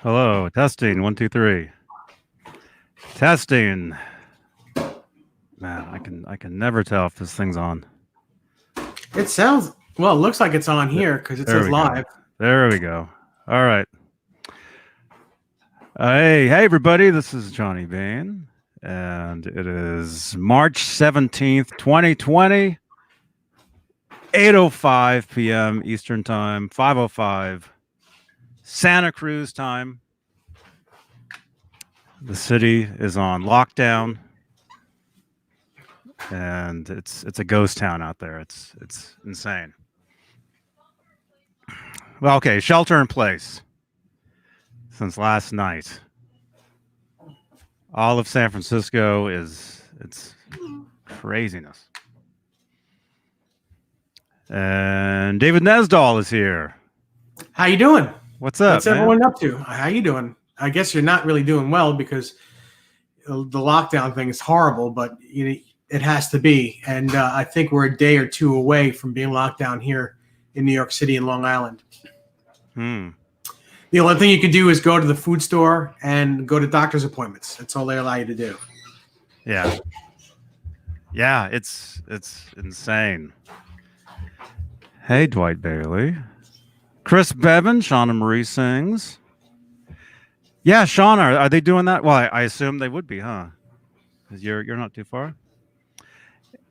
Hello, testing. 1, 2, 3. Testing. Man, I can never tell if this thing's on. It sounds well. It looks like it's on here because it says live. There we go. All right. Hey, everybody. This is Johnny Beane, and it is March 17th, 2020, 8:05 p.m. Eastern Time, 5:05 Santa Cruz time. The city is on lockdown, and it's a ghost town out there. It's insane. Well, okay, shelter in place since last night. All of San Francisco it's craziness. And David Nesdall is here. How you doing? What's up? What's everyone up to? How you doing? I guess you're not really doing well because the lockdown thing is horrible, but it has to be. And I think we're a day or two away from being locked down here in New York City and Long Island. The only thing you can do is go to the food store and go to doctor's appointments. That's all they allow you to do. Yeah, it's insane. Hey, Dwight Bailey. Chris Bevan, Shauna Marie sings. Yeah, Shauna, are they doing that? Well, I assume they would be, huh? Because you're not too far.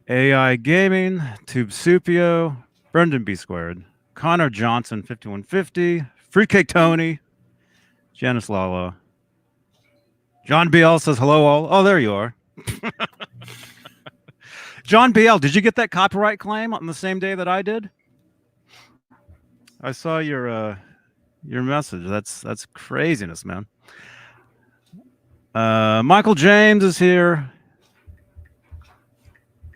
AI Gaming, Tube Supio, Brendan B Squared, Connor Johnson, 5150, Fruitcake Tony, Janice Lala. John BL says hello all. Oh, there you are. John BL, did you get that copyright claim on the same day that I did? I saw your message. That's craziness, man. Michael James is here.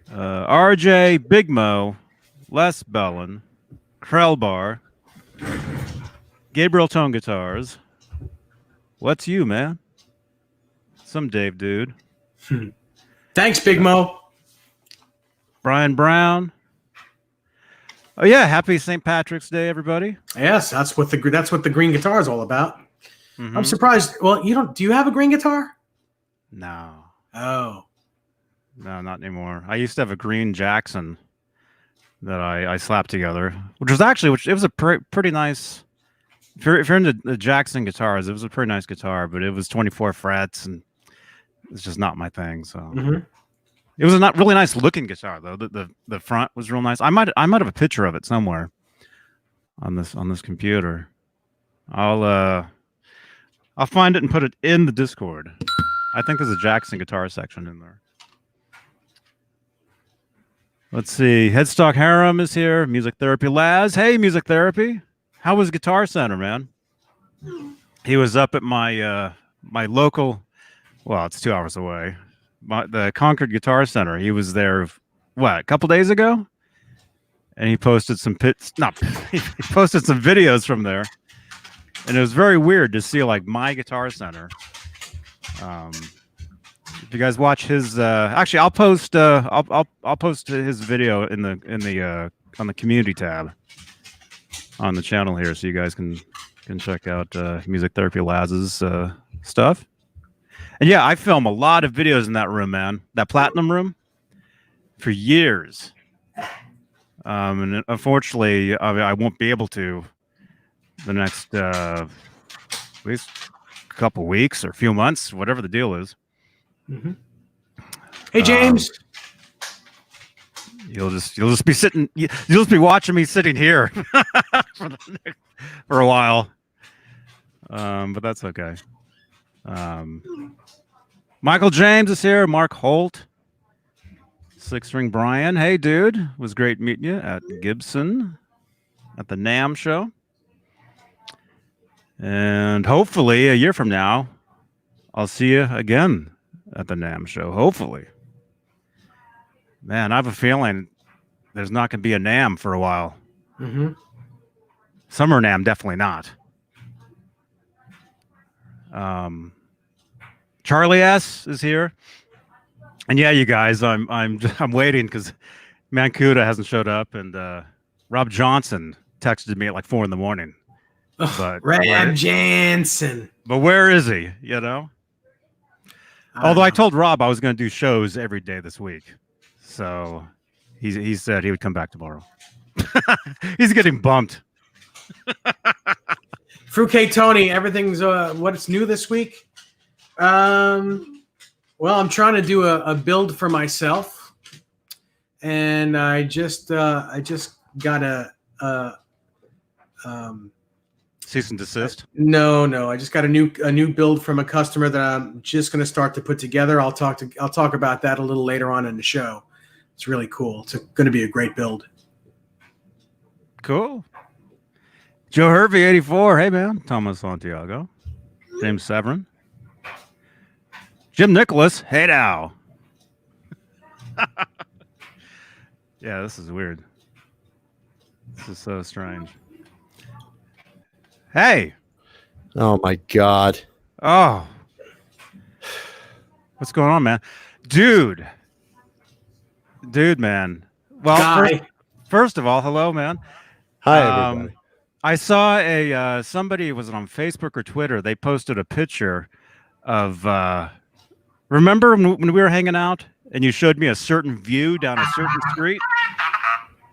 RJ, Big Mo, Les Bellin, Krellbar, Gabriel Tone Guitars. What's you, man? Some Dave dude. Thanks, Big Mo. Brian Brown. Oh yeah, happy St. Patrick's Day, everybody. Yes, that's what the green guitar is all about. I'm surprised. Well, do you have a green guitar? No. Oh. No, not anymore. I used to have a green Jackson that I slapped together, which was a pretty nice. If you're into the Jackson guitars, it was a pretty nice guitar, but it was 24 frets and it's just not my thing. So it was a not really nice looking guitar though. The front was real nice. I might have a picture of it somewhere on this computer. I'll find it and put it in the Discord. I think there's a Jackson guitar section in there. Let's see. Headstock Harem is here. Music Therapy Laz. Hey, Music Therapy. How was Guitar Center, man? He was up at my my local. Well, it's 2 hours away. The Concord Guitar Center. He was there. A couple days ago, and he posted some he posted some videos from there, and it was very weird to see like my Guitar Center. If you guys watch his, actually, I'll post his video in the on the community tab on the channel here, so you guys can check out Music Therapy Laz's stuff. And yeah, I film a lot of videos in that room, man. That platinum room for years. And unfortunately, I won't be able to the next at least a couple weeks or a few months, whatever the deal is. Hey, James. You'll just be sitting. You'll just be watching me sitting here for a while. But that's okay. Michael James is here. Mark Holt. Six Ring Brian. Hey, dude. It was great meeting you at Gibson at the NAMM show. And hopefully a year from now, I'll see you again at the NAMM show. Hopefully. Man, I have a feeling there's not going to be a NAMM for a while. Summer NAMM, definitely not. Charlie S is here, and yeah, you guys, I'm waiting because Mancuda hasn't showed up, and Rob Johnson texted me at like 4 a.m. But Rab Jansen. But where is he? You know. Although I told Rob I was going to do shows every day this week, so he said he would come back tomorrow. He's getting bumped. Fruitcake Tony, everything's what's new this week? Well, I'm trying to do a build for myself, and I just got a cease and desist. No, I just got a new build from a customer that I'm just going to start to put together. I'll talk about that a little later on in the show. It's really cool. It's going to be a great build. Cool. Joe Hervey, 84. Hey, man. Thomas Santiago. James Severin. Jim Nicholas. Hey, now. Yeah, this is weird. This is so strange. Hey. Oh, my God. Oh. What's going on, man? Dude, man. Well, first of all, hello, man. Hi, everybody. I saw somebody, was it on Facebook or Twitter? They posted a picture of, remember when we were hanging out and you showed me a certain view down a certain street?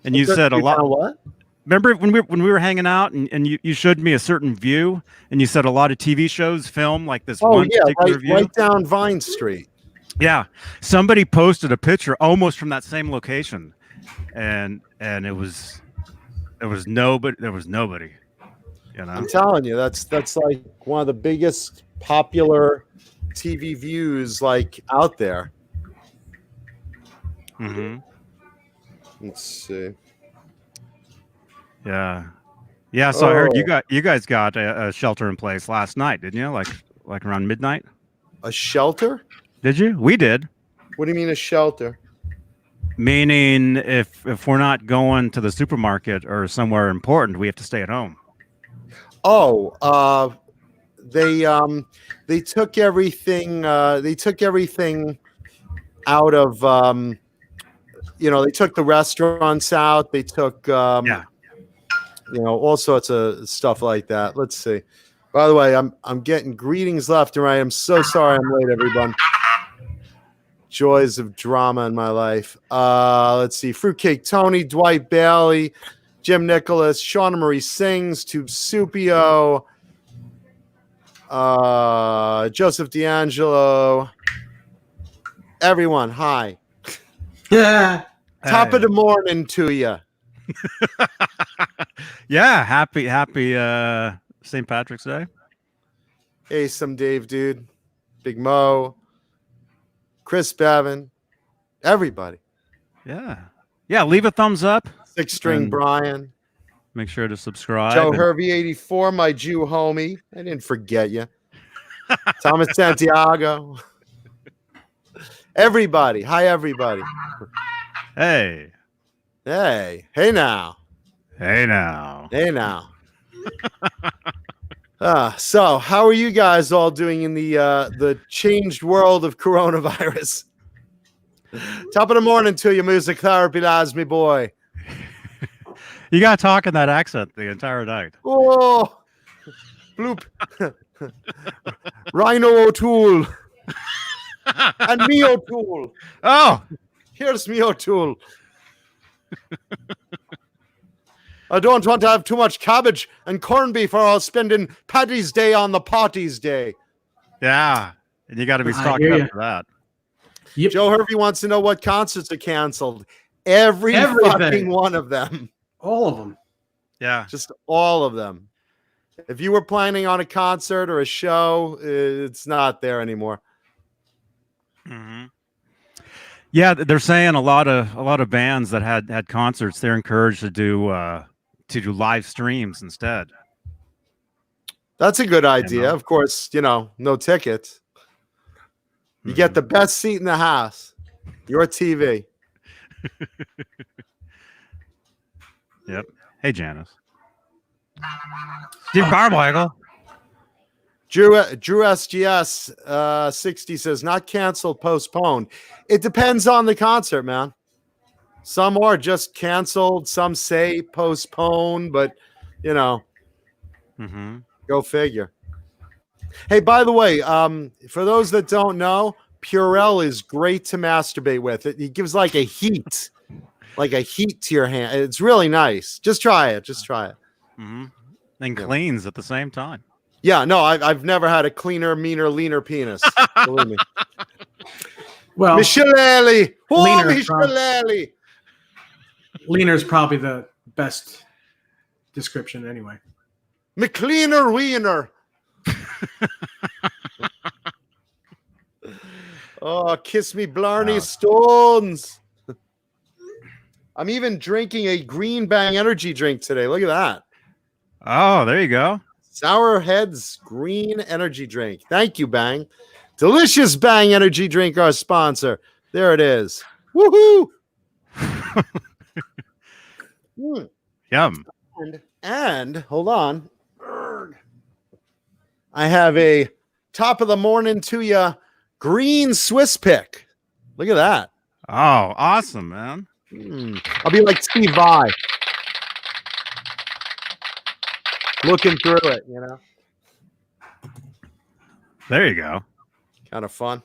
And you said a lot. What? Remember when we were hanging out and you showed me a certain view and you said a lot of TV shows film like this one particular view? Right down Vine Street. Yeah. Somebody posted a picture almost from that same location. And it was nobody. There was nobody. You know? I'm telling you, that's like one of the biggest popular TV views like out there. Mm-hmm. Let's see. Yeah. So I heard you guys got a shelter in place last night, didn't you? Like around midnight. A shelter? Did you? We did. What do you mean a shelter? Meaning, if we're not going to the supermarket or somewhere important, we have to stay at home. Oh, they took everything. They took everything out of. They took the restaurants out. They took. All sorts of stuff like that. Let's see. By the way, I'm getting greetings left and right. I'm so sorry I'm late, everyone. Joys of drama in my life. Let's see. Fruitcake Tony, Dwight Bailey, Jim Nicholas, Shauna Marie Sings, Tube Supio, Joseph D'Angelo. Everyone, hi. Yeah. Top of the morning to you. Yeah, happy St. Patrick's Day. Hey, some Dave, dude. Big Mo. Chris Bevan. Everybody. Yeah. Leave a thumbs up. Six String Brian. Make sure to subscribe. Joe Hervey, 84, my Jew homie. I didn't forget you. Thomas Santiago. Everybody. Hi, everybody. Hey. Hey. Hey now. Hey now. Hey now. So how are you guys all doing in the changed world of coronavirus? Top of the morning to you, music therapy lads, me boy. You got to talk in that accent the entire night. Oh, bloop. Rhino O'Toole. And me O'Toole. Oh, here's me O'Toole. I don't want to have too much cabbage and corned beef or I'll spending Paddy's Day on the Potty's Day. Yeah. And you got to be stocked up for that. Yep. Joe Hervey wants to know what concerts are canceled. Every fucking one of them. All of them. Yeah. Just all of them. If you were planning on a concert or a show, it's not there anymore. Mm-hmm. Yeah, they're saying a lot of bands that had concerts, they're encouraged to do live streams instead. That's a good idea. Of course, no tickets. You get the best seat in the house. Your TV. Yep. Hey, Janice. Steve Carmichael. Drew SGS 60 says not canceled, postponed. It depends on the concert, man. Some are just canceled. Some say postponed, but Mm-hmm. Go figure. Hey, by the way, for those that don't know, Purell is great to masturbate with. It gives like a heat to your hand. It's really nice. Just try it. Mm-hmm. And cleans at the same time. Yeah, no, I've never had a cleaner, meaner, leaner penis. Believe me. Well, Michelele. Oh, leaner, Michelele. leaner is probably the best description anyway. McCleaner wiener. Oh, kiss me, Blarney Stones. I'm even drinking a Green Bang energy drink today. Look at that. Oh, there you go. Sour Heads Green Energy Drink. Thank you, Bang. Delicious Bang Energy Drink, our sponsor. There it is. Woohoo! Yum. And hold on. I have a top of the morning to you green Swiss pick. Look at that. Oh, awesome, man. I'll be like Steve Vai. Looking through it, you know. There you go. Kind of fun.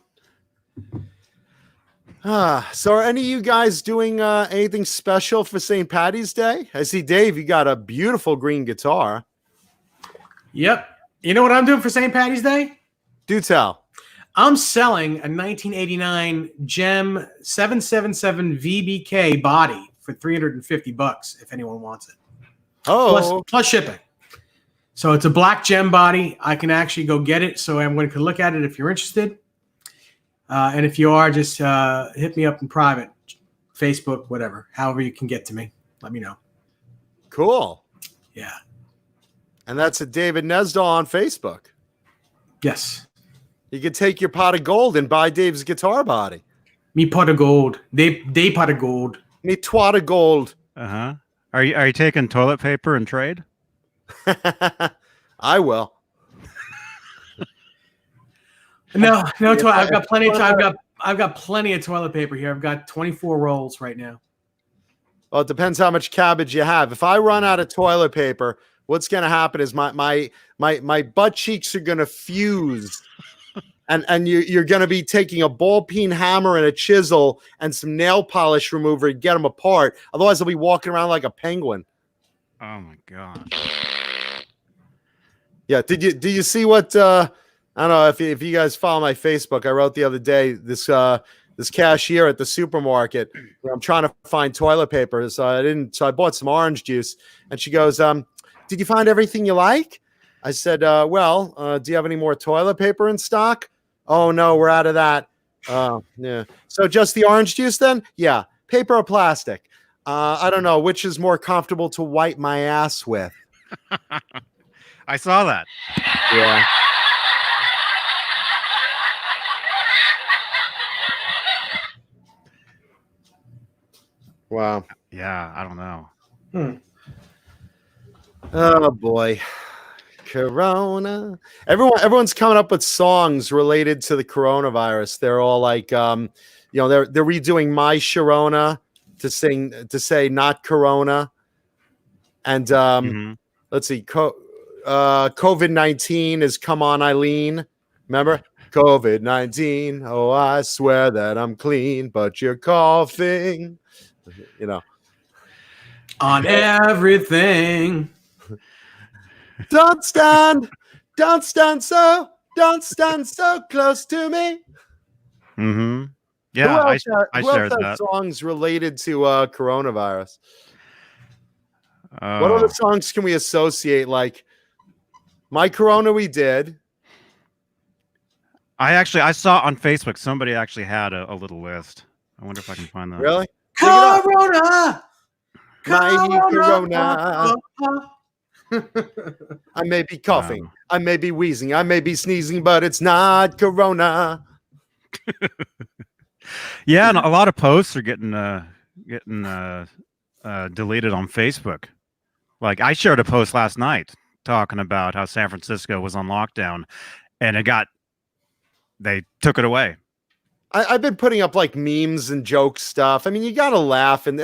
So are any of you guys doing anything special for St. Patty's Day? I see, Dave, you got a beautiful green guitar. Yep. You know what I'm doing for St. Patty's Day? Do tell. I'm selling a 1989 Gem 777 VBK body for $350 if anyone wants it. Oh, Plus shipping. So it's a black gem body. I can actually go get it. So I'm going to look at it if you're interested. And if you are, just hit me up in private, Facebook, whatever, however you can get to me. Let me know. Cool. Yeah. And that's a David Nesdall on Facebook. Yes. You could take your pot of gold and buy Dave's guitar body. Me pot of gold. They pot of gold. Me twat of gold. Uh-huh. Are you taking toilet paper and trade? I will. No. I've got plenty of I've got plenty of toilet paper here. I've got 24 rolls right now. Well, it depends how much cabbage you have. If I run out of toilet paper, what's going to happen is my butt cheeks are going to fuse. And you're going to be taking a ball peen hammer and a chisel and some nail polish remover and get them apart. Otherwise, I'll be walking around like a penguin. Oh my god. Yeah. Did you see what? I don't know if you guys follow my Facebook. I wrote the other day this cashier at the supermarket. I'm trying to find toilet paper, so I bought some orange juice, and she goes, "Did you find everything you like?" I said, "Well, do you have any more toilet paper in stock?" "Oh no, we're out of that." Yeah. So just the orange juice then? Yeah. Paper or plastic? I don't know which is more comfortable to wipe my ass with. I saw that. Yeah. Wow. Yeah, I don't know. Oh boy. Corona. Everyone's coming up with songs related to the coronavirus. They're all like they're redoing My Sharona to say not Corona. And let's see, COVID-19 is Come On Eileen. Remember? COVID-19. Oh, I swear that I'm clean, but you're coughing. You know. On everything. Don't stand so close to me. Mm-hmm. Yeah, I shared that. Songs related to coronavirus. What Oh. other songs can we associate? Like My Corona, we did. I saw on Facebook somebody actually had a little list. I wonder if I can find that. Really? Corona. My Corona. I may be coughing. Wow. I may be wheezing. I may be sneezing, but it's not Corona. Yeah, and a lot of posts are getting deleted on Facebook. Like I shared a post last night talking about how San Francisco was on lockdown, and they took it away. I've been putting up like memes and joke stuff. I mean, you got to laugh, and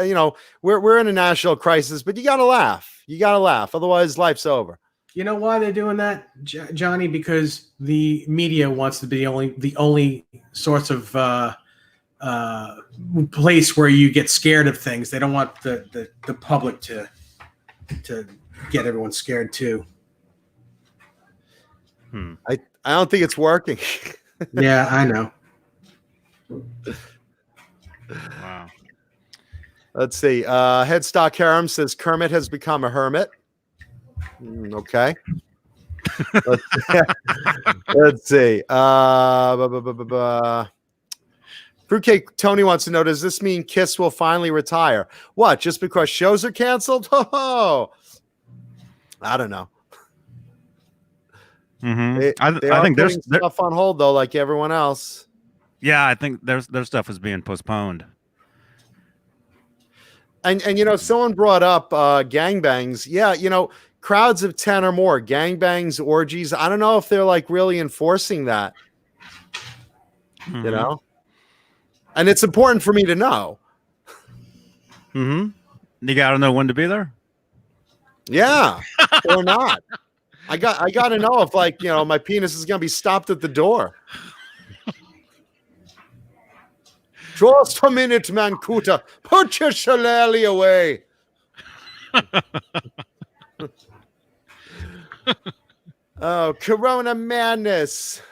we're in a national crisis, but you got to laugh. You got to laugh, otherwise life's over. You know why they're doing that, Johnny? Because the media wants to be the only source of place where you get scared of things. They don't want the public to get everyone scared too. I don't think it's working. Yeah, I know. Wow. Let's see. Headstock Harem says Kermit has become a hermit. Okay. Let's see. Fruitcake Tony wants to know, does this mean Kiss will finally retire? What, just because shows are canceled? Oh, I don't know. Mm-hmm. They I are think putting there's stuff on hold, though, like everyone else. yeah, I think their stuff is being postponed. And you know, someone brought up gangbangs. Yeah, you know, crowds of 10 or more, gangbangs, orgies. I don't know if they're like really enforcing that. Mm-hmm. You know? And it's important for me to know. Mm-hmm. You gotta know when to be there. Yeah. Or not. I gotta know if, like, you know, my penis is gonna be stopped at the door. Just a minute, Mancuta. Put your shillelagh away. Oh, Corona madness.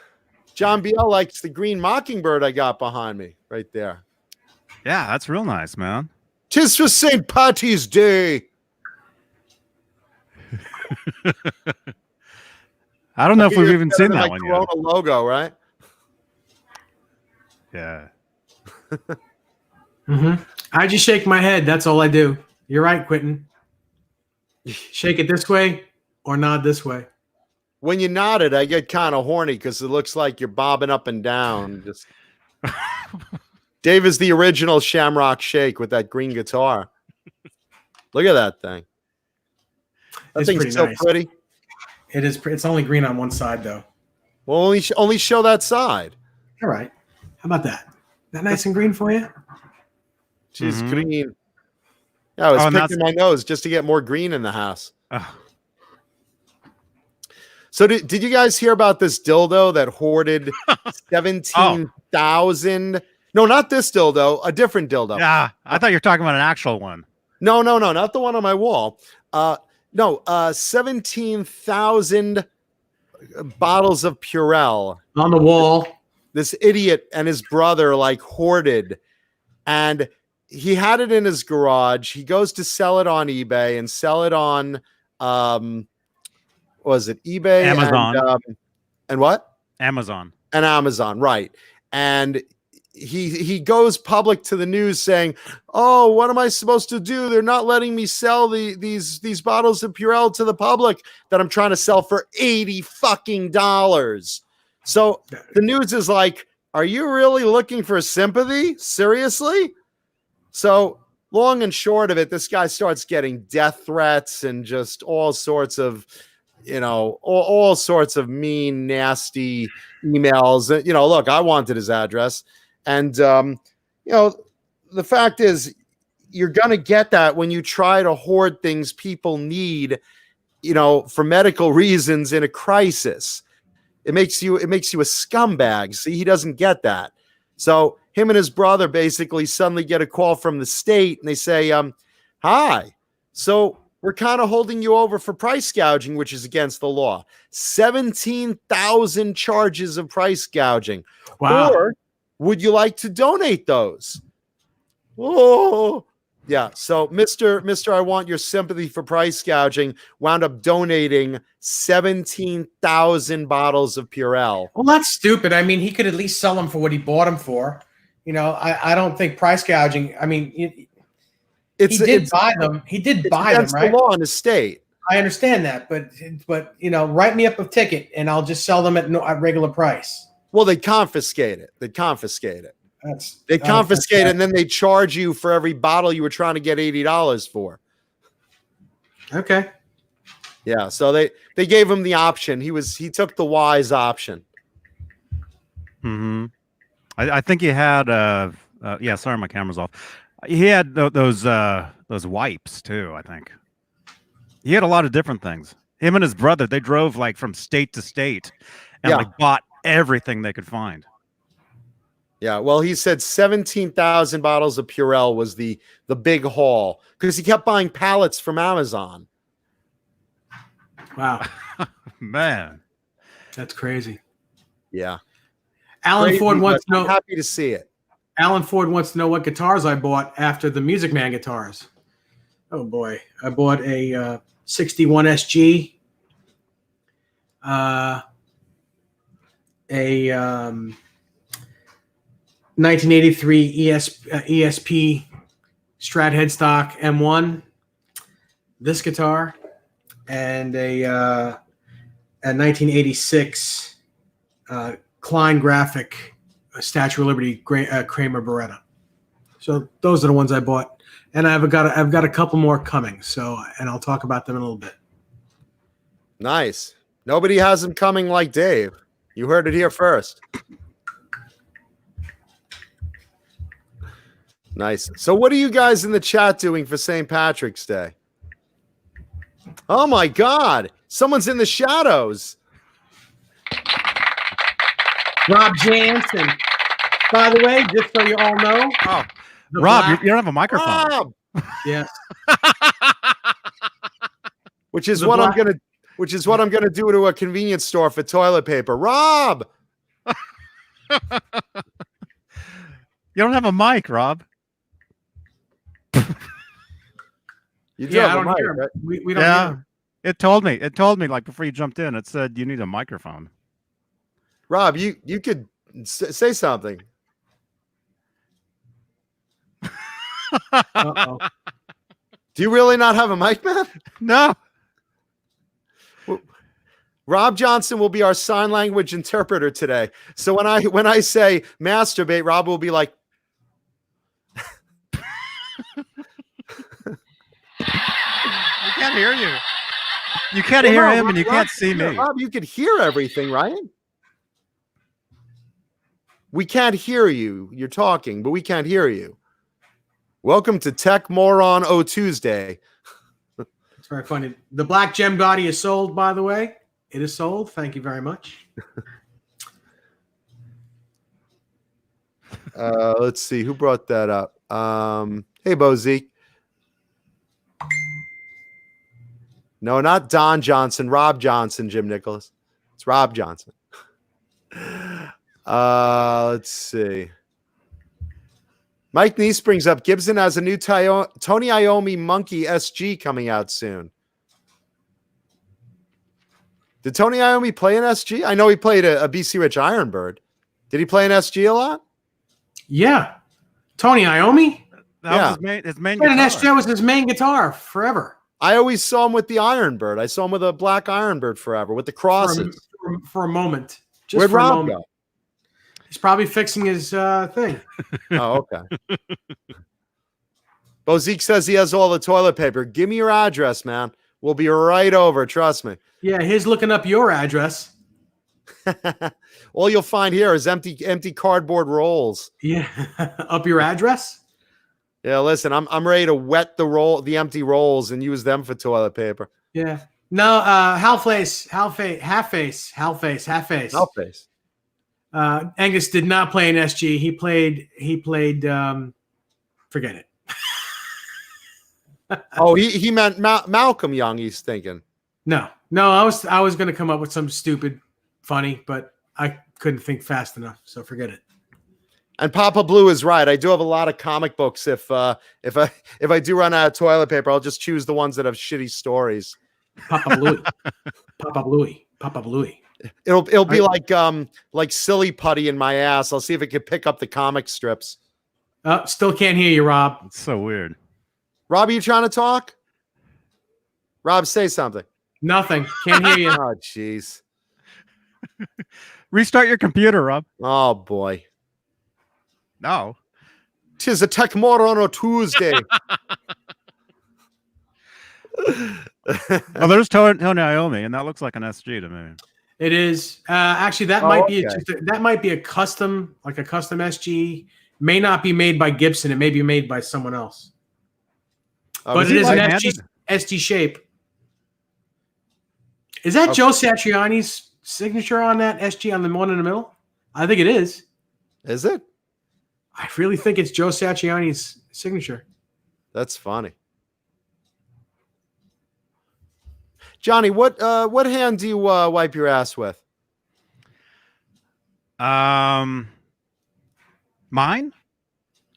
John Biel likes the green mockingbird I got behind me right there. Yeah, that's real nice, man. 'Tis for St. Patty's Day. I don't know if we've even Better seen than that my one Corona yet. logo, right? Yeah. I just shake my head. That's all I do. You're right, Quentin. Shake it this way or nod this way. When you nod it, I get kind of horny because it looks like you're bobbing up and down. Just Dave is the original Shamrock Shake with that green guitar. Look at that thing. That It's thing's pretty so nice. pretty. It is. It's only green on one side, though. Well, only show that side. All right. How about that? That nice and green for you? She's Mhm. green. Yeah, I was Oh, and picking my nose just to get more green in the house. Oh, So did you guys hear about this dildo that hoarded 17,000? No, not this dildo, a different dildo. yeah. I thought you were talking about an actual one. No, not the one on my wall. 17,000 bottles of Purell. On the wall. This idiot and his brother like hoarded, and he had it in his garage. He goes to sell it on eBay and sell it on was it eBay, Amazon. and what? Amazon. And Amazon, right? And he goes public to the news saying, "Oh, what am I supposed to do? They're not letting me sell these bottles of Purell to the public that I'm trying to sell for $80 fucking dollars." So the news is like, "Are you really looking for sympathy? Seriously?" So long and short of it, this guy starts getting death threats and just all sorts of, you know, all sorts of mean, nasty emails. You know, look, I wanted his address. And, you know, the fact is, you're going to get that when you try to hoard things people need, you know, for medical reasons in a crisis. It makes you a scumbag. See, he doesn't get that. So him and his brother basically suddenly get a call from the state and they say, hi, so we're kind of holding you over for price gouging, which is against the law. 17,000 charges of price gouging. Wow. Or would you like to donate those? Oh, yeah. So Mr. I want your sympathy for price gouging wound up donating 17,000 bottles of Purell. Well, that's stupid. I mean, he could at least sell them for what he bought them for. You know, I don't think price gouging. I mean, he did buy them. He did buy them, right? The law in the state. I understand that, but you know, write me up a ticket and I'll just sell them at regular price. Well, they confiscate it. They confiscate it. And then they charge you for every bottle you were trying to get $80 for. Okay. Yeah. So they gave him the option. He took the wise option. Mm-hmm. I think he had yeah, sorry, my camera's off. He had those wipes too, I think. He had a lot of different things. him and his brother, they drove like from state to state and Yeah. like bought everything they could find. Yeah, well, he said 17,000 bottles of Purell was the big haul because he kept buying pallets from Amazon. Wow, Man. that's crazy. Yeah. Alan Crazy, Ford wants to but I'm know. happy to see it. Alan Ford wants to know what guitars I bought after the Music Man guitars. Oh boy, I bought a 61 SG, a 1983 ESP Strat headstock M1, this guitar, and a 1986 Klein Graphic Statue of Liberty Kramer Beretta. So those are the ones I bought, and I've got a couple more coming. So, and I'll talk about them in a little bit. Nice. Nobody has them coming like Dave. You heard it here first. Nice. So what are you guys in the chat doing for St. Patrick's Day? Oh my God. Someone's in the shadows. Rob Jansen. By the way, just so you all know, Oh, Rob, you don't have a microphone. Rob! yes, Which is The what black- I'm gonna do to a convenience store for toilet paper. Rob! You don't have a mic, Rob. You do yeah, I have a don't mic, hear him. right? We don't Yeah. hear him. It told me like before you jumped in, it said you need a microphone. Rob, you could say something. Uh-oh. Do you really not have a mic, man? No. Rob Johnson will be our sign language interpreter today. So when I say masturbate, Rob will be like, I can't hear you. You can't hear him and you can't see me. Rob, you could hear everything, right? We can't hear you. You're talking, but we can't hear you. Welcome to Tech Moron O Tuesday. It's very funny. The black gem body is sold, by the way. It is sold. Thank you very much. Let's see who brought that up. Hey, Bo Zeke. No, not Don Johnson. Rob Johnson. Jim Nicholas. It's Rob Johnson. Let's see. Mike Neese brings up Gibson has a new Tony Iommi Monkey SG coming out soon. Did Tony Iommi play an SG? I know he played a BC Rich Ironbird. Did he play an SG a lot? Yeah. Tony Iommi? That was his main Played an guitar. SG was his main guitar forever. I always saw him with the Ironbird. I saw him with a black Ironbird forever with the crosses. For a moment. Just Where'd for a Rob moment. go? He's probably fixing his thing. Oh, okay. Bozique says he has all the toilet paper. Give me your address, man. We'll be right over. Trust me. Yeah, he's looking up your address. All you'll find here is empty cardboard rolls. Yeah. Up your address? Yeah, listen, I'm ready to wet the empty rolls and use them for toilet paper. Yeah. No, half face. Outface. Angus did not play an SG. He played forget it. Oh, he meant Malcolm Young, he's thinking. No, I was going to come up with some stupid funny, but I couldn't think fast enough, so forget it. And Papa Blue is right. I do have a lot of comic books. If I do run out of toilet paper, I'll just choose the ones that have shitty stories. Papa Bluey. It'll be like silly putty in my ass. I'll see if it can pick up the comic strips. Still can't hear you, Rob. It's so weird. Rob, are you trying to talk? Rob, say something. Nothing. Can't hear you. Oh, jeez. Restart your computer, Rob. Oh, boy. No. 'Tis a Tech Moron on a Tuesday. Oh, there's Tony Iommi, and that looks like an SG to me. It is actually that might be a custom, like a custom SG. May not be made by Gibson. It may be made by someone else. But it is an SG shape. Is that Joe Satriani's signature on that SG on the one in the middle? I think it is. Is it? I really think it's Joe Satriani's signature. That's funny. Johnny, what hand do you wipe your ass with? Mine?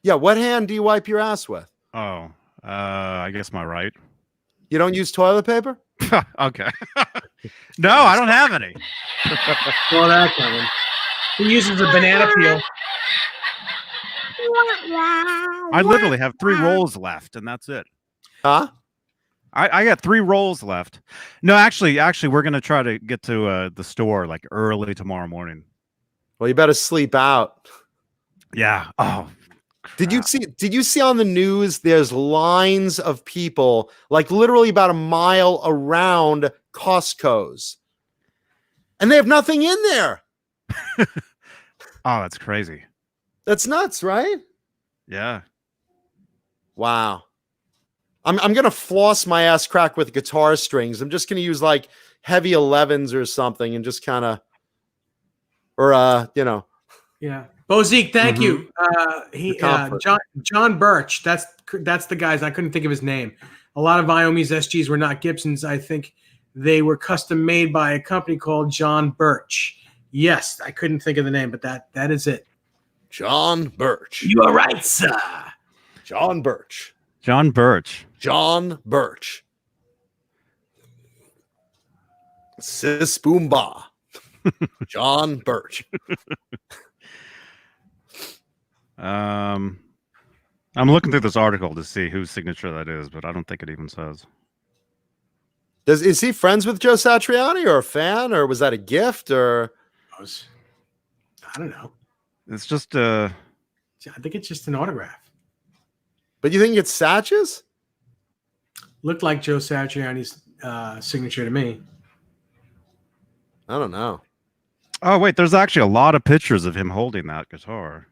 Yeah, what hand do you wipe your ass with? Oh, I guess my right. You don't use toilet paper? Okay. No, I don't have any. Well, that coming. He uses a banana peel. I literally have 3 rolls left, and that's it. Huh? I got 3 rolls left. No, actually, we're gonna try to get to the store like early tomorrow morning. Well, you better sleep out. Yeah. Oh. Did you see on the news there's lines of people like literally about a mile around Costco's and they have nothing in there? Oh, that's crazy. That's nuts, right? Yeah. Wow. I'm gonna floss my ass crack with guitar strings. I'm just gonna use like heavy 11s or something and just kind of, or you know. Yeah. Bozique, thank you. John Birch. That's the guys. I couldn't think of his name. A lot of Iommi's SGs were not Gibsons. I think they were custom made by a company called John Birch. Yes, I couldn't think of the name, but that is it. John Birch. You are right, sir. John Birch. John Birch. John Birch. Sis Boomba. John Birch. I'm looking through this article to see whose signature that is, but I don't think it even says. Is he friends with Joe Satriani or a fan, or was that a gift, or? I don't know. It's just I think it's just an autograph. But you think it's Satch's? Looked like Joe Satriani's signature to me. I don't know. Oh wait, there's actually a lot of pictures of him holding that guitar.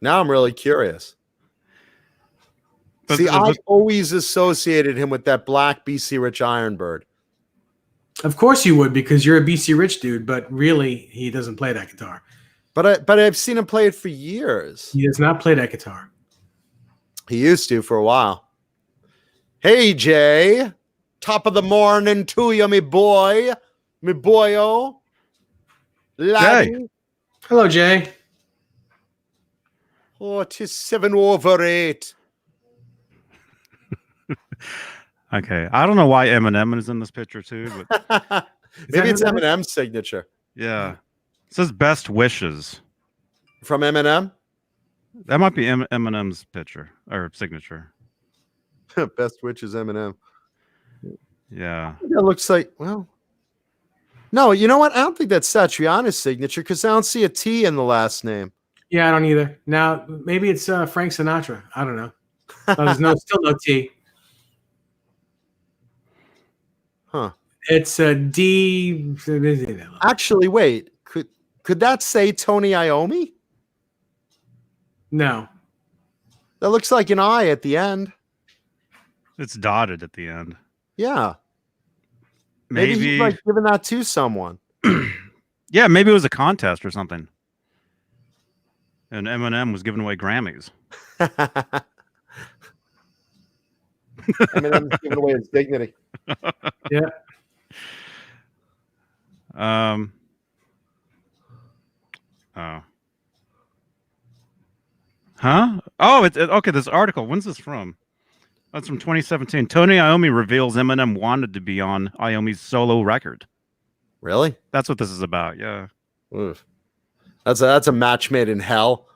Now I'm really curious. But See, I always associated him with that black BC Rich Ironbird. Of course you would, because you're a BC Rich dude, but really he doesn't play that guitar. But I've seen him play it for years. He does not play that guitar. He used to for a while. Hey, Jay. Top of the morning to you, me boy. Me boyo. Laddie. Jay. Hello, Jay. Oh, it is 7/8. Okay, I don't know why Eminem is in this picture too, but Maybe it's Eminem's signature. yeah, it says best wishes. From Eminem? That might be Eminem's picture or signature. Best wishes, Eminem. Yeah, That looks like, well, no, you know what? I don't think that's Satriani's signature because I don't see a T in the last name. Yeah, I don't either. Now, maybe it's Frank Sinatra. I don't know. Oh, there's still no T. Huh. It's a D. Actually, wait. Could that say Tony Iommi? No. That looks like an I at the end. it's dotted at the end. Yeah. Maybe he's like giving that to someone. Yeah, maybe it was a contest or something, and Eminem was giving away Grammys. Eminem's giving away his dignity. Yeah. Oh. Huh? Oh, okay. This article. When's this from? That's from 2017. Tony Iommi reveals Eminem wanted to be on Iommi's solo record. Really? That's what this is about. Yeah. Oof. That's a match made in hell.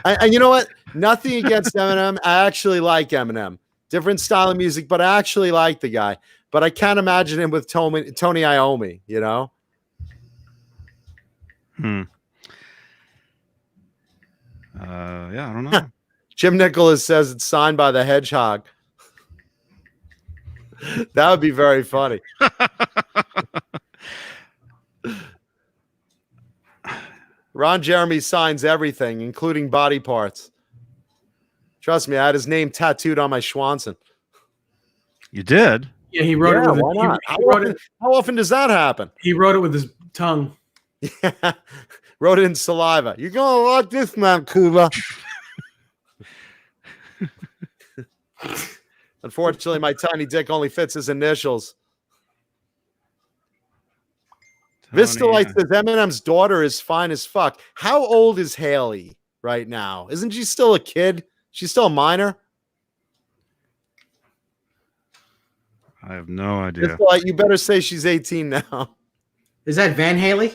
And you know what? Nothing against Eminem. I actually like Eminem. Different style of music, but I actually like the guy. But I can't imagine him with Tony Iommi, you know? Yeah, I don't know. Jim Nicholas says it's signed by the Hedgehog. That would be very funny. Ron Jeremy signs everything, including body parts. Trust me, I had his name tattooed on my Schwanson. You did? Yeah, he wrote it with why not? He How often does that happen? he wrote it with his tongue. Yeah. Wrote it in saliva. You're gonna like this, man, Cuba. Unfortunately, my tiny dick only fits his initials. Vista Light says Eminem's daughter is fine as fuck. How old is Haley right now? Isn't she still a kid? She's still a minor? I have no idea. Vista Light, you better say she's 18 now. Is that Van Haley?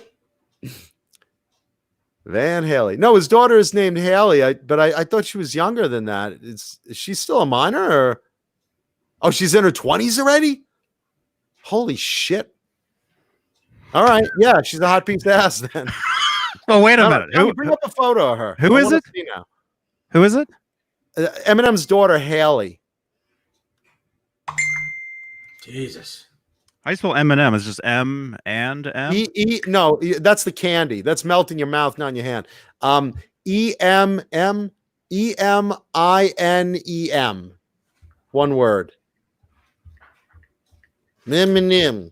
Van Haley. No, his daughter is named Haley, but I thought she was younger than that. Is she still a minor? Or oh, she's in her 20s already? Holy shit. All right. Yeah, she's a hot piece of ass then. Oh, wait a minute. Who, bring up a photo of her. Who is it? Now. Who is it? Eminem's daughter, Haley. Jesus. How do you spell M&M? It's just M and M? No, that's the candy. That's melting your mouth, not in your hand. Eminem. One word. Eminem.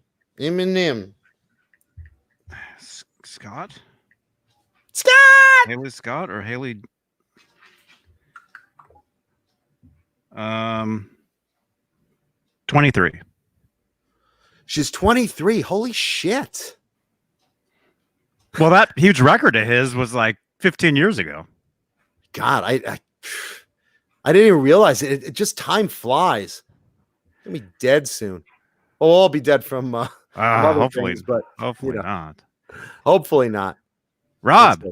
Scott? Scott! Haley Scott or Haley? 23. She's 23. Holy shit. Well, that huge record of his was like 15 years ago. God, I didn't even realize it. It just time flies. I'll be dead soon. Oh, I'll be dead from other hopefully, things, but hopefully not. Hopefully not. Rob.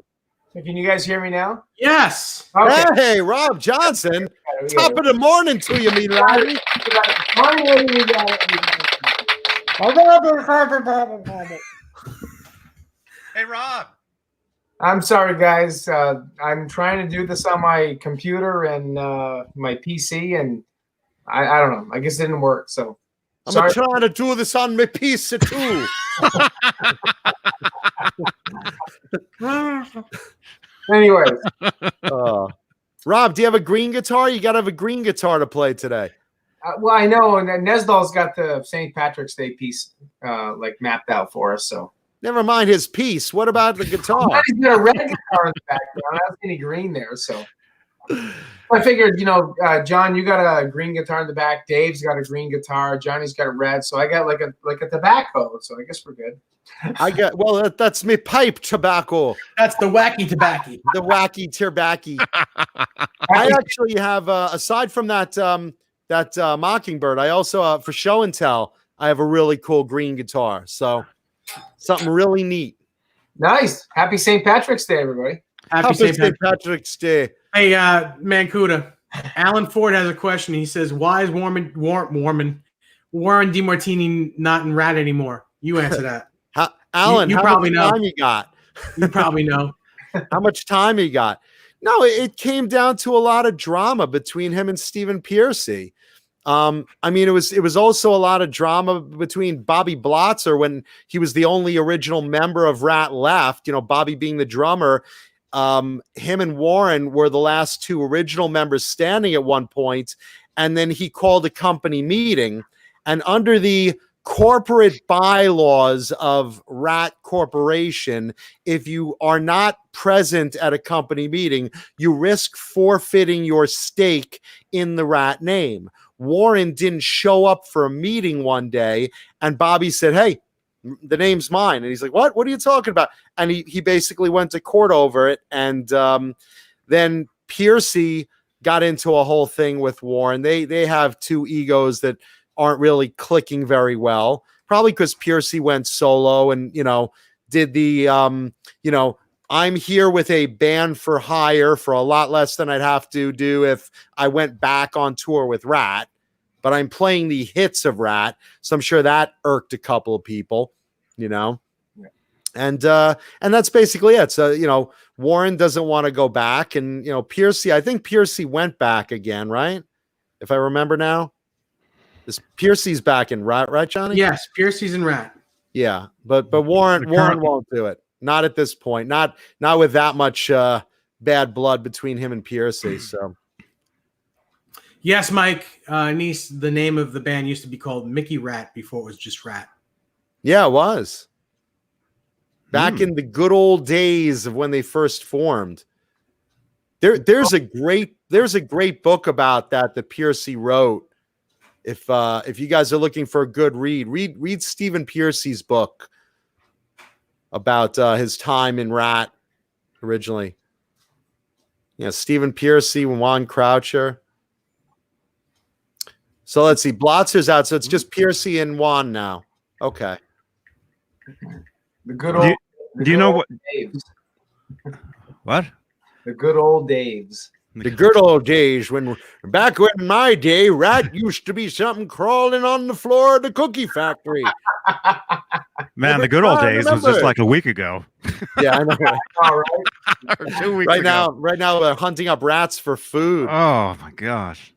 Can you guys hear me now? Yes. Okay. Hey, Rob Johnson. Top of the morning to you, me laddie. Hey, Rob. I'm sorry, guys. I'm trying to do this on my computer and my PC, and I don't know. I guess it didn't work. So I'm sorry. trying to do this on my piece too. Anyways, Rob, do you have a green guitar? You got to have a green guitar to play today. well, I know, and Nesdal's got the St. Patrick's Day piece like mapped out for us. So Never mind his piece. What about the guitar? he's got a red guitar in the background. I don't have any green there, so I figured, John, you got a green guitar in the back. Dave's got a green guitar. Johnny's got a red. So I got like a tobacco. So I guess we're good. That's me pipe tobacco. That's the wacky tobacco. The wacky tobacco. I actually have, aside from that Mockingbird, I also, for show and tell, I have a really cool green guitar. So something really neat. Nice. Happy St. Patrick's Day, everybody. Happy St. Patrick's Day. Hey, Mancuda. Alan Ford has a question. He says, "Why is Warren DeMartini not in Rat anymore?" You answer that. Alan, you how probably much know. time you got? You probably know. How much time he got? No, it came down to a lot of drama between him and Stephen Pearcy. I mean, it was also a lot of drama between Bobby Blotzer when he was the only original member of Rat left. Bobby being the drummer. Him and Warren were the last two original members standing at one point, and then he called a company meeting, and under the corporate bylaws of Rat Corporation, if you are not present at a company meeting, you risk forfeiting your stake in the Rat name. Warren didn't show up for a meeting one day, and Bobby said, "Hey, the name's mine." And he's like, what are you talking about? And he basically went to court over it. And then Pearcy got into a whole thing with Warren. They have two egos that aren't really clicking very well, probably because Pearcy went solo and, did the, I'm here with a band for hire for a lot less than I'd have to do if I went back on tour with Rat. But I'm playing the hits of Rat, so I'm sure that irked a couple of people, Yeah. And that's basically it. So, Warren doesn't want to go back, and Pearcy, I think Pearcy went back again, right? If I remember now, Pearcy's back in Rat, right, Johnny? Yes, Pearcy's in Rat. Yeah, but Warren won't do it. Not at this point. Not with that much bad blood between him and Pearcy. So. Yes, Mike. Niece, the name of the band used to be called Mickey Rat before it was just Rat. Yeah, it was. Back in the good old days of when they first formed. There's a great book about that Piercy wrote. If you guys are looking for a good read Stephen Piercy's book about his time in Rat originally. Yeah, Stephen Piercy, Juan Croucher. So let's see. Blotzer's out, so it's just Piercy and Juan now. Okay. The good old. Do you know what? Daves. What? The good old Daves. The good old days back when in my day, Rat used to be something crawling on the floor of the cookie factory. Man, the good old days was just like a week ago. Yeah, I know. All right. Or 2 weeks Right ago. now, they're hunting up rats for food. Oh my gosh.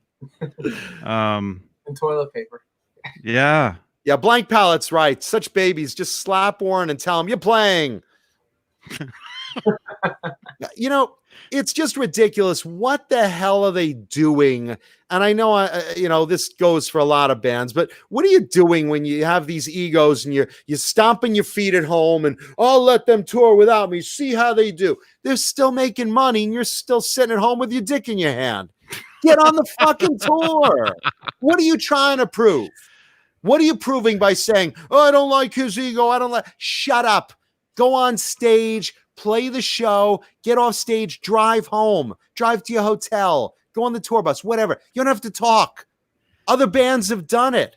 And toilet paper. Yeah. Yeah, Blank Pallet's right. Such babies, just slap Warren and tell him you're playing. You know, it's just ridiculous. What the hell are they doing? And I know, this goes for a lot of bands, but what are you doing when you have these egos and you're stomping your feet at home and I'll let them tour without me. See how they do. They're still making money and you're still sitting at home with your dick in your hand. Get on the fucking tour. What are you trying to prove? What are you proving by saying, oh, I don't like his ego. Shut up. Go on stage, play the show, get off stage, drive home, drive to your hotel, go on the tour bus, whatever. You don't have to talk. Other bands have done it.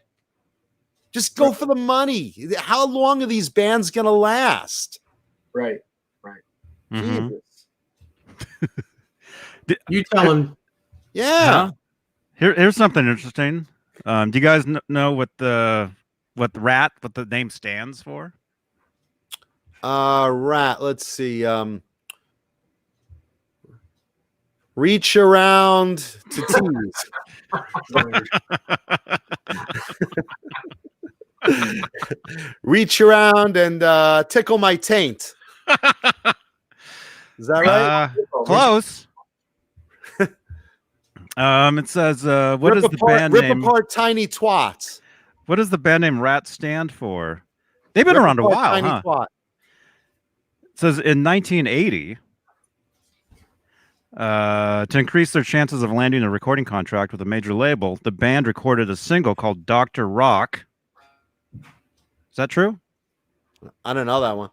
Just go for the money. How long are these bands going to last? Right. Mhm. You tell him. Yeah. Here's something interesting. Do you guys know what the name stands for? Rat. Let's see. Reach around to tease. Reach around and tickle my taint. Is that right? Close. It says, what is the band rip name? apart tiny twats. What does the band name Rat stand for? They've been around a while, tiny huh? twat. It says in 1980, to increase their chances of landing a recording contract with a major label, the band recorded a single called Dr. Rock. Is that true? I don't know that one.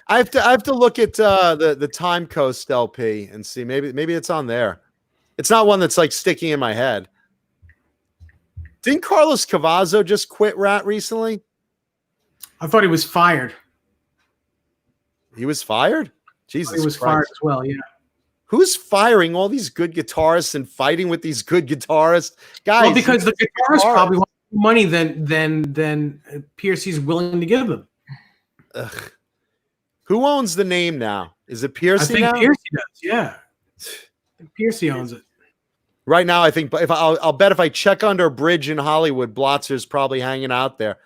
I have to look at the Time Coast LP and see maybe it's on there. It's not one that's like sticking in my head. Didn't Carlos Cavazo just quit Rat recently? I thought he was fired. He was fired? Jesus He was Christ. fired as well, yeah. Who's firing all these good guitarists and fighting with these good guitarists? Guys, Well, because the guitarist probably wants more money than Piercy's willing to give them. Ugh. Who owns the name now? Is it Piercy I think now? Piercy does, yeah. I think Piercy owns it. Right now, I think I'll bet if I check under a bridge in Hollywood, Blotzer's probably hanging out there.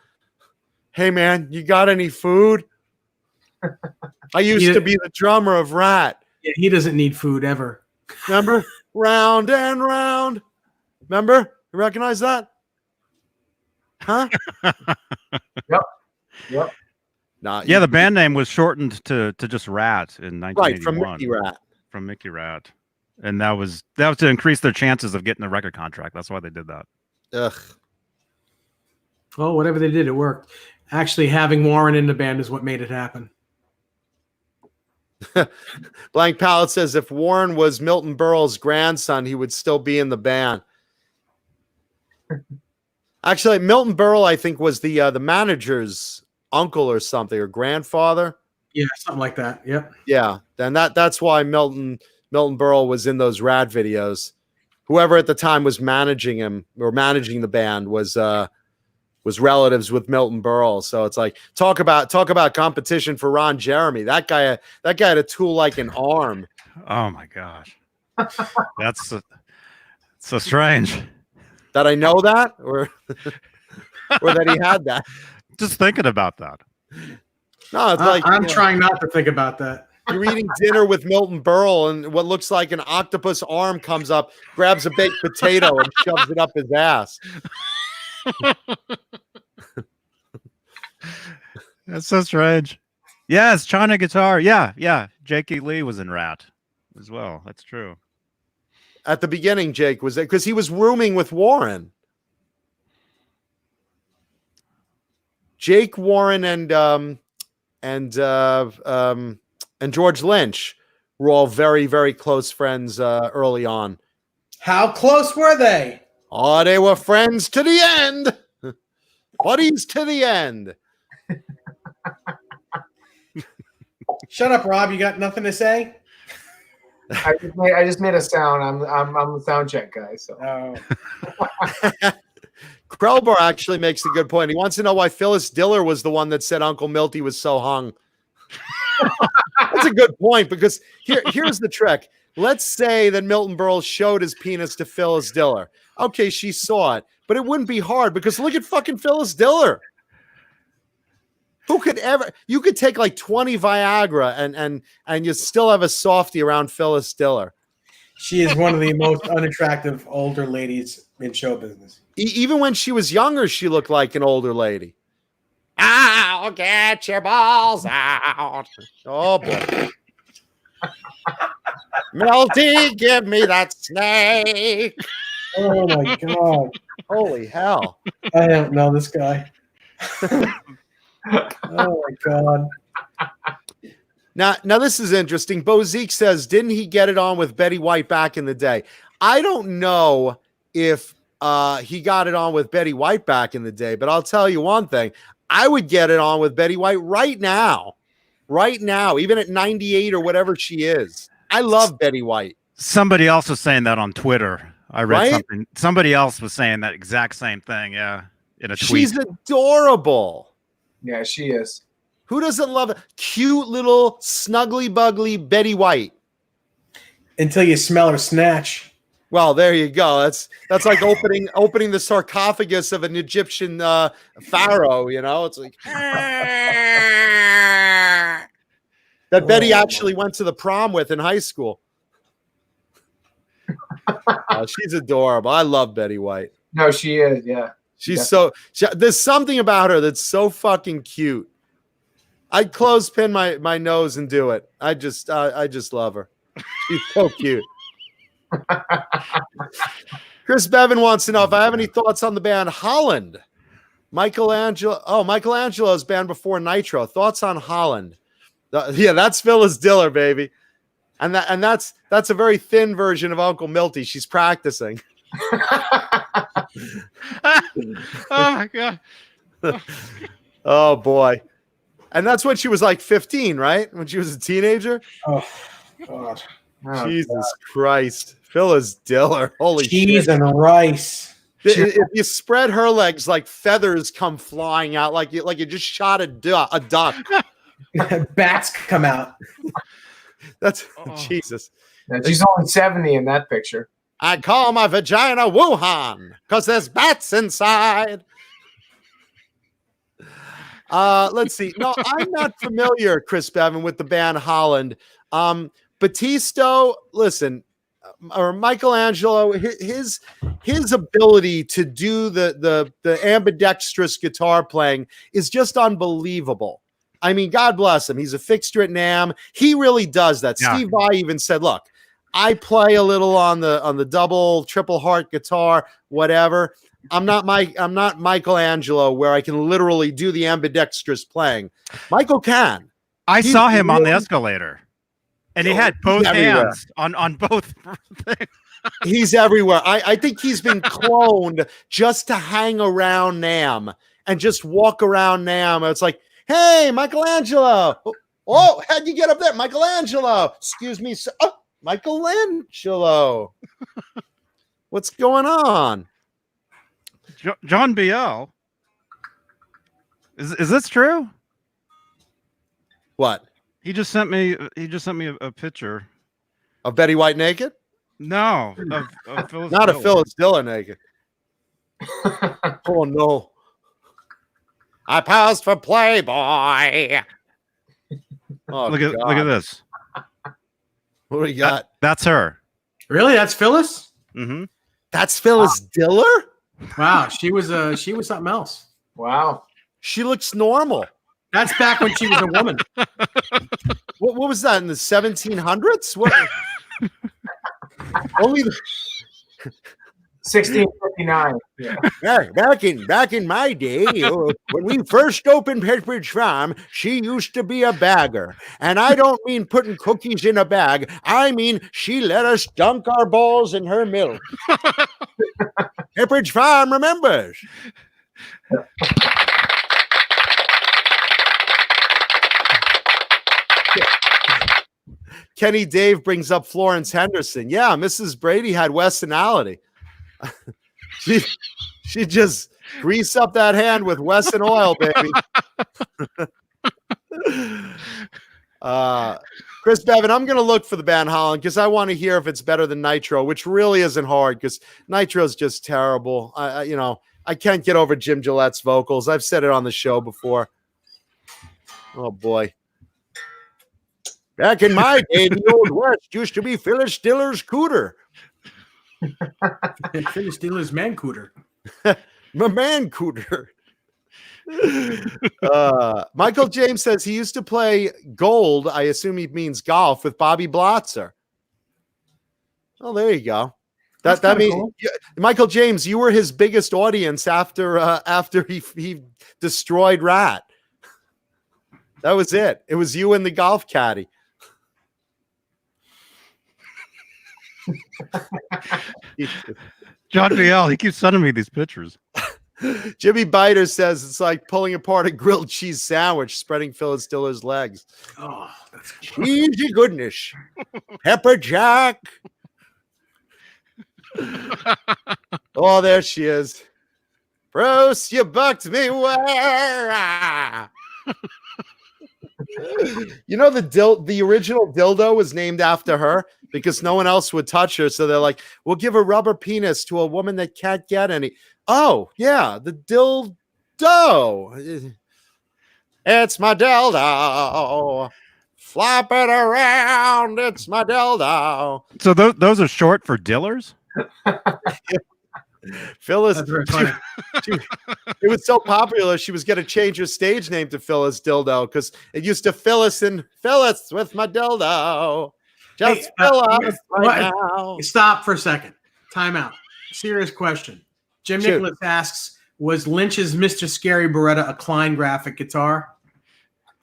Hey man, you got any food? I used to be the drummer of Rat. Yeah, he doesn't need food ever. Remember? Round and round. Remember? You recognize that? Huh? Yep. Nah, Yeah, the band name was shortened to just Rat in 1981. right from Mickey Rat. From Mickey Rat. And that was to increase their chances of getting a record contract. That's why they did that. Ugh. Well, whatever they did, it worked. Actually, having Warren in the band is what made it happen. Blank Palette says if Warren was Milton Berle's grandson, he would still be in the band. Actually, Milton Berle, I think, was the manager's uncle or something, or grandfather. Yeah, something like that. Yep. Yeah, then that's why Milton Berle was in those Rad videos. Whoever at the time was managing him or managing the band was relatives with Milton Berle. So it's like talk about competition for Ron Jeremy. That guy had a tool like an arm. Oh my gosh. That's so strange. That I know that or that he had that. Just thinking about that. No, it's like I'm trying not to think about that. You're eating dinner with Milton Berle, and what looks like an octopus arm comes up, grabs a baked potato, and shoves it up his ass. That's so strange. Yes, China guitar. Yeah. Jakey Lee was in Rat as well. That's true. At the beginning, Jake was there because he was rooming with Warren. Jake Warren and George Lynch were all very, very close friends early on. How close were they? Oh, they were friends to the end. Buddies to the end. Shut up, Rob. You got nothing to say? I just made a sound. I'm the sound check guy. So Krellbar actually makes a good point. He wants to know why Phyllis Diller was the one that said Uncle Milty was so hung. That's a good point because here's the trick. Let's say that Milton Berle showed his penis to Phyllis Diller. Okay, she saw it, but it wouldn't be hard because look at fucking Phyllis Diller. Who could ever? You could take like 20 Viagra and you still have a softie around Phyllis Diller. She is one of the most unattractive older ladies in show business. Even when she was younger, she looked like an older lady. I'll get your balls out. Oh boy. Milty, give me that snake. Oh my god. Holy hell. I don't know this guy. Oh my god. Now this is interesting. Bo Zeke says, didn't he get it on with Betty White back in the day? I don't know if he got it on with Betty White back in the day, but I'll tell you one thing. I would get it on with Betty White right now, even at 98 or whatever she is. I love Betty White. Somebody else was saying that on Twitter. I read Right? something. Somebody else was saying that exact same thing. Yeah, in a tweet. She's adorable. yeah, she is. Who doesn't love it? Cute little snuggly bugly Betty White. Until you smell her snatch. Well, there you go. That's like opening the sarcophagus of an Egyptian pharaoh. You know, it's like that. Betty actually went to the prom with in high school. She's adorable. I love Betty White. No, she is. Yeah, She's there's something about her that's so fucking cute. I'd clothespin my nose and do it. I just love her. She's so cute. Chris Bevan wants to know if I have any thoughts on the band Holland. Michelangelo's band before Nitro. Thoughts on Holland? Yeah, that's Phyllis Diller, baby. And that's a very thin version of Uncle Milty. She's practicing. Oh my god. Oh boy. And that's when she was like 15, right? When she was a teenager? Oh god. Oh, Jesus God. Christ. Phyllis Diller. Holy Cheese shit. and rice. If you spread her legs, like feathers come flying out, like you just shot a duck. Bats come out. That's Jesus. Yeah, she's only 70 in that picture. I call my vagina Wuhan because there's bats inside. Let's see. No, I'm not familiar, Chris Bevan, with the band Holland. Battisto, listen, or Michelangelo, his ability to do the ambidextrous guitar playing is just unbelievable. I mean, God bless him. He's a fixture at NAMM. He really does that. Yeah. Steve Vai even said, look, I play a little on the double, triple heart guitar, whatever. I'm not Michelangelo where I can literally do the ambidextrous playing. Michael can. I He's saw him on the really- escalator, and he had both everywhere. hands on both things. He's everywhere. I think he's been cloned just to hang around NAMM and just walk around NAMM. It's like, hey, Michelangelo. Oh, how'd you get up there? Michelangelo. Excuse me, sir. Oh, Michelangelo. What's going on? John BL. Is this true? What? He just sent me a picture. Of Betty White naked? No, of Phyllis Not a Diller. Phyllis Diller naked. Oh, no. I passed for Playboy. Oh, Look at God. this. What do we got? That's her. Really? That's Phyllis? Mm-hmm. That's Phyllis Diller? Wow, she was something else. Wow. She looks normal. That's back when she was a woman. What was that in the 1700s? What? Only 1659. Yeah. back in my day, when we first opened Pepperidge Farm, she used to be a bagger. And I don't mean putting cookies in a bag. I mean she let us dunk our balls in her milk. Pepperidge Farm remembers. Kenny Dave brings up Florence Henderson. Yeah, Mrs. Brady had Westonality. she just greased up that hand with Weston oil, baby. Chris Bevan, I'm going to look for the Van Holland because I want to hear if it's better than Nitro, which really isn't hard because Nitro's just terrible. I can't get over Jim Gillette's vocals. I've said it on the show before. Oh, boy. Back in my day, the Old West used to be Phyllis Diller's cooter. Phyllis Diller's man cooter. My man cooter. Michael James says he used to play gold. I assume he means golf with Bobby Blotzer. Oh, there you go. That means cool. Michael James, you were his biggest audience after he destroyed Rat. That was it. It was you and the golf caddy. John BL, he keeps sending me these pictures. Jimmy Biter says it's like pulling apart a grilled cheese sandwich, spreading Phyllis Diller's legs. Oh, that's cheesy goodness. Pepper Jack. Oh, there she is. Bruce, you bucked me where? You know, the original dildo was named after her because no one else would touch her. So they're like, we'll give a rubber penis to a woman that can't get any. Oh, yeah, the dildo. It's my dildo. Flop it around. It's my dildo. So those are short for dillers? Phyllis, it was so popular, she was going to change her stage name to Phyllis Dildo because it used to Phyllis and Phyllis with my dildo. Just Phyllis right now. Stop for a second. Time out. Serious question. Jim Nicholas asks, was Lynch's Mr. Scary Beretta a Klein graphic guitar?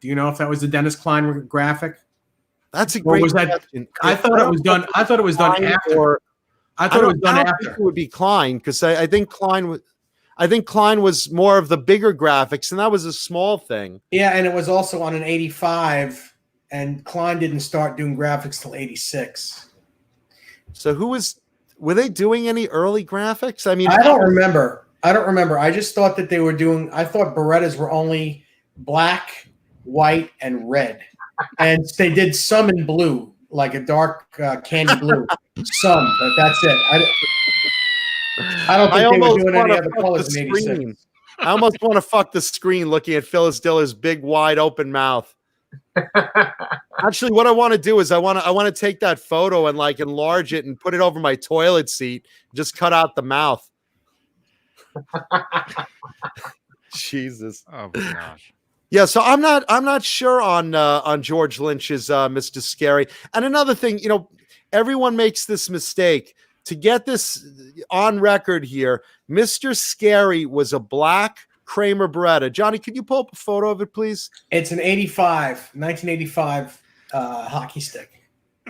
Do you know if that was the Dennis Klein graphic? That's a great question. I thought it was done. I thought it was done after. I thought it was done after. It would be Klein because I think Klein was. I think Klein was more of the bigger graphics, and that was a small thing. Yeah, and it was also on an 85, and Klein didn't start doing graphics till 86. So were they doing any early graphics? I mean, I don't remember. I just thought that they were doing. I thought Berettas were only black, white, and red, and they did some in blue, like a dark candy blue. Some, but that's it. I don't think they were doing any other colors in 86. I almost want to fuck the screen looking at Phyllis Diller's big, wide open mouth. Actually, what I want to do is I want to take that photo and like enlarge it and put it over my toilet seat. Just cut out the mouth. Jesus. Oh my gosh. Yeah, so I'm not sure on George Lynch's Mr. Scary. And another thing, everyone makes this mistake. To get this on record here, Mr. Scary was a black Kramer Beretta. Johnny, could you pull up a photo of it, please? It's an 1985 hockey stick.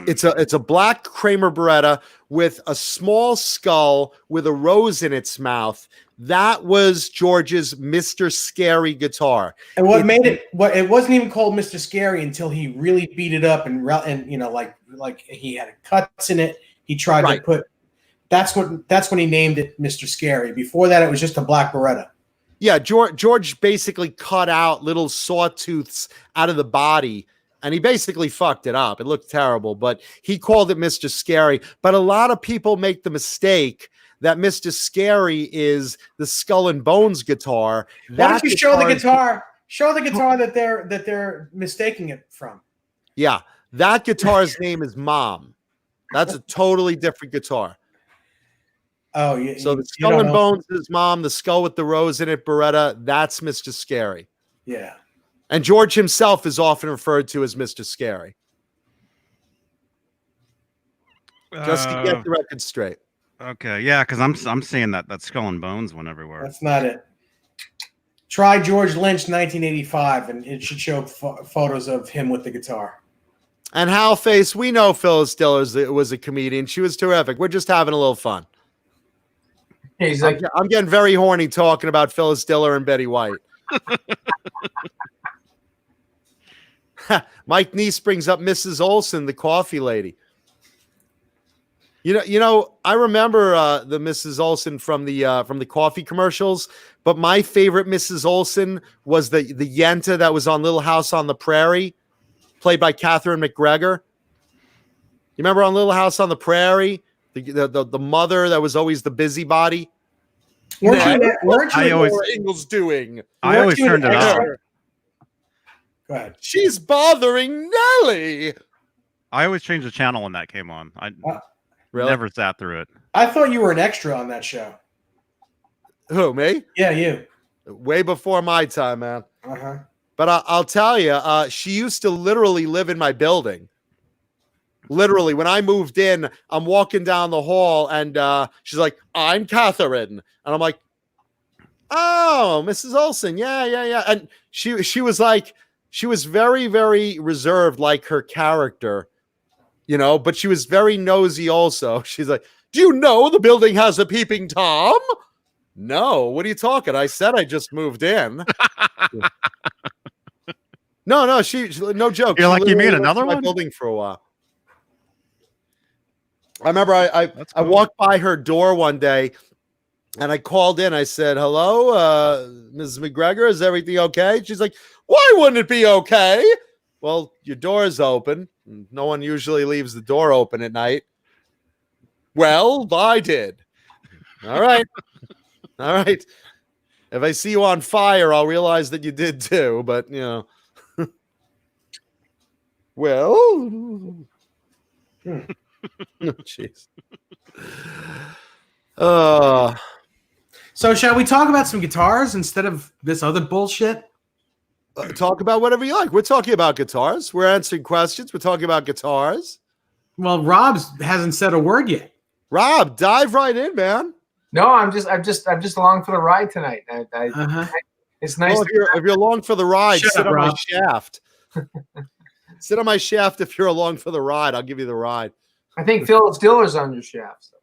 It's a black Kramer Beretta with a small skull with a rose in its mouth. That was George's Mr. Scary guitar. And what made it? It wasn't even called Mr. Scary until he really beat it up and like he had cuts in it. He tried to put. That's when he named it Mr. Scary. Before that, it was just a black Beretta. Yeah, George basically cut out little sawtooths out of the body, and he basically fucked it up. It looked terrible, but he called it Mr. Scary. But a lot of people make the mistake that Mr. Scary is the Skull and Bones guitar. Why don't you show the guitar? Show the guitar that they're mistaking it from. Yeah. That guitar's name is Mom. That's a totally different guitar. Oh, yeah. So the Skull and Bones is Mom. The skull with the rose in it, Beretta, that's Mr. Scary. Yeah. And George himself is often referred to as Mr. Scary. Just to get the record straight. Okay, yeah, because I'm seeing that Skull and Bones one everywhere. That's not it. Try George Lynch 1985, and it should show photos of him with the guitar. And Hal Face, we know Phyllis Diller was a comedian. She was terrific. We're just having a little fun. He's like, I'm getting very horny talking about Phyllis Diller and Betty White. Mike Neese brings up Mrs. Olsen, the coffee lady. You know, I remember the Mrs. Olsen from the coffee commercials, but my favorite Mrs. Olsen was the Yenta that was on Little House on the Prairie, played by Catherine McGregor. You remember on Little House on the Prairie, the mother that was always the busybody? Weren't you Ingalls doing? I always turned it off. Go ahead. She's bothering Nellie. I always changed the channel when that came on. I Really? never sat through it. I thought you were an extra on that show. Who, me? Yeah, you. Way before my time, man. Uh-huh. But I'll tell you, she used to literally live in my building. Literally, when I moved in, I'm walking down the hall, and she's like, "I'm Catherine," and I'm like, "Oh, Mrs. Olsen, yeah." And she was like, she was very, very reserved, like her character, you know. But she was very nosy, also. She's like, "Do you know the building has a peeping Tom?" No, what are you talking? I said I just moved in. No, she no joke. You're She like, you literally mean lived another in my one? building for a while. I remember I walked by her door one day and I called in. I said, "Hello, Mrs. McGregor, is everything okay?" She's like, "Why wouldn't it be okay?" Well, your door's open. No one usually leaves the door open at night. Well, I did. All right. All right. If I see you on fire, I'll realize that you did too, but you know. Well, jeez. So shall we talk about some guitars instead of this other bullshit? Talk about whatever you like. We're talking about guitars. We're answering questions. We're talking about guitars. Well, Rob hasn't said a word yet. Rob, dive right in, man. no, I'm just along for the ride tonight. It's nice. Well, if you're along for the ride, Shut sit up, on my Rob. shaft. Sit on my shaft if you're along for the ride. I'll give you the ride. I think Phyllis Diller's on your shaft. So.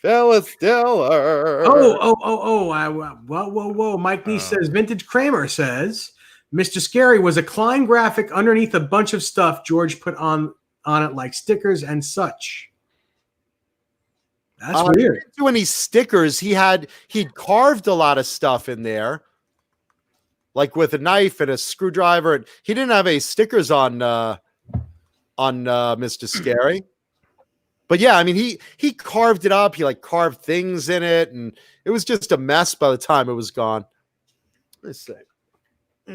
Phyllis Diller. Whoa. Mike Neese says, Vintage Kramer says, Mr. Scary was a Klein graphic underneath a bunch of stuff George put on it like stickers and such. That's weird. He didn't do any stickers. He'd carved a lot of stuff in there, like with a knife and a screwdriver. He didn't have any stickers on Mr. Scary. But yeah, I mean, he carved it up. He like carved things in it, and it was just a mess by the time it was gone. Let's see. I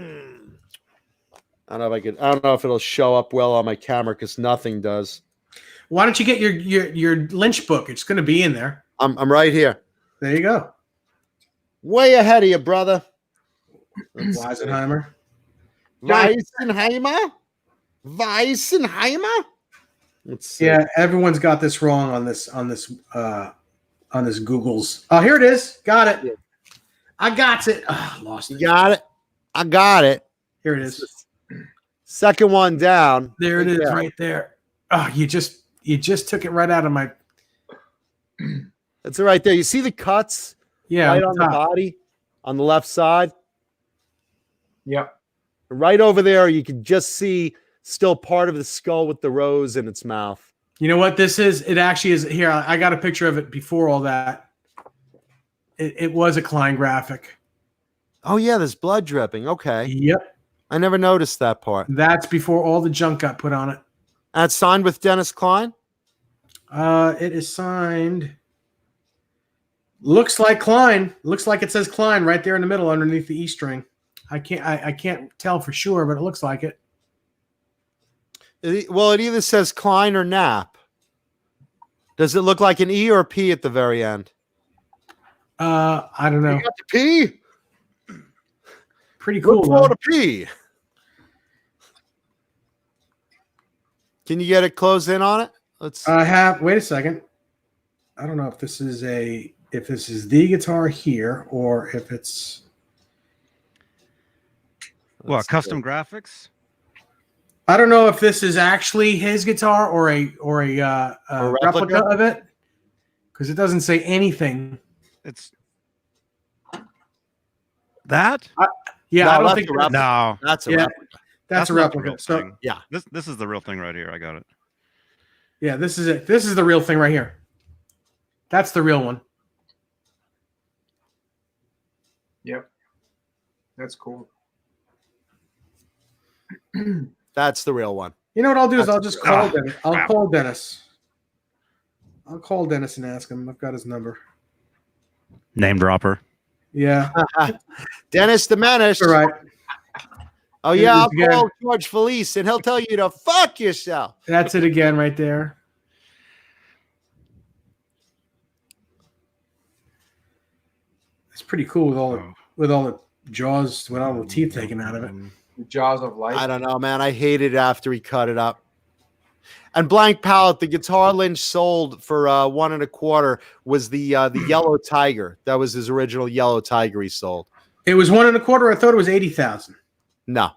don't know if it'll show up well on my camera because nothing does. Why don't you get your Lynch book? It's going to be in there. I'm right here. There you go. Way ahead of you, brother. Weisenheimer. Weisenheimer? Let's see. Yeah, everyone's got this wrong on this Google's. Oh, here it is. Got it. Yeah. I got it. Oh, lost it. You got it. I got it. Here it is. Second one down. There it is, right there. Oh, you just took it right out of my. It's right there. You see the cuts? Yeah, right on the body, on the left side. Yep. Right over there, you can just see still part of the skull with the rose in its mouth. You know what this is? It actually is here. I got a picture of it before all that. It was a Klein graphic. Oh yeah, there's blood dripping. Okay. Yep. I never noticed that part. That's before all the junk got put on it. That's signed with Dennis Klein? It is signed. Looks like Klein. Looks like it says Klein right there in the middle underneath the E string. I can't tell for sure, but it looks like it. Well, it either says Klein or Knapp. Does it look like an E or a P at the very end? I don't know. You got the P? Pretty cool. Look for Though. the P. Can you get it closed in on it? Let's. I have. Wait a second. I don't know if this is the guitar here or if it's. What, custom graphics? I don't know if this is actually his guitar or a replica of it, because it doesn't say anything. It's that? Yeah, No, I don't that's think a replica. No, That's a Yeah. replica. that's a not the replica. real So thing. Yeah. This is the real thing right here. I got it. yeah, this is it. This is the real thing right here. That's the real one. Yep. That's cool. That's the real one. You know what I'll do is That's- I'll just call Ah, Dennis. I'll crap. call Dennis. I'll call Dennis and ask him. I've got his number. Name dropper. Yeah. Dennis the Menace. All right. Oh, Here yeah, it I'll is again. call George Felice, and he'll tell you to fuck yourself. That's it again right there. It's pretty cool with all Oh. the jaws, with all the teeth taken out of it. The jaws of life. I don't know, man. I hated it after he cut it up. And Blank Palette, the guitar Lynch sold for $1.25 was the Yellow Tiger. That was his original Yellow Tiger he sold. It was $1.25. I thought it was 80,000. No.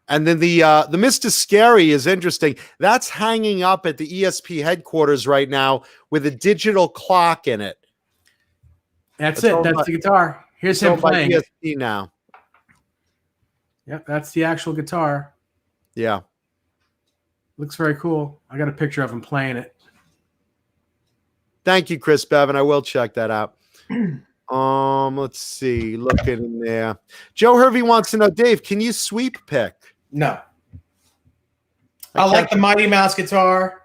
And then the Mr. Scary is interesting. That's hanging up at the ESP headquarters right now with a digital clock in it. That's It's it. owned That's by- the guitar. Here's him Sold by playing. ESP now. Yep, that's the actual guitar. Yeah. Looks very cool. I got a picture of him playing it. Thank you, Chris Bevan. I will check that out. Let's see. Looking in there. Joe Hervey wants to know, Dave, can you sweep pick? No. I like the Mighty Mouse guitar.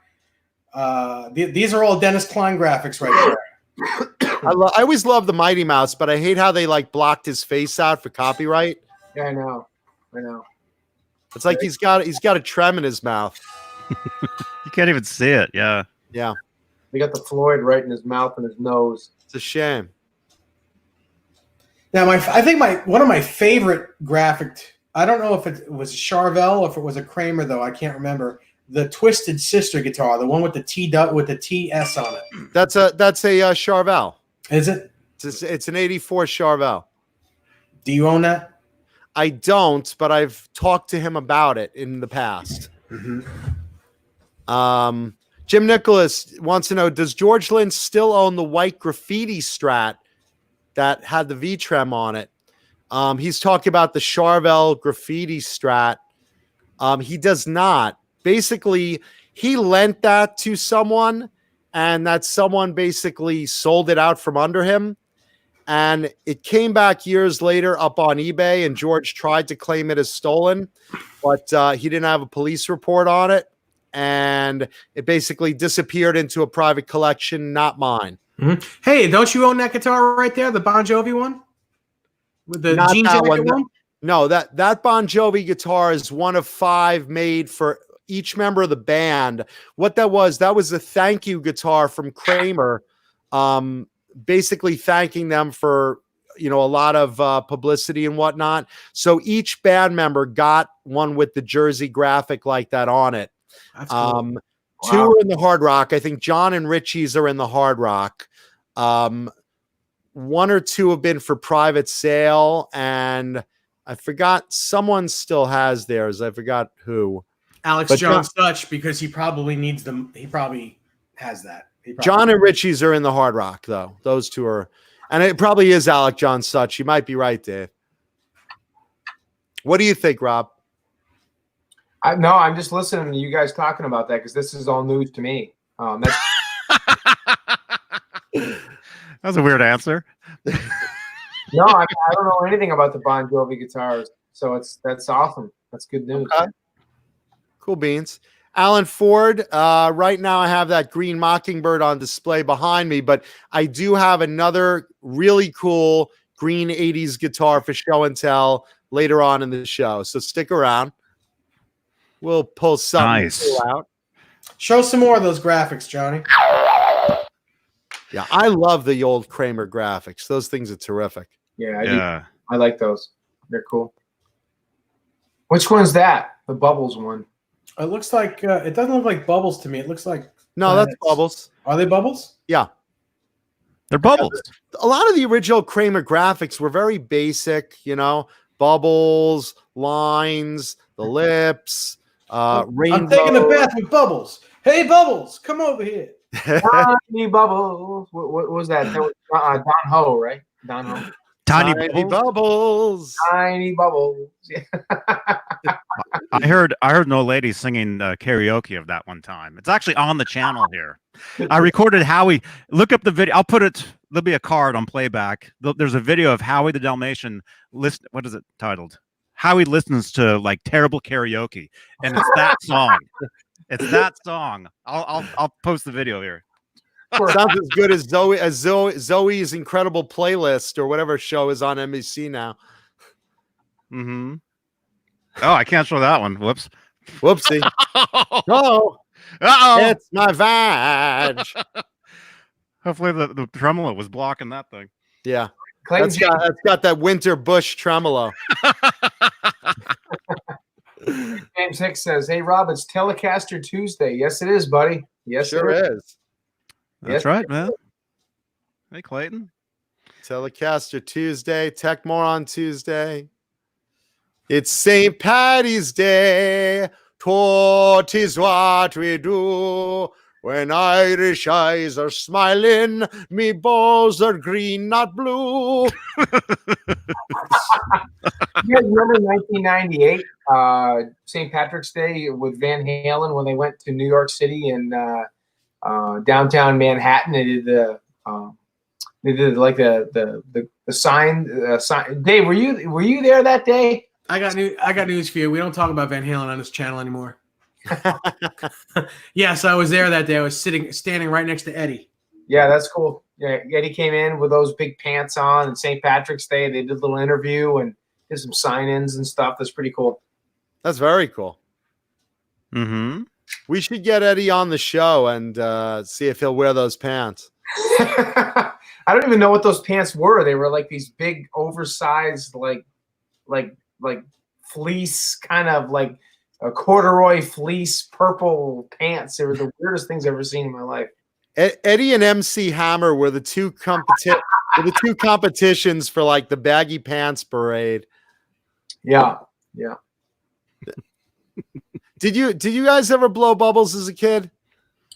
These are all Dennis Klein graphics right there. I always love the Mighty Mouse, but I hate how they like blocked his face out for copyright. Yeah, I know. It's like he's got a trem in his mouth. You can't even see it. Yeah. Yeah, They got the Floyd right in his mouth and his nose. it's a shame. Now, I think one of my favorite graphic. I don't know if it was a Charvel or if it was a Kramer, though. I can't remember. The Twisted Sister guitar, the one with the TS on it. That's a Charvel. Is it? It's an '84 Charvel. Do you own that? I don't, but I've talked to him about it in the past. Jim Nicholas wants to know, does George Lynch still own the white graffiti Strat that had the V-Trem on it? He's talking about the Charvel graffiti Strat. He does not. Basically, he lent that to someone, and that someone basically sold it out from under him. And it came back years later up on eBay, and George tried to claim it as stolen, but he didn't have a police report on it. And it basically disappeared into a private collection, not mine. Mm-hmm. Hey, don't you own that guitar right there, the Bon Jovi one? With the Not jean that jacket one. one? No, that Bon Jovi guitar is one of 5 made for each member of the band. What that was a thank you guitar from Kramer, basically thanking them for a lot of publicity and whatnot. So each band member got one with the Jersey graphic like that on it. That's cool. 2 are in the Hard Rock. I think John and Richie's are in the Hard Rock. 1 or 2 have been for private sale, and I forgot someone still has theirs. I forgot who. Alex but John Such, because he probably needs them. He probably has that. John and Richie's are in the Hard Rock, though. Those 2 are, and it probably is Alec John Such. You might be right, Dave. What do you think, Rob? No, I'm just listening to you guys talking about that because this is all news to me. That's That was a weird answer. no, I don't know anything about the Bon Jovi guitars, so that's awesome. That's good news. Okay. Cool beans. Alan Ford, right now I have that green Mockingbird on display behind me, but I do have another really cool green 80s guitar for show and tell later on in the show. So stick around. We'll pull something Nice. out. Show some more of those graphics, Johnny. Yeah, I love the old Kramer graphics. Those things are terrific. Yeah, Yeah. I like those. They're cool. Which one's that? The Bubbles one. It looks like it doesn't look like bubbles to me. It looks like No, that's planets. Bubbles. Are they bubbles? Yeah. They're bubbles. A lot of the original Kramer graphics were very basic, bubbles, lines, the lips, rainbow. I'm taking a bath with bubbles. Hey, Bubbles, come over here. Tiny Bubbles. What was that? That was Don Ho, right? Don Ho. Tiny Tiny bubbles. bubbles. Tiny Bubbles. I heard an old lady singing karaoke of that one time. It's actually on the channel here. I recorded Howie. Look up the video. I'll put it. There'll be a card on playback. There's a video of Howie the Dalmatian. What is it titled? Howie listens to like terrible karaoke, and it's that song. It's that song. I'll post the video here. Sounds as good as Zoe's incredible playlist or whatever show is on NBC now. Mm-hmm. Oh, I can't show that one. Whoops. Whoopsie. Oh, Uh-oh. it's my vag. Hopefully the tremolo was blocking that thing. Yeah, Clayton that's got that winter bush tremolo. James Hicks says, "Hey Rob, it's Telecaster Tuesday." Yes, it is, buddy. Yes, Sure it is. is. That's Yes. right, man. Hey, Clayton. Telecaster Tuesday, Techmore on Tuesday. It's St. Paddy's Day. 'Tis what we do. When Irish eyes are smiling, me balls are green, not blue. You guys remember 1998, St. Patrick's Day with Van Halen when they went to New York City and downtown Manhattan? They did the sign. Dave, were you there that day? I got news for you. We don't talk about Van Halen on this channel anymore. Yes, I was there that day. I was standing right next to Eddie. Yeah, that's cool. Yeah, Eddie came in with those big pants on, and St. Patrick's Day they did a little interview and did some sign-ins and stuff. That's pretty cool. That's very cool. Mm-hmm. We should get Eddie on the show and see if he'll wear those pants. I don't even know what those pants were. They were like these big, oversized, like fleece, kind of like a corduroy fleece, purple pants. They were the weirdest things I've ever seen in my life. Eddie and MC Hammer were the two competitions for like the baggy pants parade. Yeah. Did you guys ever blow Bubbles as a kid?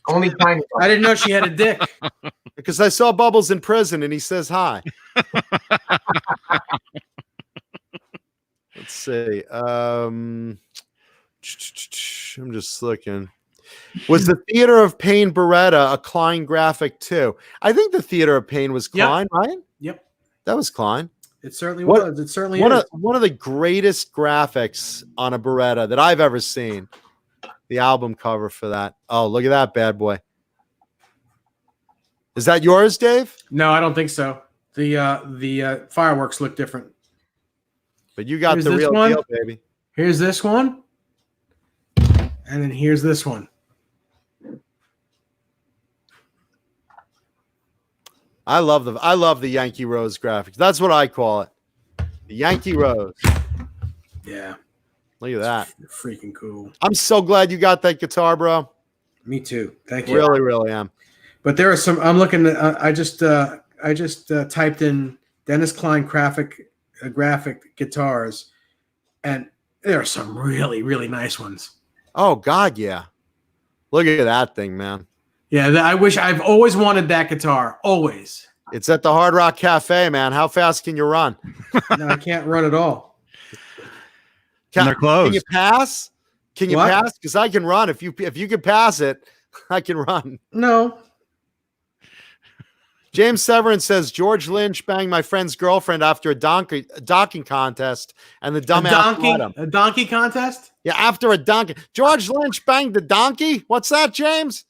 Only tiny. I didn't know she had a dick. Because I saw Bubbles in prison and he says hi. Let's see. I'm just looking. Was the Theater of Pain Beretta a Klein graphic too? I think the Theater of Pain was Klein, right? Yep. That was Klein. It certainly was. It certainly is. One of the greatest graphics on a Beretta that I've ever seen. The album cover for that. Oh, look at that bad boy. Is that yours, Dave? No, I don't think so. The fireworks look different. But you got Here's the this real one. deal, baby. Here's this one. And then here's this one. I love the Yankee Rose graphics. That's what I call it. The Yankee Rose. Yeah. Look at that. Freaking cool. I'm so glad you got that guitar, bro. Me too. Thank you. Really, really am. But there are some. I'm looking at. I just typed in Dennis Klein graphic guitars, and there are some really, really nice ones. Oh God, yeah. Look at that thing, man. Yeah, I've always wanted that guitar. Always. It's at the Hard Rock Cafe, man. How fast can you run? No, I can't run at all. And they're closed. Can you pass? Can you What? pass? Because I can run. If you can pass it, I can run. No. James Severin says George Lynch banged my friend's girlfriend after a docking contest, and the dumbass let him. A donkey contest? Yeah, after a donkey. George Lynch banged the donkey? What's that, James?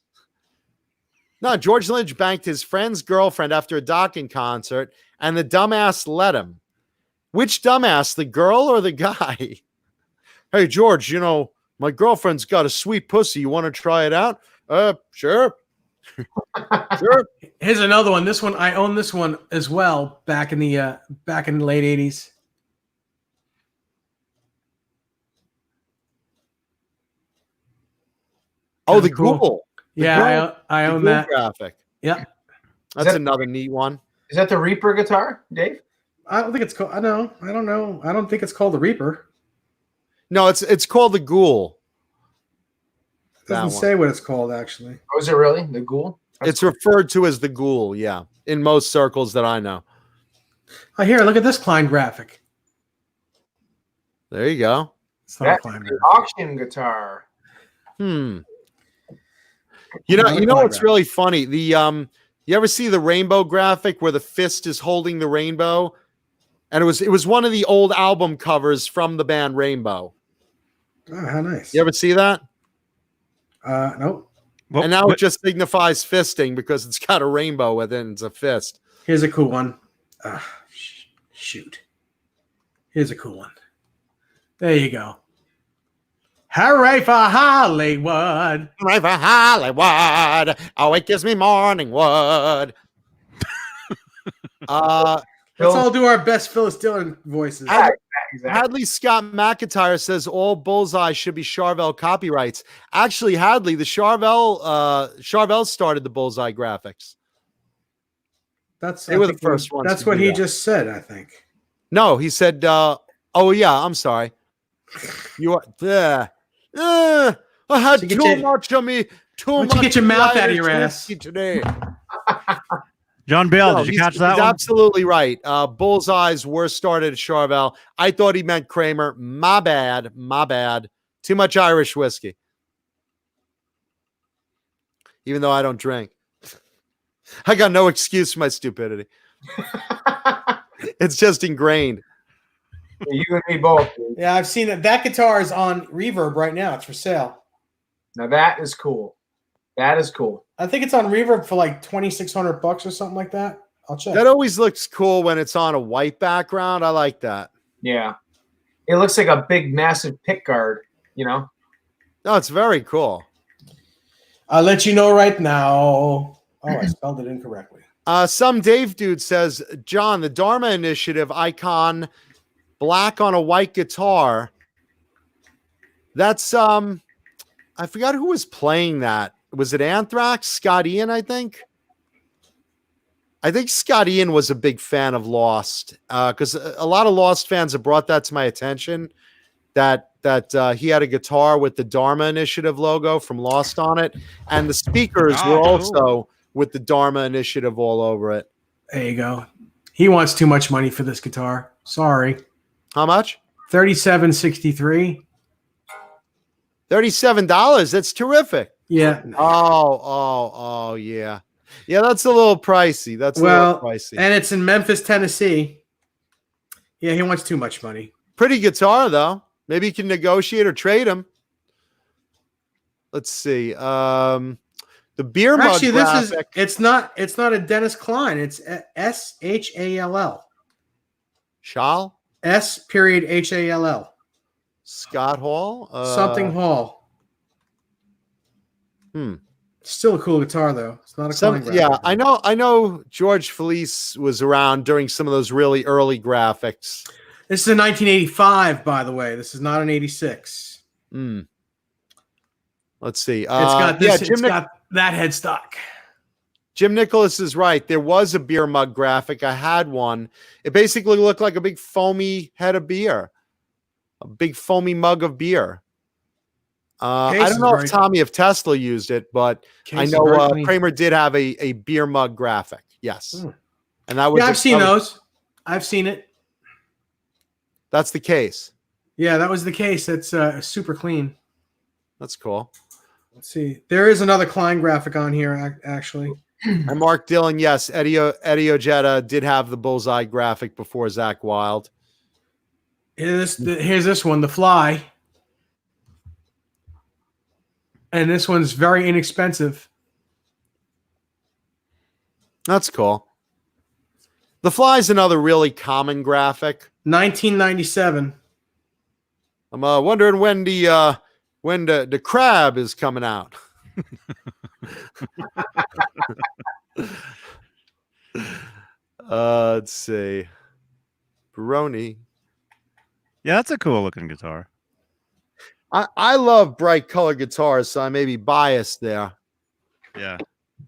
No, George Lynch banged his friend's girlfriend after a docking concert, and the dumbass let him. Which dumbass, the girl or the guy? Hey, George, My girlfriend's got a sweet pussy. You want to try it out? Sure. Sure. Here's another one. This one, I own this one as well back in the late 80s. Oh, the Cool. Google. Yeah, I own that. Graphic. Yeah. That's another neat one. Is that the Reaper guitar, Dave? I don't think it's called. I don't know. I don't think it's called the Reaper. No, it's called the Ghoul. It doesn't say what it's called actually. Oh, is it really the Ghoul? It's referred to as the Ghoul, yeah, in most circles that I know. Oh, here, look at this Klein graphic. There you go. It's not a That's Klein the graphic. auction guitar. You know what's really funny? The you ever see the rainbow graphic where the fist is holding the rainbow? And it was one of the old album covers from the band Rainbow. Oh, how nice. You ever see that? Nope. Well, And now it just signifies fisting because it's got a rainbow within it's a fist. Here's a cool one. Shoot. Here's a cool one. There you go. Hooray for Hollywood. Hooray for Hollywood. Oh, it gives me morning wood. Let's all do our best Phyllis Dillon voices. Exactly. Hadley Scott McIntyre says all Bullseye should be Charvel copyrights. Actually, Hadley, the Charvel started the Bullseye graphics. They were the first ones. That's to what do he that. just said, I think. No, he said, oh, yeah, I'm sorry. You are there. I had So too get much of me. Why don't you get your mouth out of your ass? Today. John Bale, No, did you catch that he's one? absolutely right. Bullseyes were started at Charvel. I thought he meant Kramer. My bad. My bad. Too much Irish whiskey. Even though I don't drink. I got no excuse for my stupidity. It's just ingrained. You and me both. Dude. Yeah, I've seen that. That guitar is on Reverb right now. It's for sale. Now that is cool. That is cool. I think it's on Reverb for like $2,600 or something like that. I'll check. That always looks cool when it's on a white background. I like that. Yeah. It looks like a big, massive pick guard, you know? No, it's very cool. I'll let you know right now. Oh, I spelled it incorrectly. Some Dave dude says, John, the Dharma Initiative icon, black on a white guitar. That's I forgot who was playing that. Was it Anthrax? Scott Ian, I think. I think Scott Ian was a big fan of Lost because a lot of Lost fans have brought that to my attention. That he had a guitar with the Dharma Initiative logo from Lost on it, and the speakers were also with the Dharma Initiative all over it. There you go. He wants too much money for this guitar. Sorry. How much? $37.63. $37. That's terrific. Yeah. Oh, yeah. Yeah, that's a little pricey. That's a little pricey. And it's in Memphis, Tennessee. Yeah, he wants too much money. Pretty guitar, though. Maybe you can negotiate or trade him. Let's see. The beer mug Actually, graphic. it's not a Dennis Klein. It's Shall. Schall? S.Hall. Scott Hall? Something Hall. Still a cool guitar though. It's not a Klein graphic. Yeah, I know George Felice was around during some of those really early graphics. This is a 1985, by the way. This is not an 86. Let's see. It's got this. It's got that headstock. Jim Nicholas is right. There was a beer mug graphic. I had one. It basically looked like a big foamy head of beer, a big foamy mug of beer. I don't know if Tommy of Tesla used it, but I know Kramer did have a beer mug graphic. Yes. And that was I've seen those. I've seen it. That's the case. Yeah, that was the case. That's super clean. That's cool. Let's see. There is another Klein graphic on here, actually. And Mark Dillon, yes, Eddie Ojeda did have the bullseye graphic before Zach Wilde. Here's this one, The Fly. And this one's very inexpensive. That's cool. The Fly's another really common graphic. 1997. I'm wondering when when the crab is coming out. Let's see. Baroni. Yeah, that's a cool looking guitar. I love bright color guitars, so I may be biased there. Yeah.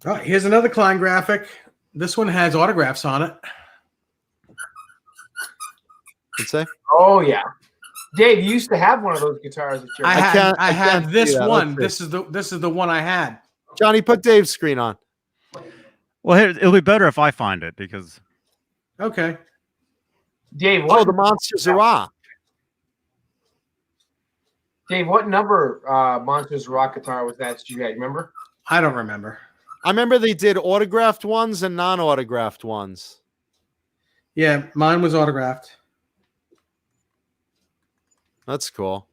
Oh, here's another Klein graphic. This one has autographs on it. Let's say. Oh yeah, Dave, you used to have one of those guitars at your I can't had see this that. one. Let's This is the one I had. Johnny, put Dave's screen on. Well, here, it'll be better if I find it because Okay. Dave. Oh, What, the Monsters of Rock. Dave, what number Monsters Rock guitar was that you had? Remember? I don't remember. I remember they did autographed ones and non-autographed ones. Yeah, mine was autographed. That's cool.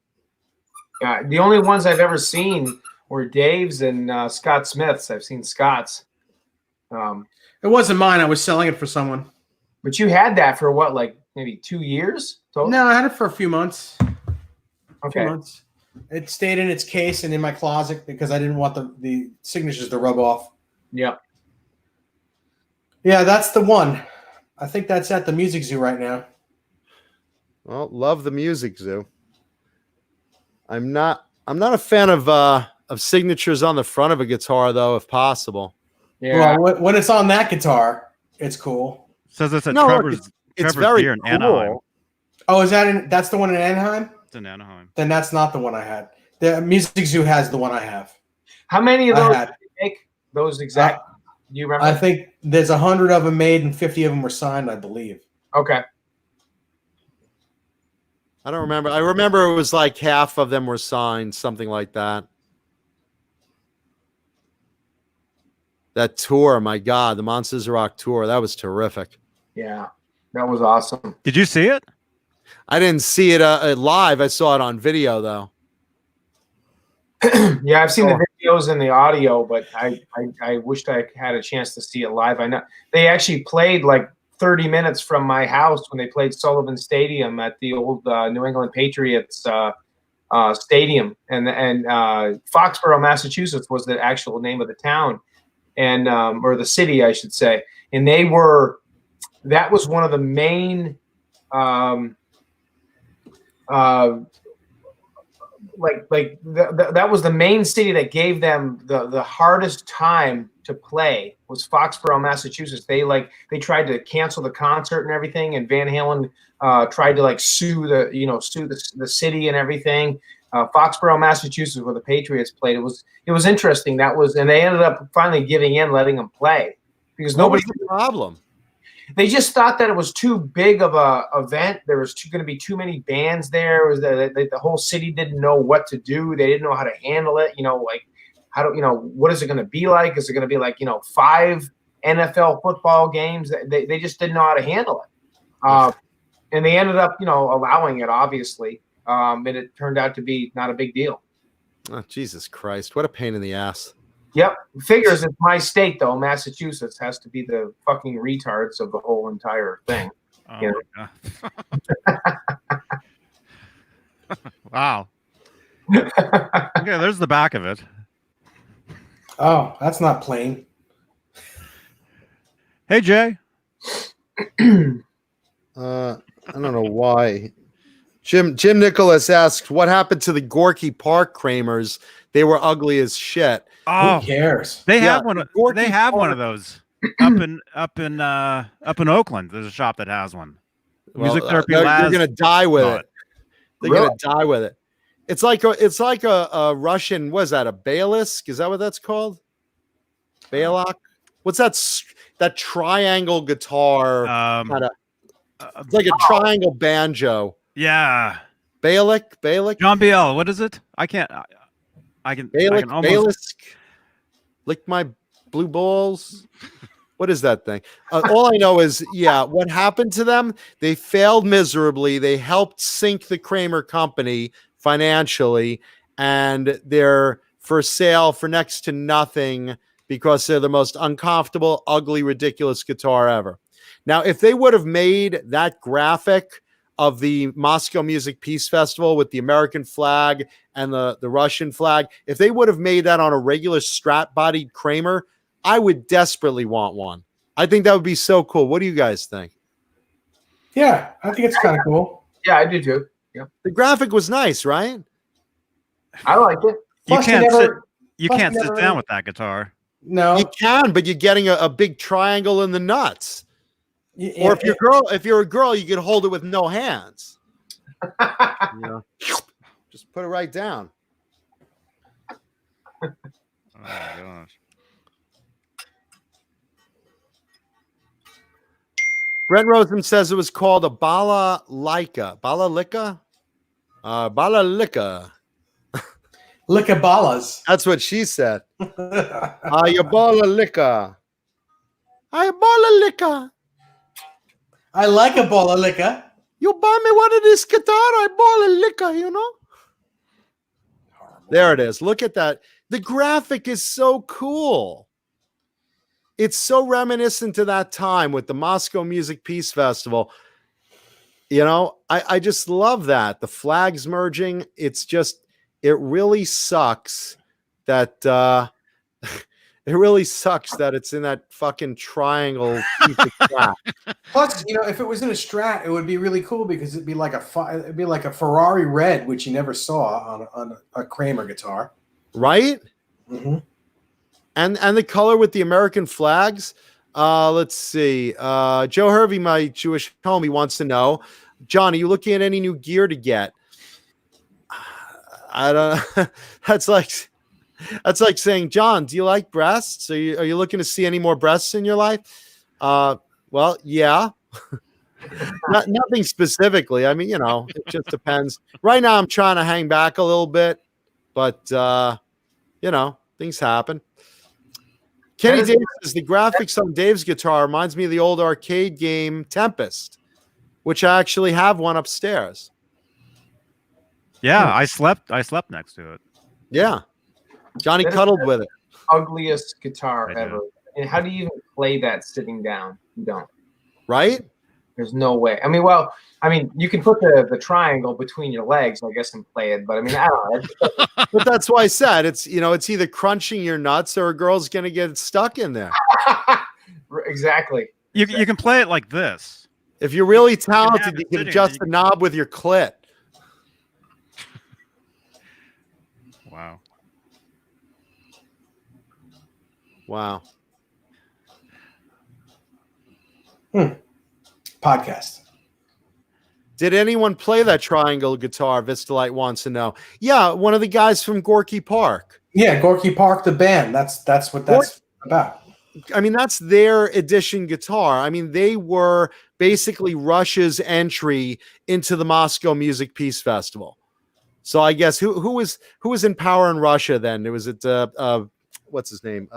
The only ones I've ever seen were Dave's and Scott Smith's. I've seen Scott's. It wasn't mine. I was selling it for someone. But you had that for what, like maybe 2 years? Total? No, I had it for a few months. Okay. 2 months. It stayed in its case and in my closet because I didn't want the signatures to rub off. Yeah. Yeah, that's the one. I think that's at the Music Zoo right now. Well, love the Music Zoo. I'm not a fan of signatures on the front of a guitar though, if possible. Yeah. Well, when it's on that guitar, it's cool. says it's at No, look, Trevor's. It's Trevor's very Beer in cool. Anaheim. Oh, is that that's the one in Anaheim? It's in Anaheim. Then that's not the one I had. The Music Zoo has the one I have. How many of I those had. did you make? Those exact? Do you remember? I think there's 100 of them made and 50 of them were signed, I believe. Okay. I don't remember. I remember it was like half of them were signed, something like that. That tour, my God, the Monsters of Rock tour, that was terrific. Yeah. That was awesome. Did you see it? I didn't see it live. I saw it on video, though. Yeah, I've seen the videos and the audio, but I wished I had a chance to see it live. I know they actually played like 30 minutes from my house when they played Sullivan Stadium at the old New England Patriots stadium, and Foxborough, Massachusetts was the actual name of the town, and or the city, I should say. And that was one of the main that was the main city that gave them the hardest time to play was Foxborough, Massachusetts. They tried to cancel the concert and everything, and Van Halen tried to sue the city and everything. Foxborough, Massachusetts, where the Patriots played. It was interesting. And they ended up finally giving in, letting them play because What was nobody. the problem? They just thought that it was too big of a event. There was going to be too many bands there. It was the whole city didn't know what to do. They didn't know how to handle it. What is it going to be like? Is it going to be 5 NFL football games? They just didn't know how to handle it. And they ended up, allowing it, obviously. And it turned out to be not a big deal. Oh, Jesus Christ. What a pain in the ass. Yep. Figures it's my state, though. Massachusetts has to be the fucking retards of the whole entire thing. Oh, Yeah. my God. Wow. Okay, there's the back of it. Oh, that's not plain. Hey, Jay. I don't know why. Jim Nicholas asked, what happened to the Gorky Park Kramers? They were ugly as shit. Oh, Who cares? they Yeah, have one. Gorky They have one Park. of those up in Oakland. There's a shop that has one. Music Therapy They're Labs. gonna die with saw it. They're gonna die with it. It's like a Russian. What is that? A Balisk? Is that what that's called? Balak? What's that? That triangle guitar? It's like a triangle banjo. Yeah. Balak. John Biel. What is it? I can almost. Balisk. Lick my blue balls. What is that thing? All I know is, what happened to them? They failed miserably. They helped sink the Kramer company financially, and they're for sale for next to nothing because they're the most uncomfortable, ugly, ridiculous guitar ever. Now, if they would have made that graphic of the Moscow Music Peace Festival with the American flag and the Russian flag, if they would have made that on a regular Strat-bodied Kramer, I would desperately want one. I think that would be so cool. What do you guys think? Yeah, I think it's kind of cool. Yeah, I do too. Yeah, The graphic was nice, right? I like it. You Plus, can't never- you plus can't you sit never down really- with that guitar. No. You can, but you're getting a big triangle in the nuts. Yeah, Or if you're a girl, you can hold it with no hands. You know? Just put it right down. Oh my gosh. Brent Rosen says it was called a balalaika. Balalika? Balalika. Lickaballas. That's what she said. You balalika. Balalika. I like a ball of liquor. You buy me one of this guitar, I balalika, you know? There it is. Look at that. The graphic is so cool. It's so reminiscent to that time with the Moscow Music Peace Festival. You know, I just love that. The flags merging. It's just, it really sucks that it really sucks that it's in that fucking triangle piece of crap. Plus, you know, if it was in a Strat, it would be really cool because it'd be like a Ferrari red, which you never saw on a Kramer guitar. Right? Mm-hmm. And the color with the American flags. Let's see. Joe Hervey, my Jewish homie, wants to know, John, are you looking at any new gear to get? I don't. That's like saying, John, do you like breasts? Are you looking to see any more breasts in your life? Well, yeah. Nothing specifically. I mean, you know, it just depends. Right now, I'm trying to hang back a little bit, but you know, things happen. Kenny Davis says the graphics on Dave's guitar reminds me of the old arcade game Tempest, which I actually have one upstairs. Yeah, I slept next to it. Yeah. Johnny That is cuddled with it. Ugliest guitar I do. ever. And how do you even play that sitting down? You don't. Right? There's no way. I mean, you can put the triangle between your legs, I guess, and play it. But I mean, I don't know. But that's why I said it's either crunching your nuts or a girl's gonna get stuck in there. Exactly. You can play it like this. If you're really have talented, it you can sitting, adjust you the knob with your clit. Wow. Wow. Podcast. Did anyone play that triangle guitar? Vistalite wants to know. Yeah, one of the guys from Gorky Park. Yeah, Gorky Park, the band. That's what that's about. I mean, that's their edition guitar. I mean, they were basically Russia's entry into the Moscow Music Peace Festival. So I guess who was in power in Russia then? It was what's his name?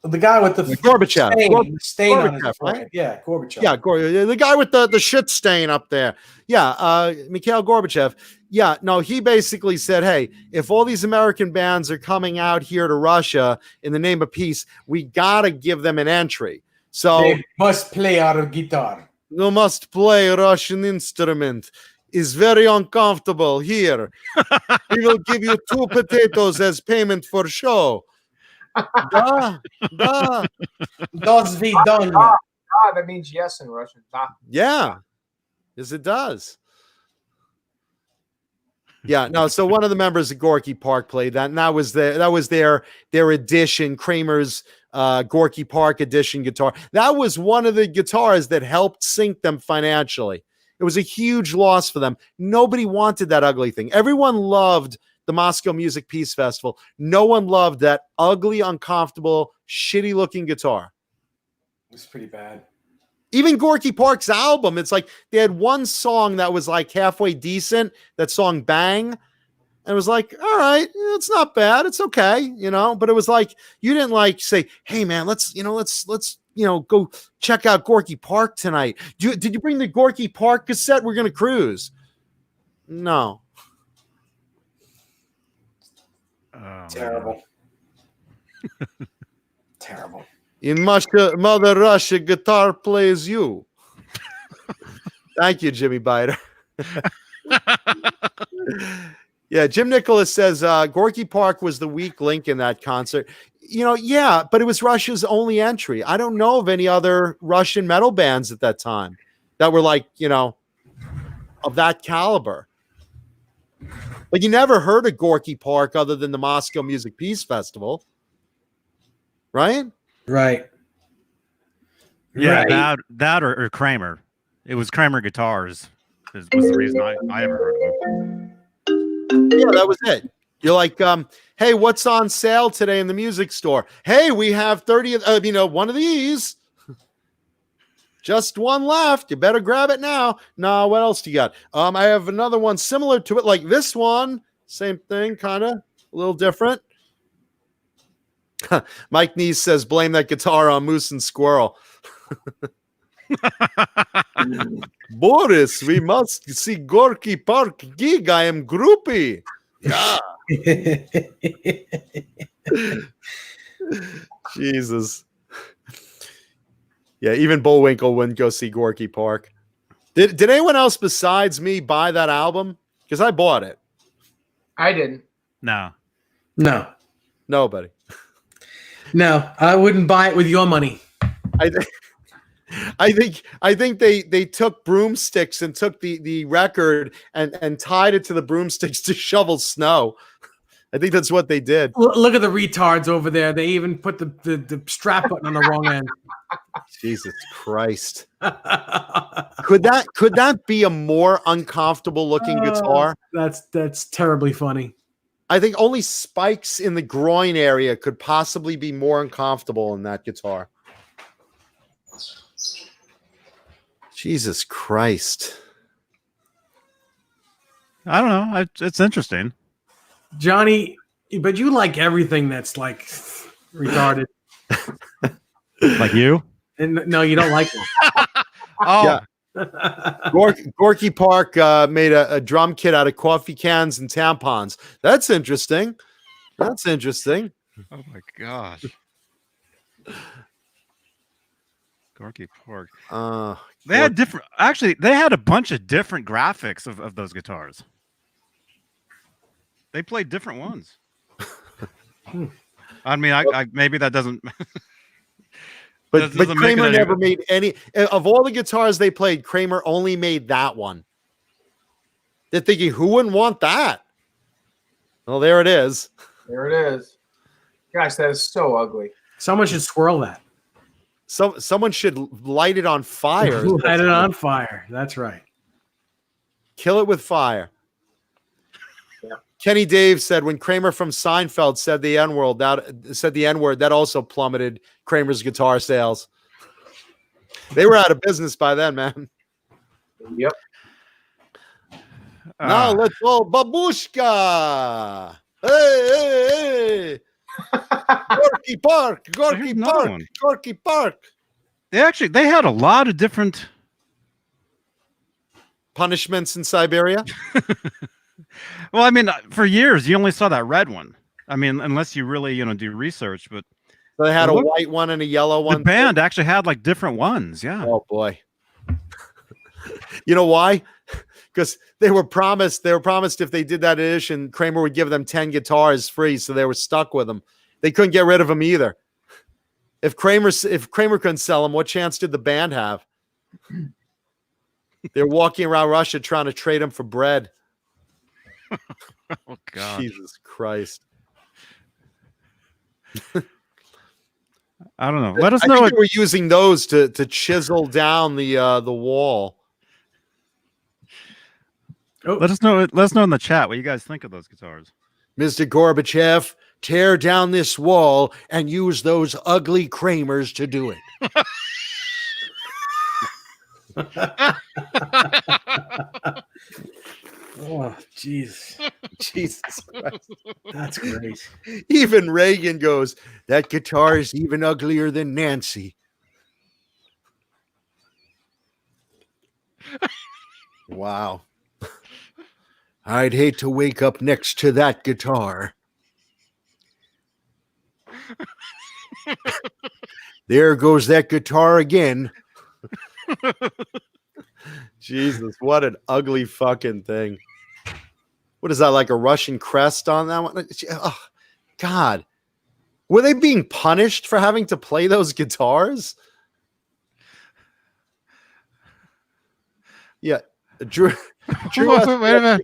The guy with the Gorbachev. stain on his Gorbachev, forehead. right? Yeah, Gorbachev. Yeah, the guy with the shit stain up there. Yeah, Mikhail Gorbachev. Yeah, no, he basically said, hey, if all these American bands are coming out here to Russia in the name of peace, we got to give them an entry. So They must play our guitar. you must play a Russian instrument. Is very uncomfortable here. We will give you 2 potatoes as payment for show. Da. Dos vidanya. That means yes in Russian. Da. Yeah. Yes, it does. Yeah, no. So one of the members of Gorky Park played that, and that was their edition, Kramer's Gorky Park edition guitar. That was one of the guitars that helped sink them financially. It was a huge loss for them. Nobody wanted that ugly thing. Everyone loved the Moscow Music Peace Festival. No one loved that ugly, uncomfortable, shitty-looking guitar. It was pretty bad. Even Gorky Park's album, it's like they had one song that was like halfway decent, that song Bang. And it was like, all right, it's not bad. It's okay, but it was like, you didn't like say, hey man, let's go check out Gorky Park tonight. Did you bring the Gorky Park cassette? We're going to cruise. No. Oh, Terrible. Terrible. In Mother Russia, guitar plays you. Thank you, Jimmy Biter. Yeah, Jim Nicholas says Gorky Park was the weak link in that concert. Yeah, but it was Russia's only entry. I don't know of any other Russian metal bands at that time that were like, of that caliber. Like you never heard of Gorky Park other than the Moscow Music Peace Festival. Right? Right. Yeah, Right. that or Kramer. It was Kramer Guitars was the reason I ever heard of him. Yeah, that was it. You're like, hey, what's on sale today in the music store? Hey, we have 30, one of these. Just one left. You better grab it now. No, what else do you got? I have another one similar to it, like this one. Same thing, kind of a little different. Mike Neese says, blame that guitar on Moose and Squirrel. Boris, we must see Gorky Park gig. I am groupie. Yeah. Jesus. Yeah, even Bullwinkle wouldn't go see Gorky Park. Did anyone else besides me buy that album? Because I bought it. I didn't. No. Nobody. No, I wouldn't buy it with your money. I think they took broomsticks and took the record and tied it to the broomsticks to shovel snow. I think that's what they did. Look at the retards over there. They even put the strap button on the wrong end. Jesus Christ. Could that be a more uncomfortable looking guitar? That's terribly funny. I think only spikes in the groin area could possibly be more uncomfortable in that guitar. Jesus Christ. I don't know. It's interesting. Johnny, but you like everything that's like retarded. Like you? And no, you don't like it. Oh, Yeah. Gorky Park made a drum kit out of coffee cans and tampons. That's interesting. Oh my gosh. Gorky Park. They had different. Actually, they had a bunch of different graphics of those guitars. They played different ones. I mean, I maybe that doesn't. But doesn't make it Kramer any- never made any of all the guitars they played. Kramer only made that one. They're thinking, who wouldn't want that? Well, there it is. There it is. Gosh, that is so ugly. Someone should swirl that. Someone should light it on fire. Light it on fire. That's right. Kill it with fire. Yeah. Kenny Dave said when Kramer from Seinfeld said the N-word, that also plummeted Kramer's guitar sales. They were out of business by then, man. Yep. Now let's go babushka. Hey. Gorky Park. They had a lot of different Punishments in Siberia. Well, I mean, for years you only saw that red one. I mean, unless you really, do research. But So they had a white one and a yellow one. the band actually had like different ones. Yeah. Oh boy. You know why? Because they were promised if they did that edition, Kramer would give them 10 guitars free, so they were stuck with them. They couldn't get rid of them either. If Kramer couldn't sell them, what chance did the band have? They're walking around Russia trying to trade them for bread. Oh God. Jesus Christ. I don't know. Let us I know. think they were using those to chisel down the wall. Let us know. Let us know in the chat what you guys think of those guitars. Mr. Gorbachev, tear down this wall and use those ugly Kramers to do it. Oh, jeez. Jesus Christ. That's great. Even Reagan goes, that guitar is even uglier than Nancy. Wow. I'd hate to wake up next to that guitar. There goes that guitar again. Jesus, what an ugly fucking thing. What is that, like a Russian crest on that one? Oh, God. Were they being punished for having to play those guitars? Yeah. Drew Wait a minute.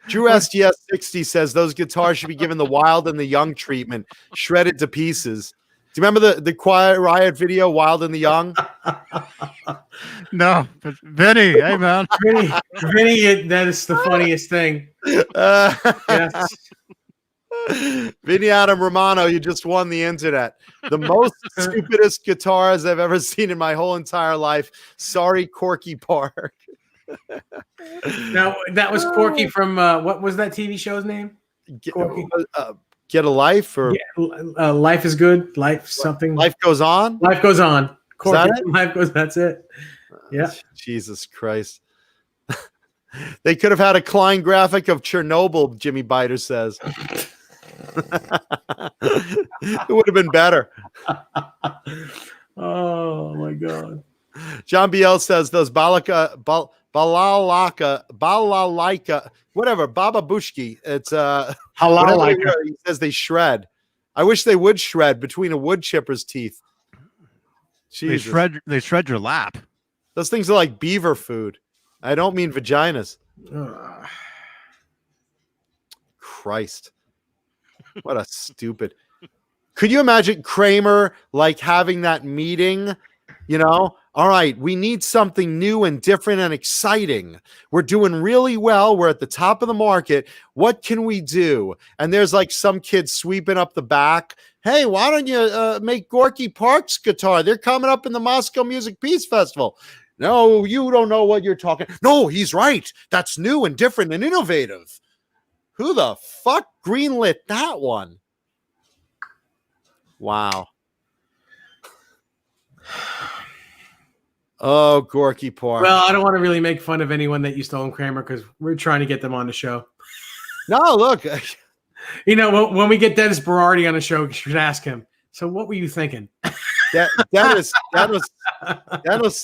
Drew STS 60 says those guitars should be given the Wild and the Young treatment, shredded to pieces. Do you remember the Quiet Riot video, Wild and the Young? No, but Vinny, hey man. Vinny, that is the funniest thing. Yes. Vinny Adam Romano, you just won the internet. The most stupidest guitars I've ever seen in my whole entire life. Sorry, Gorky Park. Now, that was Corky from, what was that TV show's name? Corky. Get a Life, or Life is Good. Life something. Life Goes On? Life Goes On. Corky, that it? Life Goes, that's it. Yeah. Jesus Christ. They could have had a Klein graphic of Chernobyl, Jimmy Biter says. It would have been better. Oh my God. John BL says those balalaka, whatever, Baba Bushki. It's Halalika. he says they shred. I wish they would shred between a wood chipper's teeth. Jesus. They shred your lap. Those things are like beaver food. I don't mean vaginas. Christ. What a stupid. Could you imagine Kramer like having that meeting? You know, all right, we need something new and different and exciting. We're doing really well. We're at the top of the market. What can we do? And there's like some kid sweeping up the back. Hey, why don't you make Gorky Park's guitar? They're coming up in the Moscow Music Peace Festival. No, you don't know what you're talking. No, he's right. That's new and different and innovative. Who the fuck greenlit that one? Wow. Oh, Gorky Park. Well, I don't want to really make fun of anyone that used to own Kramer because we're trying to get them on the show. No, look. You know, when we get Dennis Berardi on the show, you should ask him. So, what were you thinking? Dennis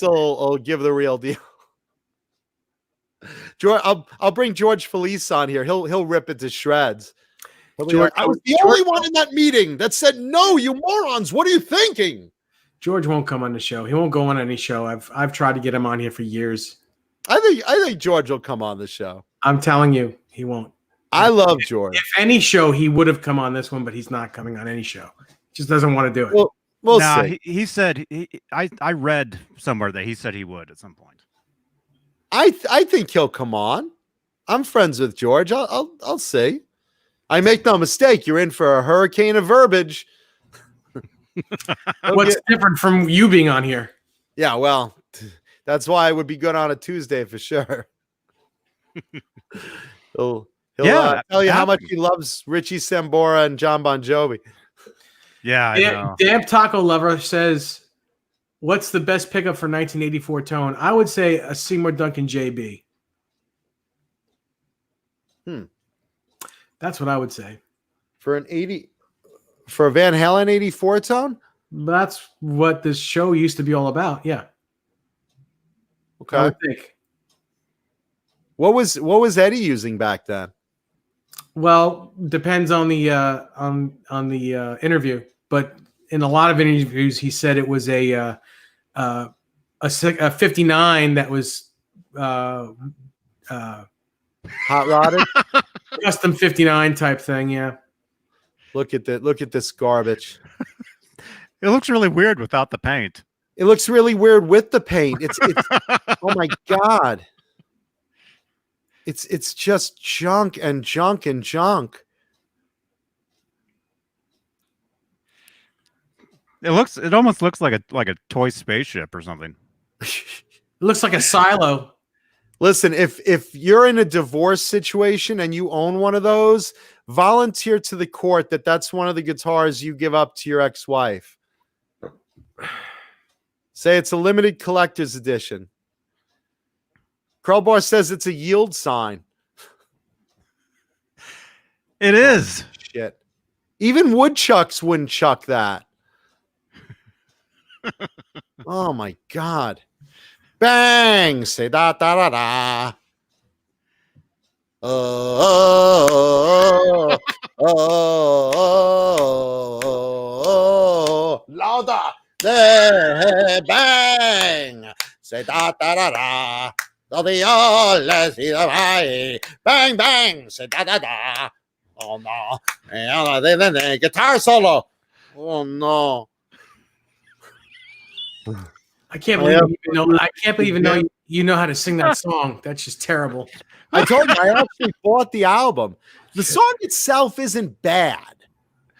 will give the real deal. George, I'll bring George Felice on here. He'll rip it to shreds. George, I was the only one in that meeting that said, "No, you morons! What are you thinking?" George won't come on the show. He won't go on any show. I've tried to get him on here for years. I think George will come on the show. I'm telling you, he won't. I love George. If any show, he would have come on this one, but he's not coming on any show. He just doesn't want to do it. Well, we'll see. He said I read somewhere that he said he would at some point. I think he'll come on. I'm friends with George. I'll see. I make no mistake. You're in for a hurricane of verbiage. What's different from you being on here? Yeah, well, that's why it would be good on a Tuesday for sure. He'll tell you how much he loves Richie Sambora and John Bon Jovi. Yeah, I know. Damp Taco Lover says, what's the best pickup for 1984 tone? I would say a Seymour Duncan JB. That's what I would say. For a Van Halen 84 tone? That's what this show used to be all about. Yeah. Okay. I would think. What was Eddie using back then? Well, depends on the interview, but in a lot of interviews, he said it was a 59 that was Hot rodded. Custom 59 type thing. Yeah. Look at this garbage. It looks really weird without the paint. It looks really weird with the paint. It's oh my God. It's just junk and junk and junk. It almost looks like a toy spaceship or something. It looks like a silo. Listen, if you're in a divorce situation and you own one of those, volunteer to the court that's one of the guitars you give up to your ex-wife. Say it's a limited collector's edition. Crowbar says it's a yield sign. It is. Shit. Even woodchucks wouldn't chuck that. Oh my God. Bang! Say da da da da. Oh, louder. Bang! Say da da da da. Let's see the way. Bang bang! Say da da da. Oh no! And guitar solo. Oh no! I can't believe you even know. I can't believe you know how to sing that song. That's just terrible. I told you I actually bought the album. The song itself isn't bad,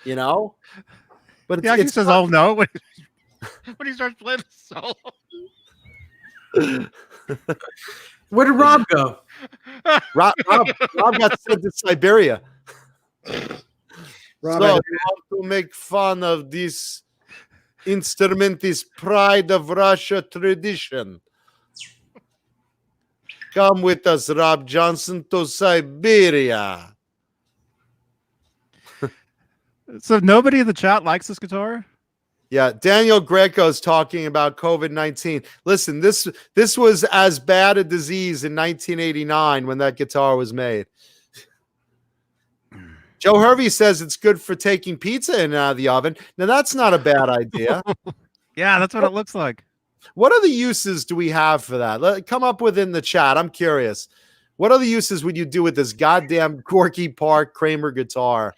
you know, but He actually says, "Oh no," when he starts playing the solo. Where did Rob go? Rob got sent to Siberia. Rob, So to make fun of this instrument is pride of Russia tradition. Come with us, Rob Johnson, to Siberia. So nobody in the chat likes this guitar? Yeah, Daniel Greco is talking about COVID-19. Listen, this was as bad a disease in 1989 when that guitar was made. Joe Hervey says it's good for taking pizza in and out of the oven. Now, that's not a bad idea. Yeah, that's what it looks like. What other uses do we have for that? Come up with in the chat. I'm curious. What other uses would you do with this goddamn Gorky Park Kramer guitar?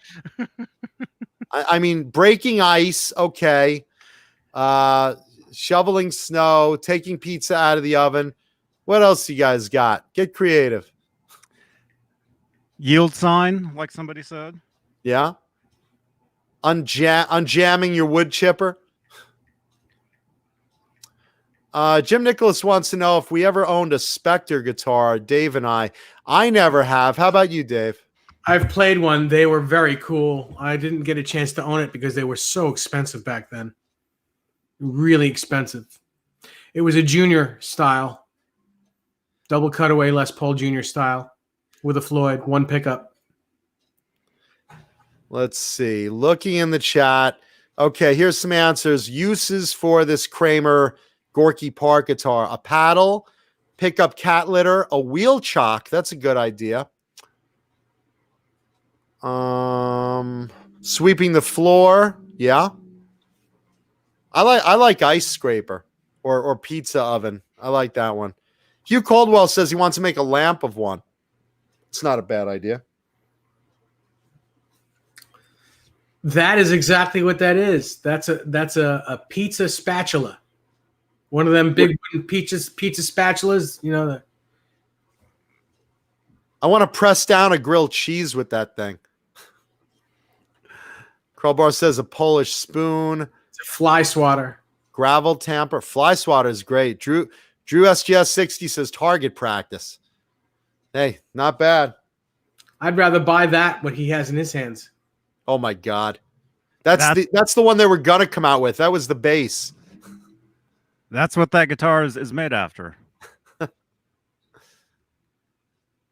I mean, breaking ice, okay. Shoveling snow, taking pizza out of the oven. What else you guys got? Get creative. Yield sign, like somebody said. Yeah. Unjamming your wood chipper. Jim Nicholas wants to know if we ever owned a Spectre guitar, Dave and I. I never have. How about you, Dave? I've played one. They were very cool. I didn't get a chance to own it because they were so expensive back then. Really expensive. It was a junior style. Double cutaway Les Paul junior style with a Floyd, one pickup. Let's see. Looking in the chat. Okay, here's some answers. Uses for this Kramer Gorky Park guitar: a paddle, pickup cat litter, a wheel chock. That's a good idea. Sweeping the floor. Yeah. I like ice scraper or pizza oven. I like that one. Hugh Caldwell says he wants to make a lamp of one. It's not a bad idea. That is exactly what that is. That's a pizza spatula. One of them big wooden pizza spatulas, you know. I want to press down a grilled cheese with that thing. Crowbar says a Polish spoon. It's a fly swatter. Gravel tamper. Fly swatter is great. Drew SGS 60 says target practice. Hey, not bad. I'd rather buy that what he has in his hands. Oh my God. That's the one they were gonna come out with. That was the base. That's what that guitar is made after.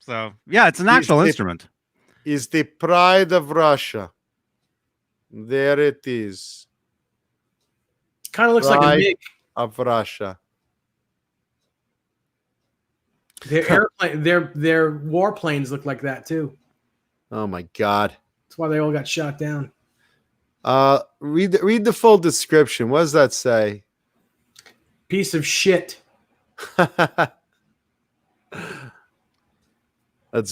So yeah, it's an actual instrument. Is the pride of Russia. There it is. Kind of looks like a MiG. Of Russia. Their warplanes look like that too. Oh my God. That's why they all got shot down. Read the full description. What does that say? Piece of shit. That's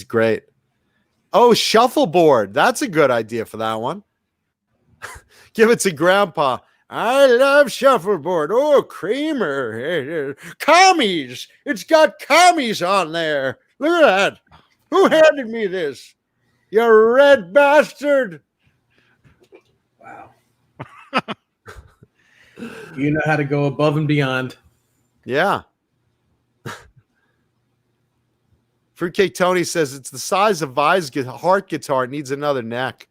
great. Oh, shuffleboard. That's a good idea for that one. Give it to Grandpa. I love shuffleboard. Oh, Kramer. Commies. It's got commies on there. Look at that. Who handed me this? You red bastard. Wow. You know how to go above and beyond. Yeah. Fruitcake Tony says it's the size of Vi's heart guitar. It needs another neck.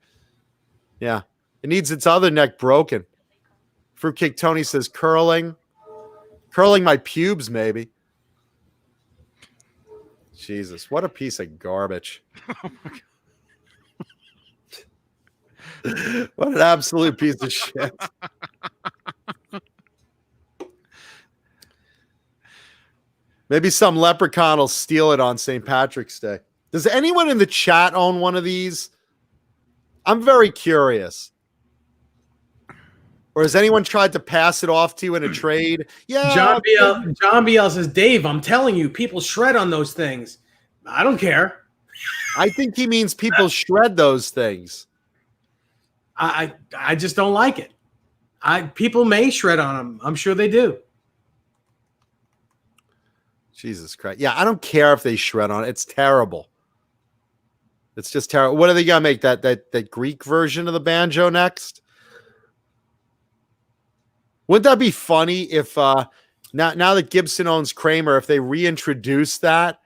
Yeah. It needs its other neck broken. Fruitcake Tony says curling. Curling my pubes, maybe. Jesus, what a piece of garbage. What an absolute piece of shit. Maybe some leprechaun will steal it on St. Patrick's Day. Does anyone in the chat own one of these? I'm very curious. Or has anyone tried to pass it off to you in a trade? Yeah. John BL says, Dave, I'm telling you, people shred on those things. I don't care. I think he means people shred those things. I just don't like it. People may shred on them. I'm sure they do. Jesus Christ. Yeah, I don't care if they shred on it. It's terrible. It's just terrible. What are they gonna make? That Greek version of the banjo next? Wouldn't that be funny if now that Gibson owns Kramer, if they reintroduce that?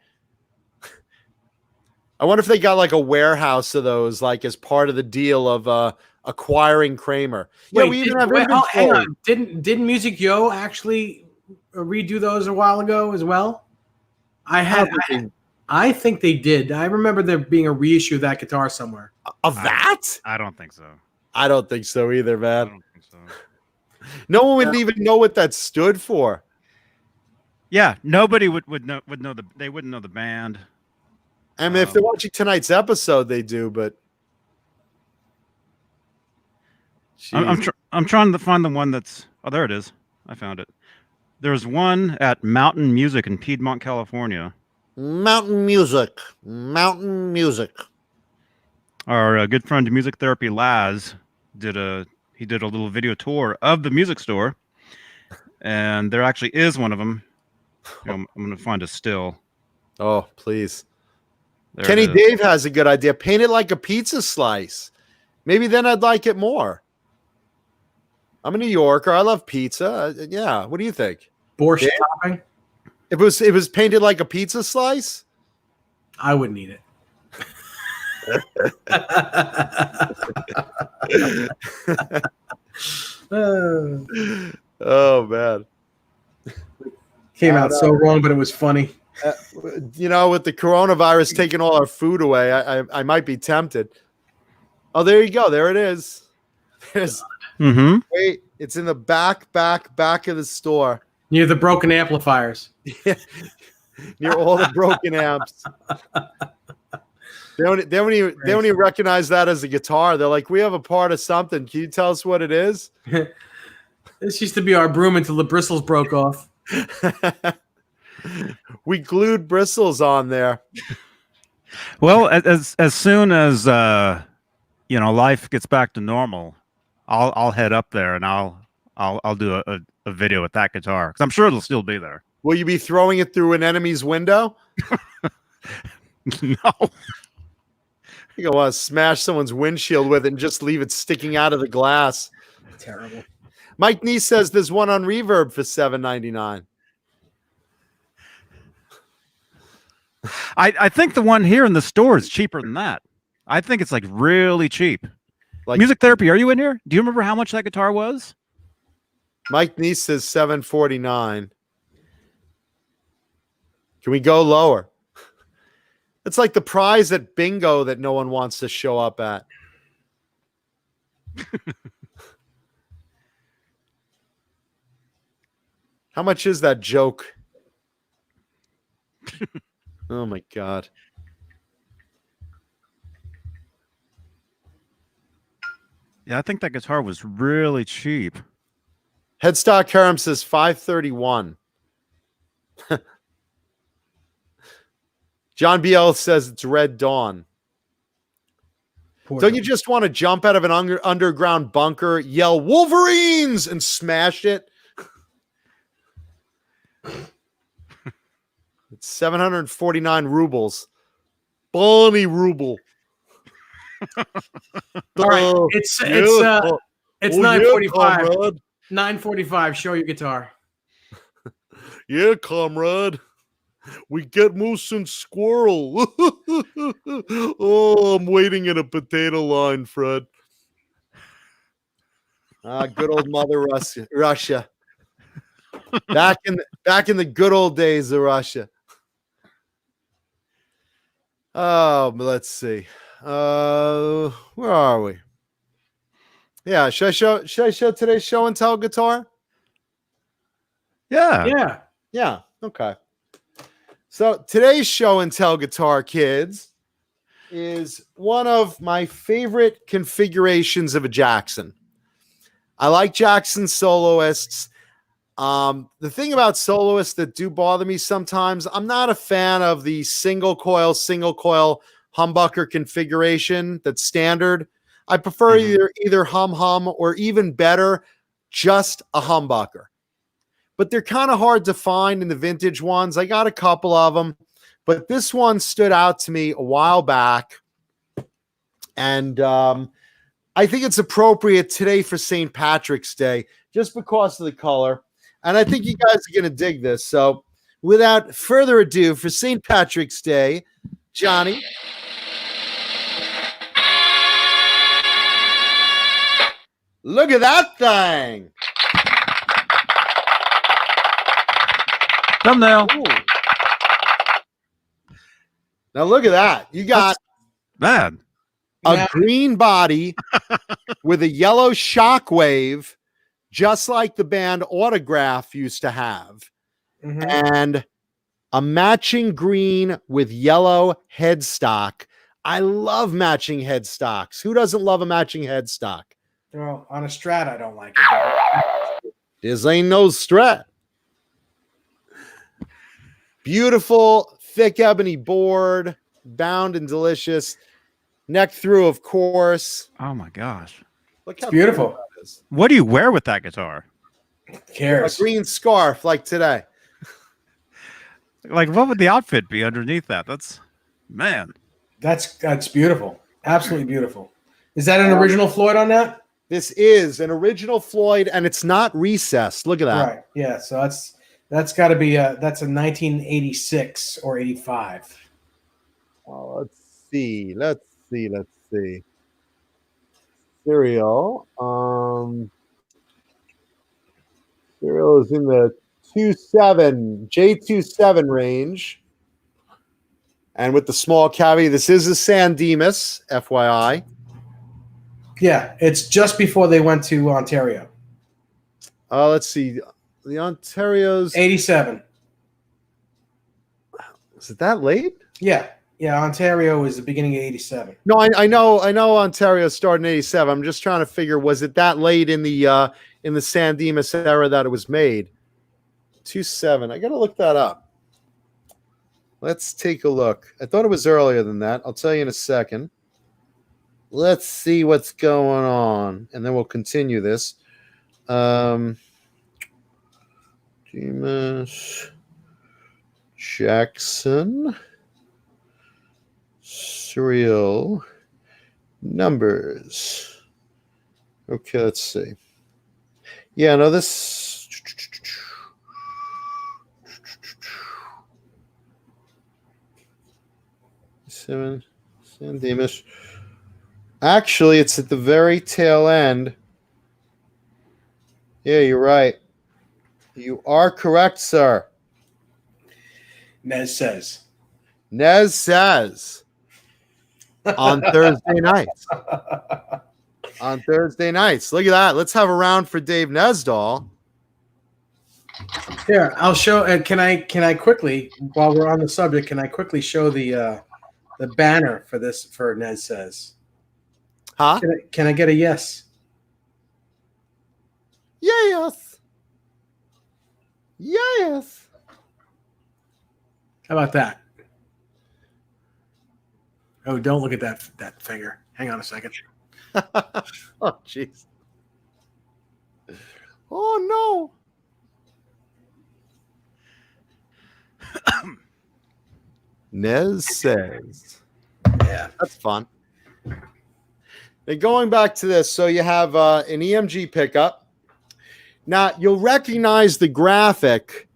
I wonder if they got like a warehouse of those, like as part of the deal of acquiring Kramer. Yeah, we even have inventory. Hang on. Didn't Music Yo actually redo those a while ago as well? I think they did. I remember there being a reissue of that guitar somewhere. Of that? I don't think so. I don't think so either, I man. don't think so. No one would even know what that stood for. Yeah, nobody would know they wouldn't know the band. I mean, if they're watching tonight's episode, they do, but I'm trying to find the one that's. Oh, there it is. I found it. There's one at Mountain Music in Piedmont, California. Mountain Music. Our good friend Music Therapy Laz did a little video tour of the music store, and there actually is one of them. I'm going to find a still. Oh, please. There Kenny it is. Dave has a good idea. Paint it like a pizza slice. Maybe then I'd like it more. I'm a New Yorker. I love pizza. Yeah. What do you think? Borscht Yeah. topping? If it was painted like a pizza slice? I wouldn't eat it. Oh, man. Came out so wrong, but it was funny. You know, with the coronavirus taking all our food away, I might be tempted. Oh, there you go. There it is. Wait, it's in the back of the store. Near the broken amplifiers. Near all the broken amps. They don't even recognize that as a guitar. They're like, we have a part of something. Can you tell us what it is? This used to be our broom until the bristles broke off. We glued bristles on there. Well, as soon as life gets back to normal, I'll head up there and I'll do a video with that guitar because I'm sure it'll still be there. Will you be throwing it through an enemy's window? No. You want to smash someone's windshield with it and just leave it sticking out of the glass. Terrible. Mike Neese says there's one on Reverb for $7.99. I think the one here in the store is cheaper than that. I think it's like really cheap. Like Music Therapy, are you in here? Do you remember how much that guitar was? Mike Neese says $7.49. Can we go lower? It's like the prize at bingo that no one wants to show up at. How much is that joke? Oh my God. Yeah, I think that guitar was really cheap. Headstock Harem says $5.31. John BL says it's Red Dawn. Don't you just want to jump out of an underground bunker, yell Wolverines, and smash it? It's 749 rubles. Bonnie ruble. All right, it's 9:45. 9:45. Show your guitar. Yeah, comrade. We get moose and squirrel. Oh, I'm waiting in a potato line, Fred. Good old mother Russia. Back in the good old days of Russia. Oh, but let's see. Where are we? Yeah, should I show today's show and tell guitar? Yeah. Yeah. Okay. So today's show and tell guitar, kids, is one of my favorite configurations of a Jackson. I like Jackson soloists. The thing about soloists that do bother me sometimes, I'm not a fan of the single coil humbucker configuration that's standard. I prefer either hum or even better, just a humbucker. But they're kind of hard to find in the vintage ones. I got a couple of them, but this one stood out to me a while back. And I think it's appropriate today for St. Patrick's Day, just because of the color. And I think you guys are going to dig this. So without further ado, for St. Patrick's Day, Johnny. Look at that thing. Thumbnail. Ooh. Now look at that. You got Bad. a green body with a yellow shockwave, just like the band Autograph used to have, and a matching green with yellow headstock. I love matching headstocks. Who doesn't love a matching headstock? Well, on a Strat, I don't like it. This ain't no Strat. Beautiful, thick ebony board, bound and delicious. Neck through, of course. Oh my gosh. Look how Beautiful. that is. What do you wear with that guitar? Who cares? A green scarf like today. Like, what would the outfit be underneath that? Man. That's beautiful. Absolutely beautiful. Is that an original Floyd on that? This is an original Floyd, and it's not recessed. Look at that. Right. Yeah. So that's got to be that's a 1986 or 85. Oh, let's see. Serial. Serial is in the 27 range. And with the small caveat, this is a San Dimas, FYI. Yeah, it's just before they went to Ontario. Let's see. The Ontario's 87. Is it that late? Yeah. Ontario was the beginning of 87. No, I know Ontario started in 87. I'm just trying to figure, was it that late in the San Dimas era that it was made? 27. I gotta look that up. Let's take a look. I thought it was earlier than that. I'll tell you in a second. Let's see what's going on, and then we'll continue this. Dimas Jackson serial numbers. Okay, let's see. Yeah, no, this 7 San Dimas. Actually, it's at the very tail end. Yeah, you're right. You are correct, sir. Nez says. On Thursday nights. On Thursday nights. Look at that. Let's have a round for Dave Nesdahl. Here, I'll show. Can I quickly, while we're on the subject, can I quickly show the banner for this for Nez says? Huh? Can I get a yes? Yes. Yes. How about that? Oh, don't look at that finger. Hang on a second. Oh, jeez. Oh, no. Nez says. Yeah. That's fun. And going back to this, so you have an EMG pickup. Now, you'll recognize the graphic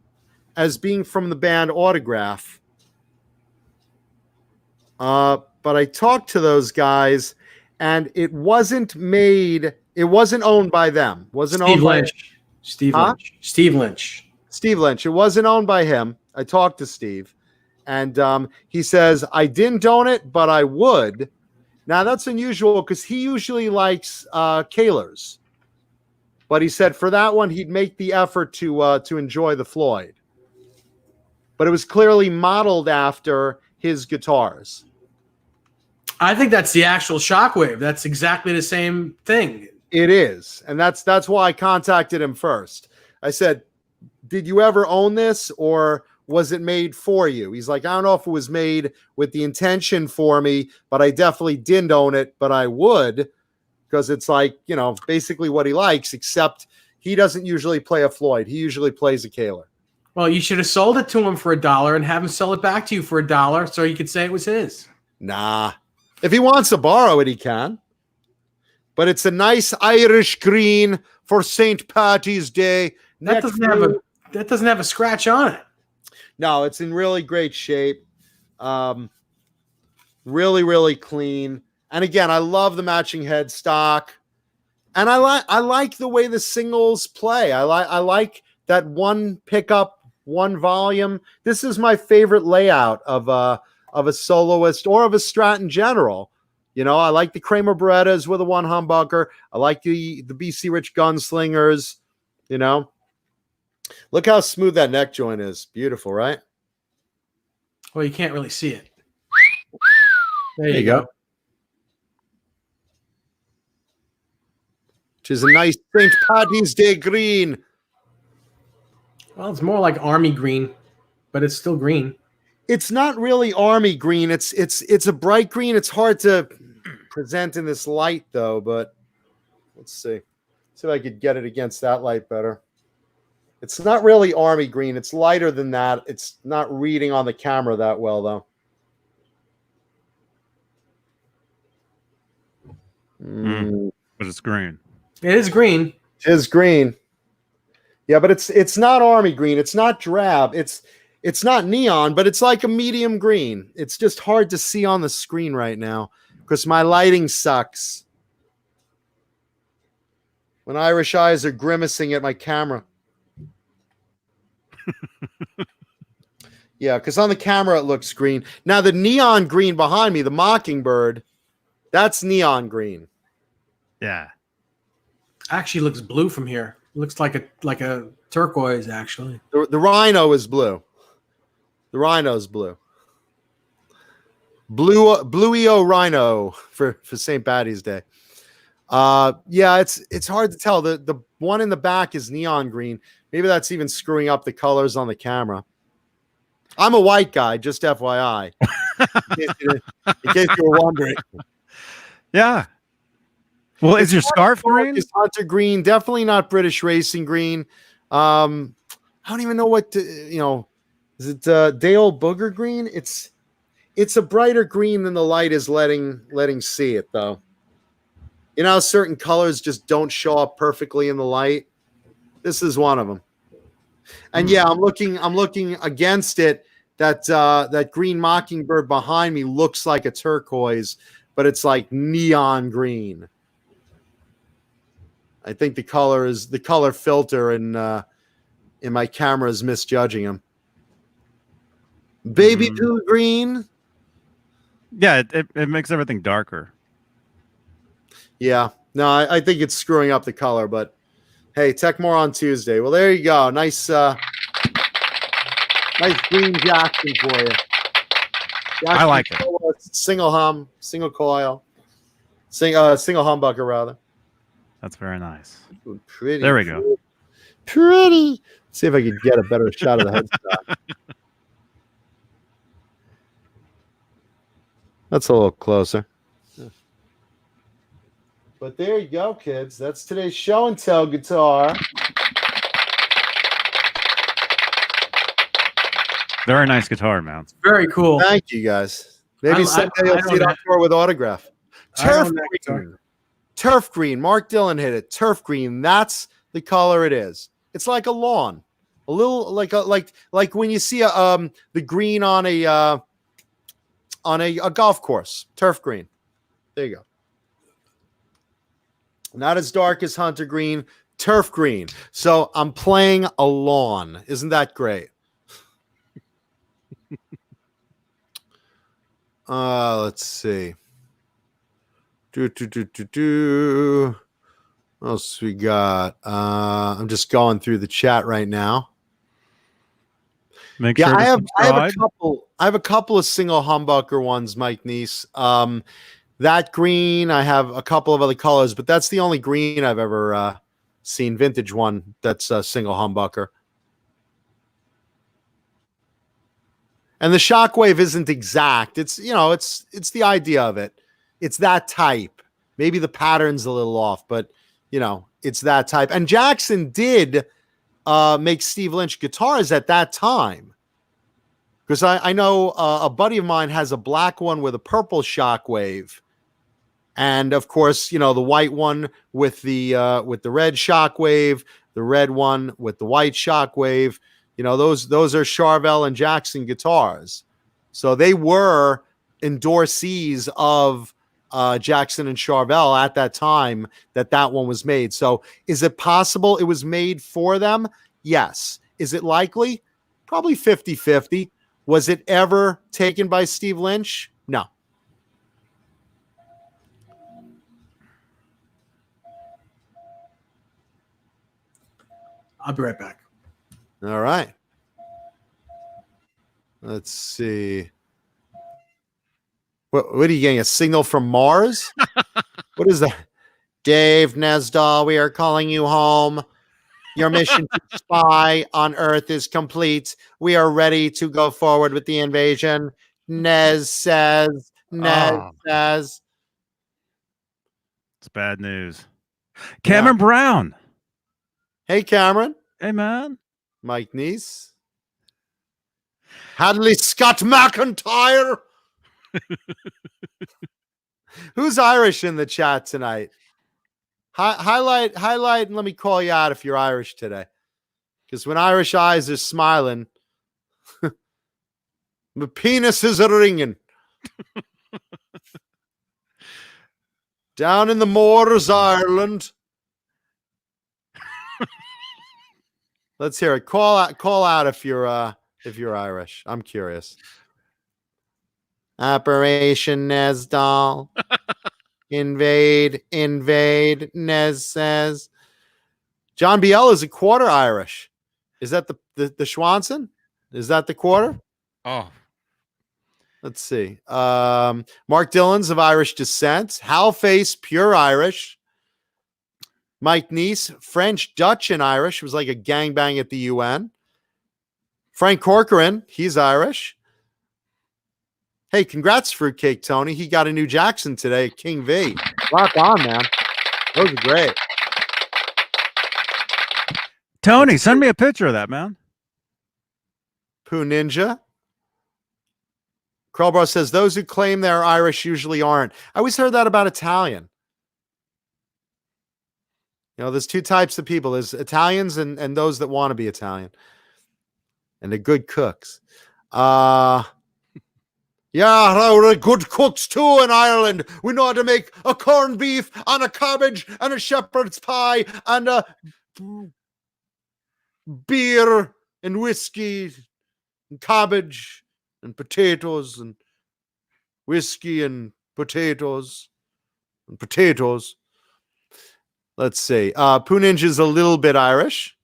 as being from the band Autograph. But I talked to those guys, and it wasn't owned by them. Steve Lynch. Steve Lynch. It wasn't owned by him. I talked to Steve, and he says, I didn't own it, but I would. Now, that's unusual because he usually likes Kahlers. But he said for that one, he'd make the effort to enjoy the Floyd. but it was clearly modeled after his guitars. I think that's the actual Shockwave. That's exactly the same thing. It is, and that's why I contacted him first. I said, "Did you ever own this, or was it made for you?" He's like, "I don't know if it was made with the intention for me, but I definitely didn't own it, but I would, because it's like, you know, basically what he likes, except he doesn't usually play a Floyd. He usually plays a Kaler." Well, you should have sold it to him for $1 and have him sell it back to you for $1 so you could say it was his. Nah. If he wants to borrow it, he can. But it's a nice Irish green for St. Patty's Day. That doesn't have a scratch on it. No, it's in really great shape. Really, really clean. And again, I love the matching headstock. And I like the way the singles play. I like that one pickup, one volume. This is my favorite layout of a soloist or of a Strat in general. You know, I like the Kramer Berettas with a one humbucker. I like the BC Rich Gunslingers. You know, look how smooth that neck joint is. Beautiful, right? Well, you can't really see it. There you go. Which is a nice St. Patty's Day green. Well, it's more like army green, but it's still green. It's not really army green. It's a bright green. It's hard to present in this light, though. But let's see. See if I could get it against that light better. It's not really army green. It's lighter than that. It's not reading on the camera that well, though. But it's green. It is green. It is green. Yeah, but it's not army green. It's not drab. It's not neon, but it's like a medium green. It's just hard to see on the screen right now because my lighting sucks. When Irish eyes are grimacing at my camera. Yeah, because on the camera it looks green. Now the neon green behind me, the Mockingbird, that's neon green. Yeah. Actually Looks blue from here. It looks like a turquoise, actually. The Rhino is blue. The Rhino is blue. Bluey-O Rhino for St. Patty's Day. Yeah, it's hard to tell. The one in the back is neon green. Maybe that's even screwing up the colors on the camera. I'm a white guy, just FYI. In case you were wondering. Yeah. Well, is your scarf green? It's hunter green, definitely not British racing green. I don't even know what is it day old booger green? It's a brighter green than the light is letting see it, though. You know how certain colors just don't show up perfectly in the light? This is one of them. And yeah, I'm looking against it. That green Mockingbird behind me looks like a turquoise, but it's like neon green. I think the color filter in my camera is misjudging him. Baby blue green. Yeah, it makes everything darker. Yeah, no, I think it's screwing up the color, but hey, tech more on Tuesday. Well, there you go. Nice green Jackson for you. Jackson, I like it. Single coil, single humbucker rather. That's very nice. Ooh, pretty. There we go. Pretty. Let's see if I could get a better shot of the headstock. That's a little closer. But there you go, kids. That's today's show and tell guitar. Very nice guitar, man. Very cool. Thank you, guys. Maybe someday you'll see it on tour with autograph. Turf green. Turf green. Mark Dillon hit it. Turf green. That's the color it is. It's like a lawn. A little like when you see the green on a golf course. Turf green. There you go. Not as dark as hunter green. Turf green. So I'm playing a lawn. Isn't that great? Let's see. What else we got? I'm just going through the chat right now. Make Yeah, sure to I have subscribe. I have a couple of single humbucker ones, Mike Neese. That green, I have a couple of other colors, but that's the only green I've ever seen, vintage one that's a single humbucker. And the shockwave isn't exact. It's it's the idea of it. It's that type. Maybe the pattern's a little off, but it's that type. And Jackson did make Steve Lynch guitars at that time. Because I know a buddy of mine has a black one with a purple shockwave. And of course, the white one with the red shockwave, the red one with the white shockwave. Those are Charvel and Jackson guitars. So they were endorsees of Jackson and Charvel at that time that one was made. So is it possible it was made for them? Yes. Is it likely? Probably 50-50. Was it ever taken by Steve Lynch? No. I'll be right back. All right. Let's see. What are you getting? A signal from Mars? What is that? Dave Nesdahl, we are calling you home. Your mission to spy on Earth is complete. We are ready to go forward with the invasion. Nez says. It's bad news. Cameron Brown. Hey, Cameron. Hey, man. Mike Neese. Hadley Scott McIntyre. Who's Irish in the chat tonight? Highlight, and let me call you out if you're Irish today. Because when Irish eyes are smiling, the penis is ringing. Down in the moors, Ireland. Let's hear it. Call out if you're Irish. I'm curious. Operation Nesdal. Invade, Nez says. John Biel is a quarter Irish. Is that the Schwanson? Is that the quarter? Oh. Let's see. Mark Dillon's of Irish descent. Hal Face, pure Irish. Mike Neese, French, Dutch, and Irish. It was like a gangbang at the UN. Frank Corcoran, he's Irish. Hey, congrats, Fruitcake Tony. He got a new Jackson today at King V. Rock on, man. Those are great. Tony, send me a picture of that, man. Pooh Ninja. Krellbro says, those who claim they're Irish usually aren't. I always heard that about Italian. There's two types of people. There's Italians and those that want to be Italian. And they're good cooks. Yeah, we're good cooks too in Ireland. We know how to make a corned beef and a cabbage and a shepherd's pie and a beer and whiskey and cabbage and potatoes and whiskey and potatoes and potatoes. Let's see. Pooh Ninja's a little bit Irish.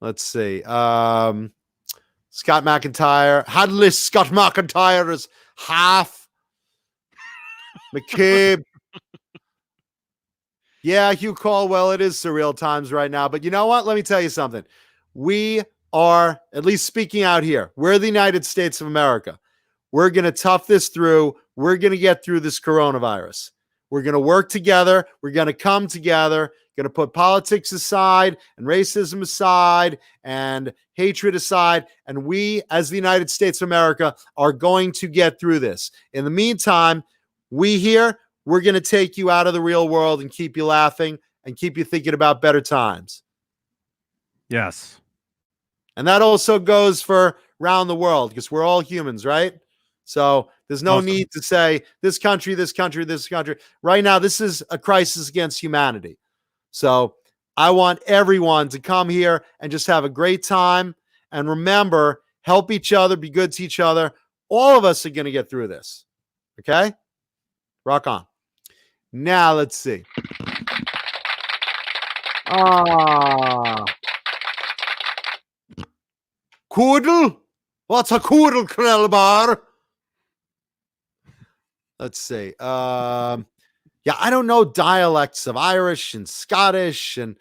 Let's see. Scott McIntyre. Hadley Scott McIntyre is half. McCabe. Yeah, Hugh Caldwell, it is surreal times right now. But you know what? Let me tell you something. We are, at least speaking out here, we're the United States of America. We're going to tough this through. We're going to get through this coronavirus. We're going to work together. We're going to come together. Going to put politics aside and racism aside and hatred aside. And we, as the United States of America, are going to get through this. In the meantime, we here, we're going to take you out of the real world and keep you laughing and keep you thinking about better times. Yes. And that also goes for around the world because we're all humans, right? So there's no need to say this country, this country, this country. Right now, this is a crisis against humanity. So I want everyone to come here and just have a great time. And remember, help each other, be good to each other. All of us are going to get through this. Okay? Rock on. Now, let's see. koodle? What's a koodle, Krelbar? Let's see. Yeah, I don't know dialects of Irish and Scottish, and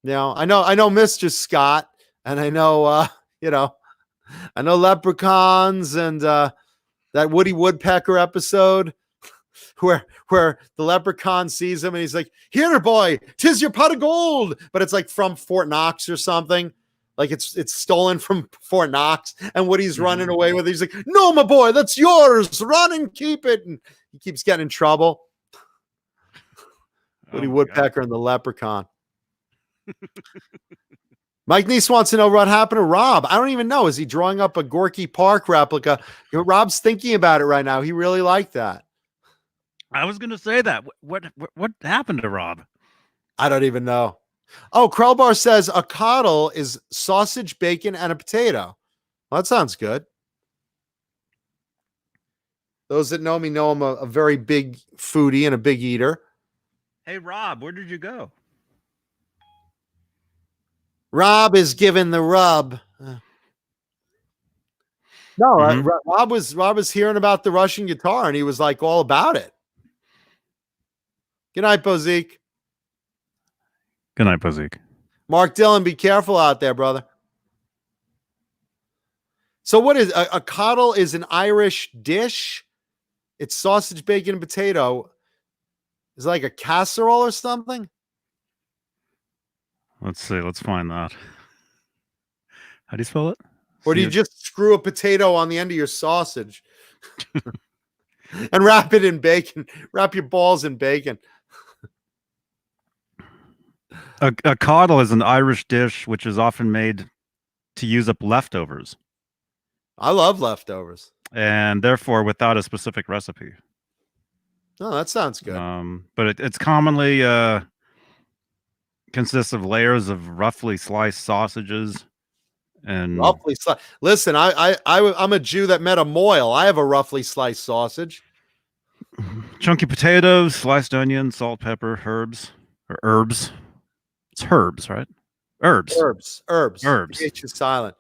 I know Mr. Scott, and I know I know leprechauns and that Woody Woodpecker episode where the leprechaun sees him and he's like, "Here, boy, 'tis your pot of gold," but it's like from Fort Knox or something. Like it's stolen from Fort Knox, and Woody's running away with it. He's like, "No, my boy, that's yours. Run and keep it." And he keeps getting in trouble. Woody Woodpecker and the leprechaun. Mike Neese wants to know what happened to Rob. I don't even know. Is he drawing up a Gorky Park replica? Rob's thinking about it right now. He really liked that. I was going to say that. What happened to Rob? I don't even know. Oh, Krellbar says a coddle is sausage, bacon, and a potato. Well, that sounds good. Those that know me know I'm a very big foodie and a big eater. Hey, Rob, where did you go? Rob is giving the rub. No, Rob was hearing about the Russian guitar, and he was like all about it. Good night, Bozique. Good night, Bozique. Mark Dillon, be careful out there, brother. So what is a coddle? Is an Irish dish. It's sausage, bacon, and potato. Is it like a casserole or something? Let's see. Let's find that. How do you spell it? Or do you just screw a potato on the end of your sausage and wrap it in bacon? Wrap your balls in bacon. A coddle is an Irish dish which is often made to use up leftovers. I love leftovers. And therefore without a specific recipe. Oh, that sounds good. But it's commonly consists of layers of roughly sliced sausages and roughly sliced. Listen, I'm a Jew that met a moil. I have a roughly sliced sausage. Chunky potatoes, sliced onion, salt, pepper, herbs. It's herbs, right? Herbs. The H is silent.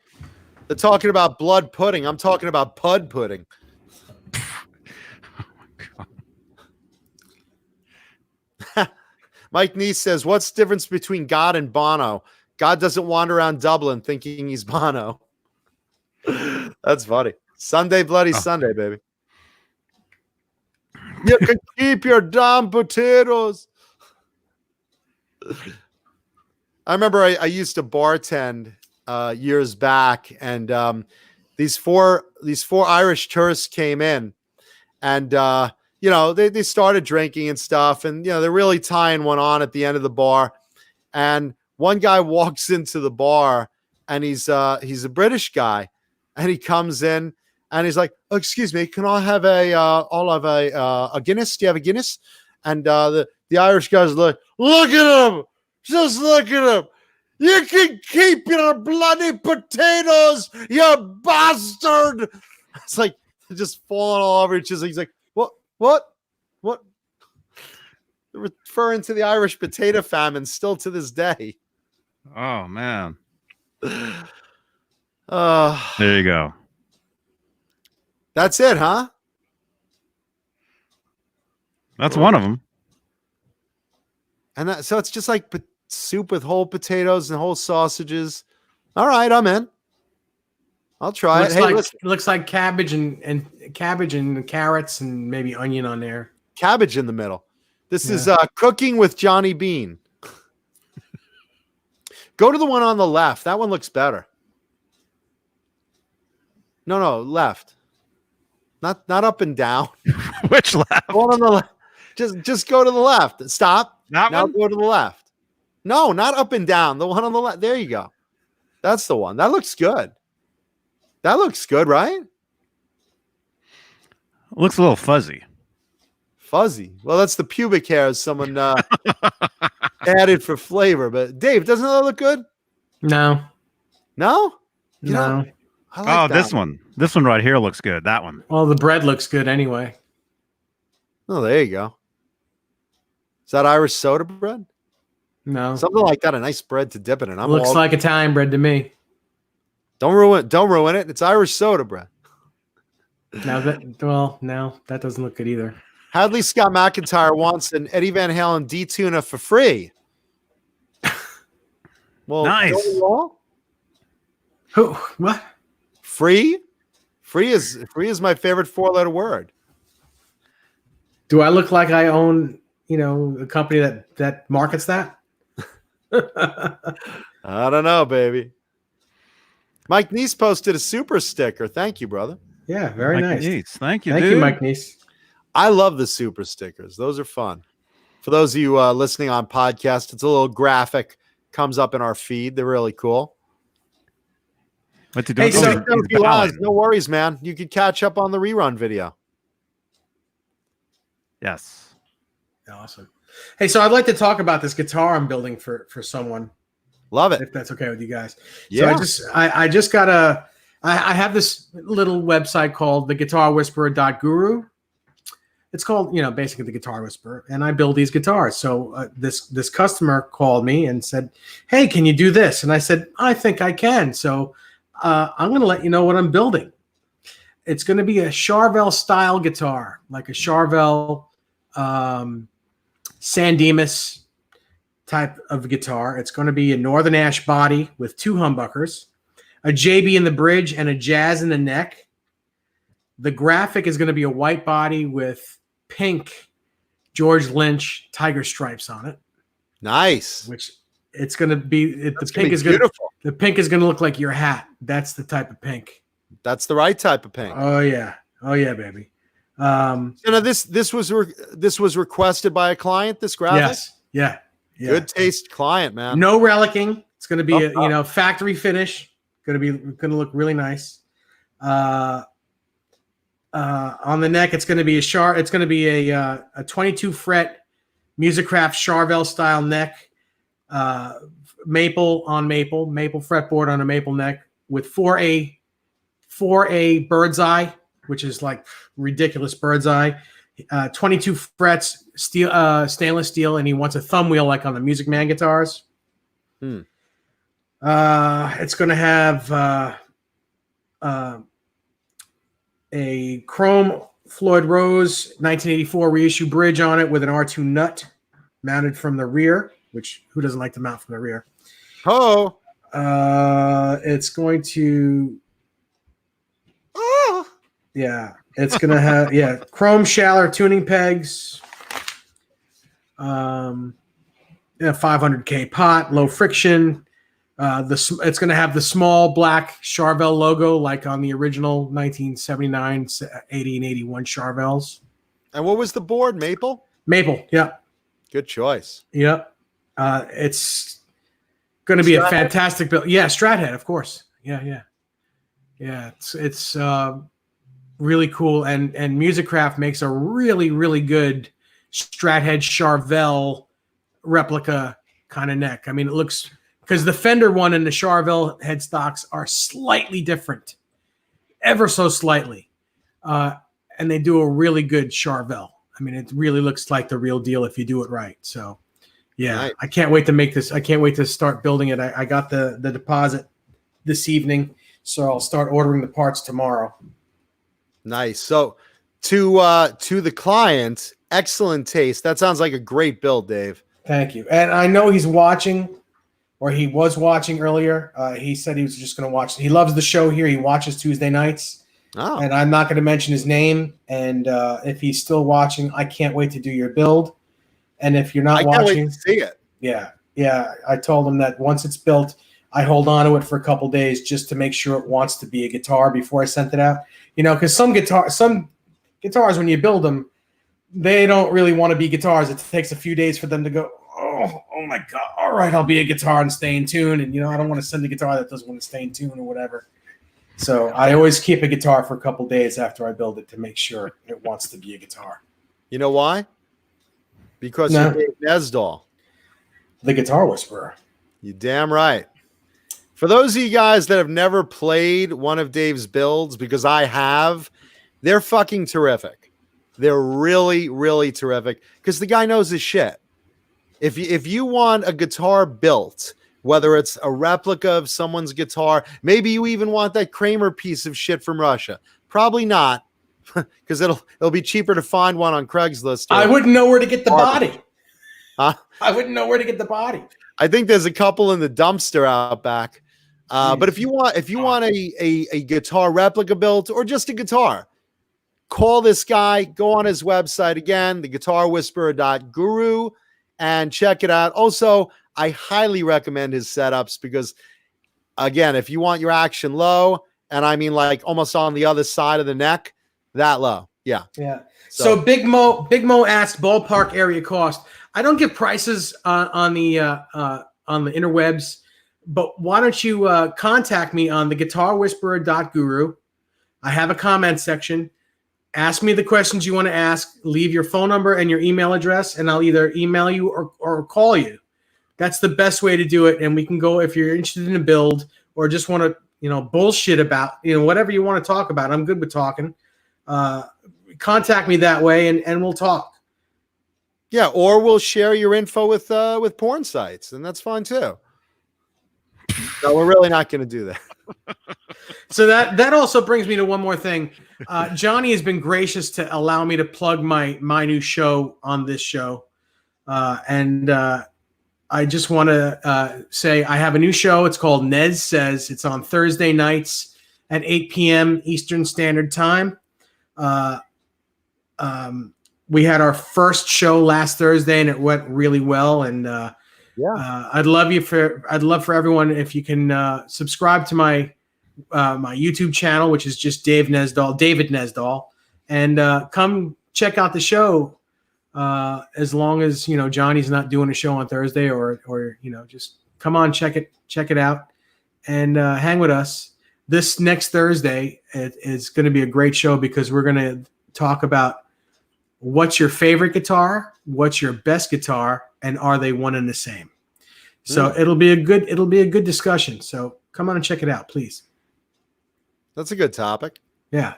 They're talking about blood pudding. I'm talking about pud pudding. Mike Neese says, "What's the difference between God and Bono? God doesn't wander around Dublin thinking he's Bono." That's funny. Sunday, bloody Sunday, baby. You can keep your damn potatoes. I remember I used to bartend years back, and these four Irish tourists came in, and they started drinking and stuff, and they're really tying one on at the end of the bar, and one guy walks into the bar, and he's a British guy, and he comes in and he's like, "Oh, excuse me, can I have a Guinness? Do you have a Guinness?" And the Irish guy's like, "Look at him, just look at him. You can keep your bloody potatoes, you bastard." It's like just falling all over each other. He's like, What? Referring to the Irish potato famine still to this day. Oh, man. There you go. That's it, huh? That's one of them. And so it's just like soup with whole potatoes and whole sausages. All right, I'm in. I'll try it. Hey, looks like cabbage and cabbage and carrots and maybe onion on there. Cabbage in the middle. This is Cooking with Johnny Beane. Go to the one on the left. That one looks better. No, left. Not up and down. Which left? One on the left. Just go to the left. Stop. Now go to the left. No, not up and down. The one on the left. There you go. That's the one. That looks good. That looks good, right? Looks a little fuzzy. Fuzzy. Well, that's the pubic hairs someone added for flavor. But Dave, doesn't that look good? No. No? No. I like this one. This one right here looks good. That one. Well, the bread looks good anyway. Oh, there you go. Is that Irish soda bread? No. Something like that. A nice bread to dip it in. Looks like Italian bread to me. Don't ruin it. It's Irish soda, bro. No, that doesn't look good either. Hadley Scott McIntyre wants an Eddie Van Halen D-tuner for free. Well, Nice. don't we all? Who? What? Free? Free is my favorite 4-letter word. Do I look like I own, a company that markets that? I don't know, baby. Mike Neese posted a super sticker. Thank you, brother. Yeah, very Mike nice. Neese. Thank you, Thank dude. you, Mike Neese. I love the super stickers. Those are fun. For those of you listening on podcast, it's a little graphic. Comes up in our feed. They're really cool. What to do? Hey, Oh, so- he's bowing. No worries, man. You can catch up on the rerun video. Yes. Awesome. Hey, so I'd like to talk about this guitar I'm building for someone, Love it. if that's okay with you guys. Yeah. So I just got I have this little website called theguitarwhisperer.guru. It's called, basically the Guitar Whisperer, and I build these guitars. So this customer called me and said, "Hey, can you do this?" And I said, "I think I can." So I'm going to let you know what I'm building. It's going to be a Charvel style guitar, like a Charvel San Dimas type of guitar. It's going to be a Northern Ash body with 2 humbuckers, a JB in the bridge, and a Jazz in the neck. The graphic is going to be a white body with pink George Lynch tiger stripes on it. Nice. Which it's going to be. The That's pink gonna be is going. beautiful. The pink is going to look like your hat. That's the type of pink. That's the right type of pink. Oh yeah, baby. This was requested by a client. This graphic. Yes. Yeah. Good taste client, man. No relicking. It's going to be Oh, a factory finish. Going to look really nice. On the neck, it's going to be It's going to be a 22 fret Musicraft Charvel style neck, maple fretboard on a maple neck with 4A bird's eye, which is like ridiculous bird's eye. 22 frets, steel, stainless steel, and he wants a thumb wheel like on the Music Man guitars. It's going to have a chrome Floyd Rose 1984 reissue bridge on it with an R2 nut mounted from the rear, which who doesn't like to mount from the rear? Oh. It's going to Oh. Yeah, it's gonna have chrome Schaller tuning pegs, 500K pot, low friction. It's gonna have the small black Charvel logo like on the original 1979, 80, and 81 Charvels. And what was the board? Maple? Maple, yeah. Good choice. Yep. It's gonna be a fantastic build. Yeah, Strat-head, of course. Yeah. It's really cool, and Musicraft makes a really, really good Strat-head Charvel replica kind of neck. I mean, it looks, because the Fender one and the Charvel headstocks are slightly different, ever so slightly, and they do a really good Charvel. I mean, it really looks like the real deal if you do it right. So, yeah, Nice. I can't wait to make this. I can't wait to start building it. I got the deposit this evening, so I'll start ordering the parts tomorrow. Nice. So to the client, excellent taste. That sounds like a great build, Dave. Thank you. And I know he's watching, or he was watching earlier. He said he was just going to watch. He loves the show here. He watches Tuesday nights. Oh. And I'm not going to mention his name. And if he's still watching, I can't wait to do your build. And if you're not I can't watching, wait to see it. yeah. I told him that once it's built, I hold on to it for a couple days just to make sure it wants to be a guitar before I sent it out. Because some guitars, when you build them, they don't really want to be guitars. It takes a few days for them to go, oh my God, all right, I'll be a guitar and stay in tune. And, I don't want to send a guitar that doesn't want to stay in tune or whatever. So I always keep a guitar for a couple days after I build it to make sure it wants to be a guitar. You know why? Because you're Dave Nesdahl. The Guitar Whisperer. You damn right. For those of you guys that have never played one of Dave's builds, because I have, they're fucking terrific. They're really, really terrific because the guy knows his shit. If you want a guitar built whether it's a replica of someone's guitar. Maybe you even want that Kramer piece of shit from Russia. Probably not, because it'll be cheaper to find one on Craigslist. I wouldn't know where to get the Garbage. body. Huh? I wouldn't know where to get the body. I think there's a couple in the dumpster out back. But if you want a guitar replica built or just a guitar, call this guy, go on his website again, theguitarwhisperer.guru, and check it out. Also, I highly recommend his setups because, again, if you want your action low, and I mean like almost on the other side of the neck, that low. Yeah. Yeah. So Big Mo asked ballpark area cost. I don't give prices on the interwebs, but why don't you contact me on theguitarwhisperer.guru. I have a comment section. Ask me the questions you want to ask. Leave your phone number and your email address, and I'll either email you or call you. That's the best way to do it. And we can go, if you're interested in a build or just want to, bullshit about, whatever you want to talk about. I'm good with talking. Contact me that way and we'll talk. Yeah, or we'll share your info with porn sites, and that's fine too. No, we're really not going to do that. So that also brings me to one more thing. Johnny has been gracious to allow me to plug my new show on this show. And I just want to say I have a new show. It's called Nez Says. It's on Thursday nights at 8 p.m. Eastern Standard Time. We had our first show last Thursday, and it went really well. And I'd love for everyone if you can subscribe to my YouTube channel, which is just David Nesdall, and come check out the show. As long as Johnny's not doing a show on Thursday, or just come on, check it out, and hang with us. This next Thursday is going to be a great show because we're going to talk about what's your favorite guitar, what's your best guitar, and are they one and the same? So it'll be a good discussion. So come on and check it out, please. That's a good topic. Yeah.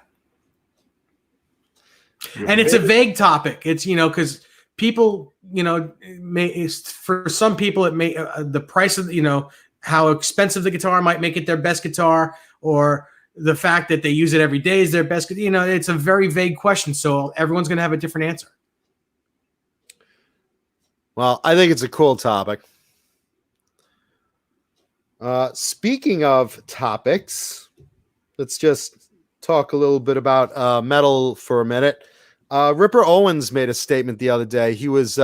And it's a vague topic. It's, because people, for some people, it may, the price of, how expensive the guitar might make it their best guitar, or the fact that they use it every day is their best. It's a very vague question. So everyone's going to have a different answer. Well, I think it's a cool topic. Speaking of topics, let's just talk a little bit about metal for a minute. Ripper Owens made a statement the other day. He was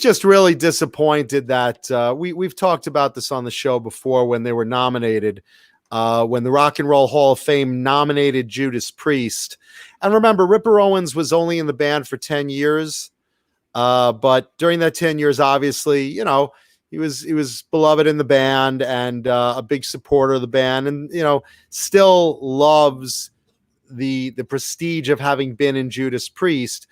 just really disappointed that we've talked about this on the show before when they were nominated, when the Rock and Roll Hall of Fame nominated Judas Priest. And remember, Ripper Owens was only in the band for 10 years. But during that 10 years, obviously, he was beloved in the band and a big supporter of the band, and still loves the prestige of having been in Judas Priest.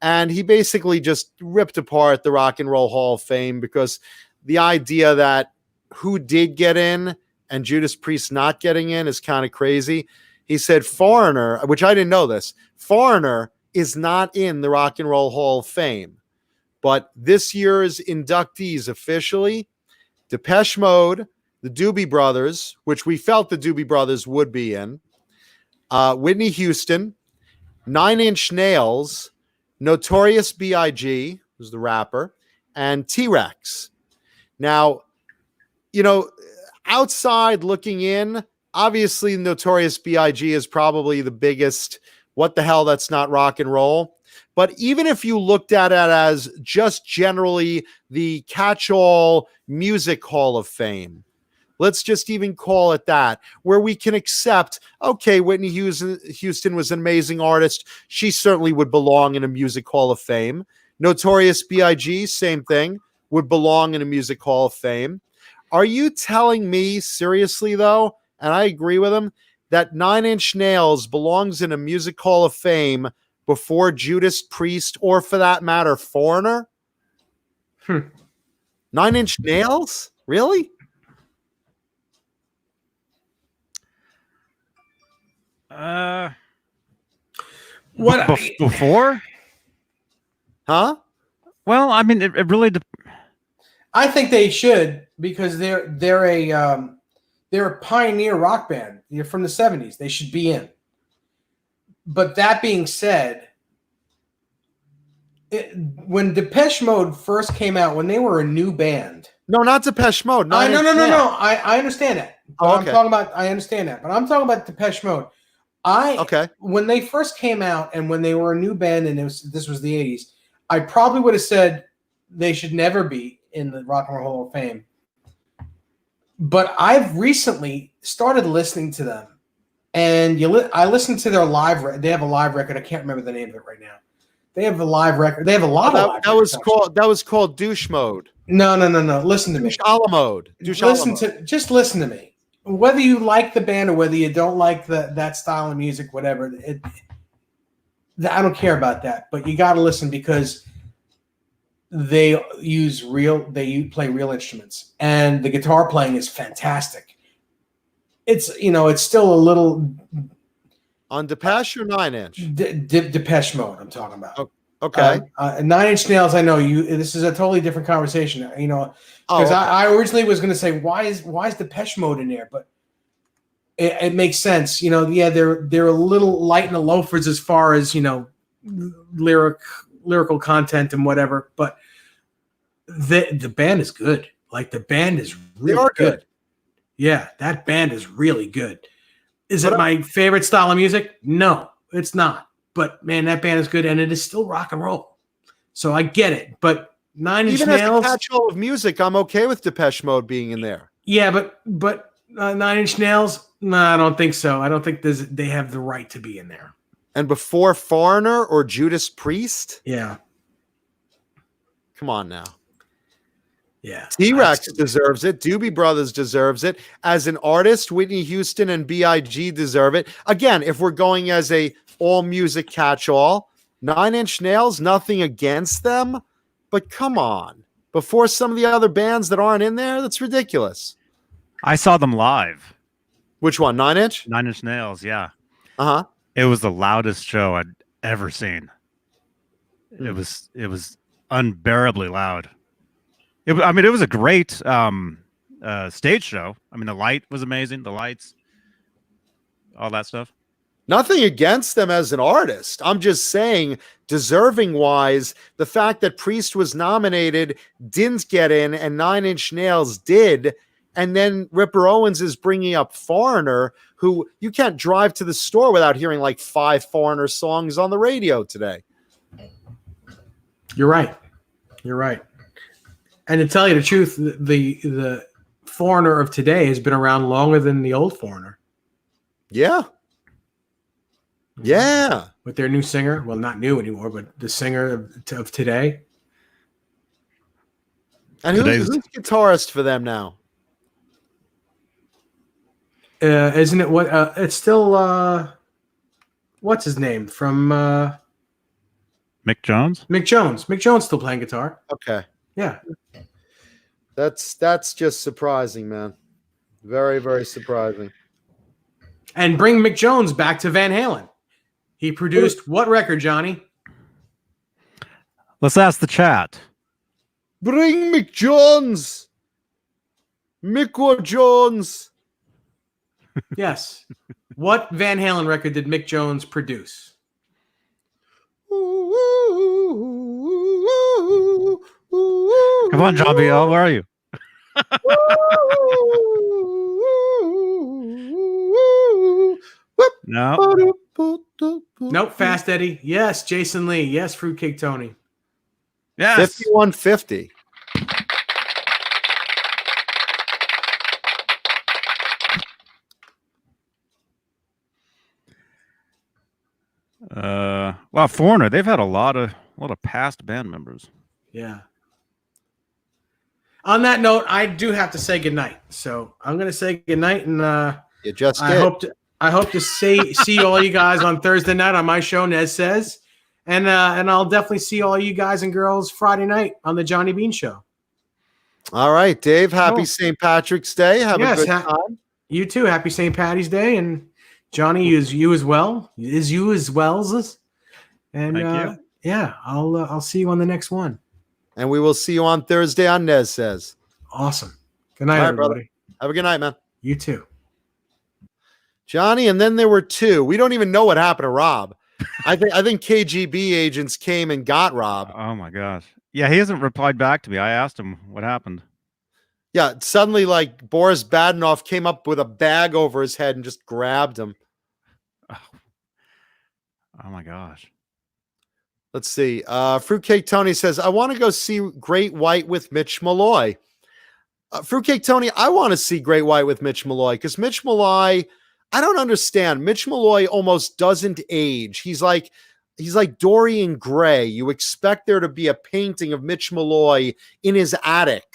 And he basically just ripped apart the Rock and Roll Hall of Fame because the idea that who did get in and Judas Priest not getting in is kind of crazy. He said Foreigner, which I didn't know this, Foreigner is not in the Rock and Roll Hall of Fame. But this year's inductees officially, Depeche Mode, the Doobie Brothers, which we felt the Doobie Brothers would be in, Whitney Houston, 9 Inch Nails, Notorious B.I.G., who's the rapper, and T-Rex. Now, outside looking in, obviously Notorious B.I.G. is probably the biggest, what the hell, that's not rock and roll. But even if you looked at it as just generally the catch-all music hall of fame, let's just even call it that, where we can accept, okay, Whitney Houston was an amazing artist. She certainly would belong in a music hall of fame. Notorious B.I.G., same thing, would belong in a music hall of fame. Are you telling me, seriously though, and I agree with him, that 9 Inch Nails belongs in a music hall of fame before Judas Priest, or for that matter, Foreigner? 9 Inch Nails? Really? What before? Huh? Well, I mean, it really. I think they should because they're a pioneer rock band. They're from the 70s. They should be in. But that being said, when Depeche Mode first came out, when they were a new band. No, not Depeche Mode. No. I understand that. Okay. I understand that. But I'm talking about Depeche Mode. When they first came out and when they were a new band and this was the 80s, I probably would have said they should never be in the Rock and Roll Hall of Fame. But I've recently started listening to them, and I listened to their live. They have a live record. I can't remember the name of it right now. They have a live record. They have a lot of live records. That was called Douche Mode. No. Listen to me. Douche a la mode. Just listen to me. Whether you like the band or whether you don't like that style of music, whatever, I don't care about that. But you got to listen because they play real instruments, and the guitar playing is fantastic. It's still a little on Depeche or 9 Inch. Depeche Mode. I'm talking about. Okay. 9 Inch Nails. I know you. This is a totally different conversation. Because I originally was going to say why is Depeche Mode in there, but it makes sense. Yeah, they're a little light in the loafers as far as lyrical content and whatever, but the band is good. Like the band is really good. Yeah, that band is really good. Is it my favorite style of music? No, it's not. But man, that band is good, and it is still rock and roll. So I get it. But 9 Inch Nails, even as a catch-all of music, I'm okay with Depeche Mode being in there. Yeah, but 9 Inch Nails, no, I don't think so. I don't think they have the right to be in there. And before Foreigner or Judas Priest? Yeah. Come on now. Yeah. T-Rex deserves it. Doobie Brothers deserves it. As an artist, Whitney Houston and B.I.G. deserve it. Again, if we're going as a all-music catch-all, 9 Inch Nails, nothing against them, but come on. Before some of the other bands that aren't in there, that's ridiculous. I saw them live. Which one, 9 Inch? 9 Inch Nails, yeah. Uh-huh. It was the loudest show I'd ever seen. It was unbearably loud. It was a great stage show. I mean, the light was amazing. The lights, all that stuff. Nothing against them as an artist. I'm just saying, deserving-wise, the fact that Priest was nominated, didn't get in, and 9 Inch Nails did, and then Ripper Owens is bringing up Foreigner, who you can't drive to the store without hearing like 5 Foreigner songs on the radio today. You're right. And to tell you the truth, the Foreigner of today has been around longer than the old Foreigner. Yeah. Yeah. With their new singer. Well, not new anymore, but the singer of today. And who's guitarist for them now? Isn't it what? It's still what's his name from Mick Jones? Mick Jones. Mick Jones still playing guitar. Okay. Yeah. That's just surprising, man. Very, very surprising. And bring Mick Jones back to Van Halen. He produced what record, Johnny? Let's ask the chat. Bring Mick Jones. Mick Jones. Yes. What Van Halen record did Mick Jones produce? Come on, John B.L., where are you? No. Nope. Fast Eddie. Yes. Jason Lee. Yes. Fruitcake Tony. Yes. 5150. Wow, Foreigner. They've had a lot of past band members. Yeah. On that note, I do have to say goodnight. So I'm going to say goodnight, and you just I hope to see all you guys on Thursday night on my show, Nez Says, and I'll definitely see all you guys and girls Friday night on the Johnny Beane Show. All right, Dave. Happy St. Patrick's Day. Have a good time. You too. Happy St. Patty's Day, and Johnny is you as well. Is you as well. And thank you. Yeah, I'll see you on the next one. And we will see you on Thursday on Nez Says. Awesome. Good night, All right, everybody. brother. Have a good night, man. You too. Johnny, and then there were two. We don't even know what happened to Rob. I think KGB agents came and got Rob. Oh my gosh. Yeah, he hasn't replied back to me. I asked him what happened. Yeah, suddenly like Boris Badenoff came up with a bag over his head and just grabbed him. Oh my gosh. Let's see. Fruitcake Tony says, I want to go see Great White with Mitch Malloy. Fruitcake Tony, I want to see Great White with Mitch Malloy because Mitch Malloy, I don't understand. Mitch Malloy almost doesn't age. He's like Dorian Gray. You expect there to be a painting of Mitch Malloy in his attic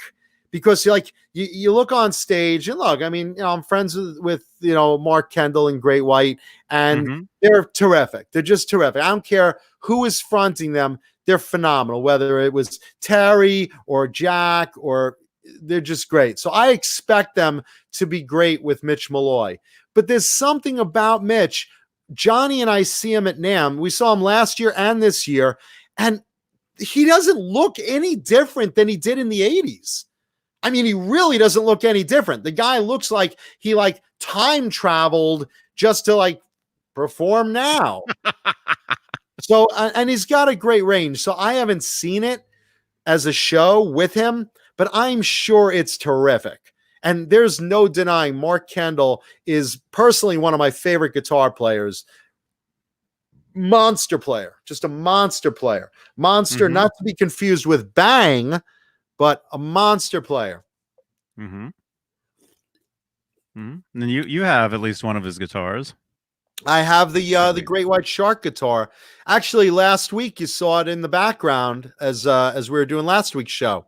because you look on stage and look, I mean, I'm friends with Mark Kendall and Great White, and they're terrific. They're just terrific. I don't care who is fronting them. They're phenomenal, whether it was Terry or Jack, or they're just great. So I expect them to be great with Mitch Malloy. But there's something about Mitch. Johnny and I see him at NAMM. We saw him last year and this year, and he doesn't look any different than he did in the 80s. I mean, he really doesn't look any different. The guy looks like he time traveled just to perform now. So, and he's got a great range. So I haven't seen it as a show with him, but I'm sure it's terrific. And there's no denying Mark Kendall is personally one of my favorite guitar players. Monster player, just a monster player. Monster, not to be confused with Bang, but a monster player. And then you have at least one of his guitars. I have the Great White Shark guitar. Actually, last week you saw it in the background as we were doing last week's show.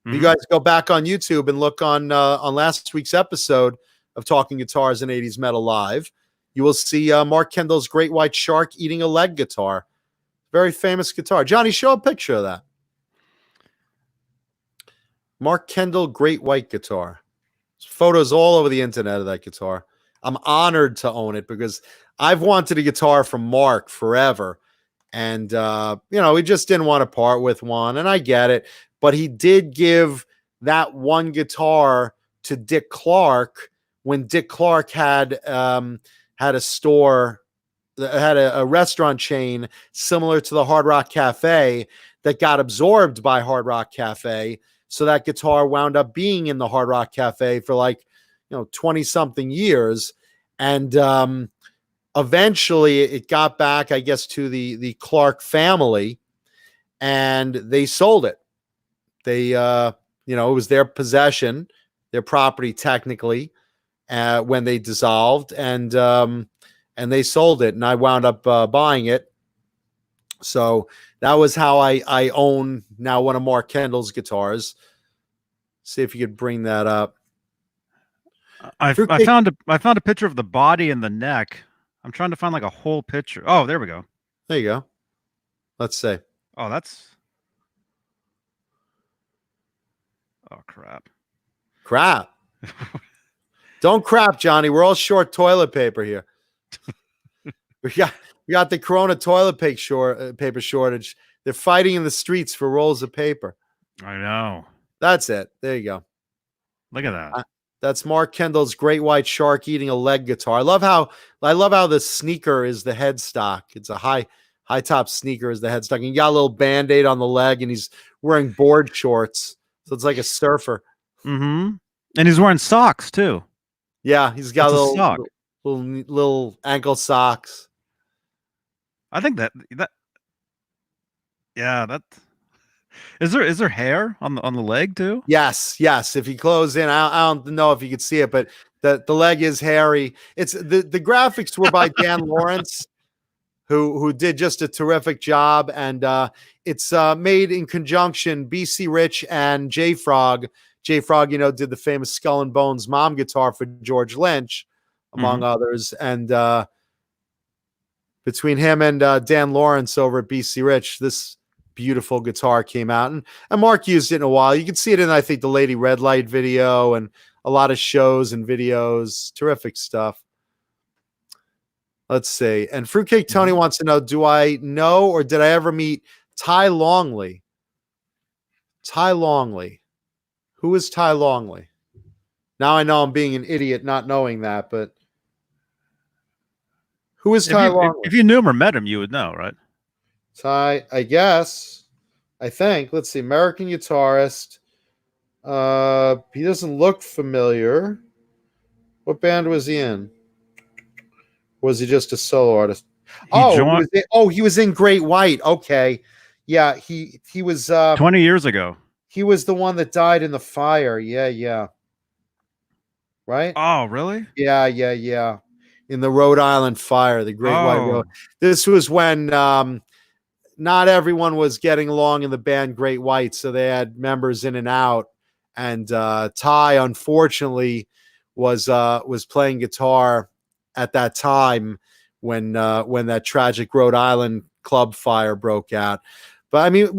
You guys go back on YouTube and look on last week's episode of Talking Guitars and 80s Metal Live. You will see Mark Kendall's Great White Shark eating a leg guitar. Very famous guitar. Johnny, show a picture of that. Mark Kendall Great White guitar. There's photos all over the internet of that guitar. I'm honored to own it because I've wanted a guitar from Mark forever. And, he just didn't want to part with one. And I get it. But he did give that one guitar to Dick Clark when Dick Clark had a store, had a restaurant chain similar to the Hard Rock Cafe that got absorbed by Hard Rock Cafe. So that guitar wound up being in the Hard Rock Cafe for 20-something years. And eventually it got back, I guess, to the Clark family, and they sold it. They, it was their possession, their property technically, when they dissolved, and they sold it, and I wound up buying it. So that was how I own now one of Mark Kendall's guitars. See if you could bring that up. I found a picture of the body and the neck. I'm trying to find a whole picture. Oh, there we go. There you go. Let's see. Oh, that's. Oh, crap. Don't crap, Johnny. We're all short toilet paper here. we got the Corona toilet paper shortage. They're fighting in the streets for rolls of paper. I know. That's it. There you go. Look at that. That's Mark Kendall's Great White Shark eating a leg guitar. I love how the sneaker is the headstock. It's a high top sneaker is the headstock. And you got a little Band-Aid on the leg, and he's wearing board shorts. So it's like a surfer. And he's wearing socks too. Yeah, he's got a little ankle socks. I think that is there hair on the leg too? Yes. If you close in, I don't know if you could see it, but the leg is hairy. It's the graphics were by Dan Lawrence, who did just a terrific job, and it's made in conjunction BC Rich and J Frog. J Frog, did the famous Skull and Bones mom guitar for George Lynch, among others, and between him and Dan Lawrence over at BC Rich, this beautiful guitar came out, and Mark used it in a while. You can see it in, I think, the Lady Red Light video and a lot of shows and videos. Terrific stuff. Let's see. And Fruitcake Tony wants to know, do I know or did I ever meet Ty Longley? Ty Longley. Who is Ty Longley? Now I know I'm being an idiot not knowing that, but who is Ty Longley? If you knew him or met him, you would know, right? Ty, I guess. I think. Let's see. American guitarist. He doesn't look familiar. What band was he in? Was he just a solo artist? He was in Great White. Okay. Yeah, he was 20 years ago. he was the one that died in the fire. Yeah. Right? Oh, really? Yeah. In the Rhode Island fire, the Great White Road. This was when not everyone was getting along in the band Great White, so they had members in and out. And Ty, unfortunately, was playing guitar at that time when that tragic Rhode Island club fire broke out. But I mean,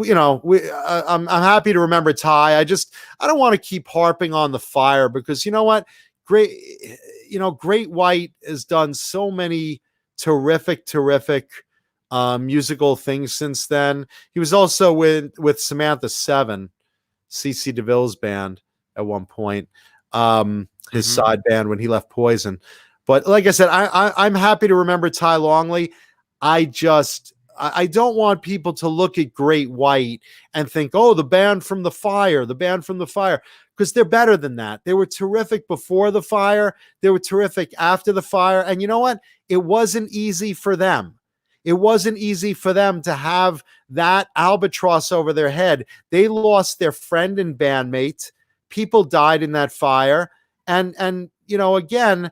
I'm happy to remember Ty. I don't want to keep harping on the fire because you know what? Great White has done so many terrific musical things since then. He was also with Samantha Seven, CC DeVille's band at one point, his side band when he left Poison. But like I said, I'm happy to remember Ty Longley. I don't want people to look at Great White and think, oh, the band from the fire, because they're better than that. They were terrific before the fire. They were terrific after the fire. And you know what? It wasn't easy for them. It wasn't easy for them to have that albatross over their head. They lost their friend and bandmate. People died in that fire. And again,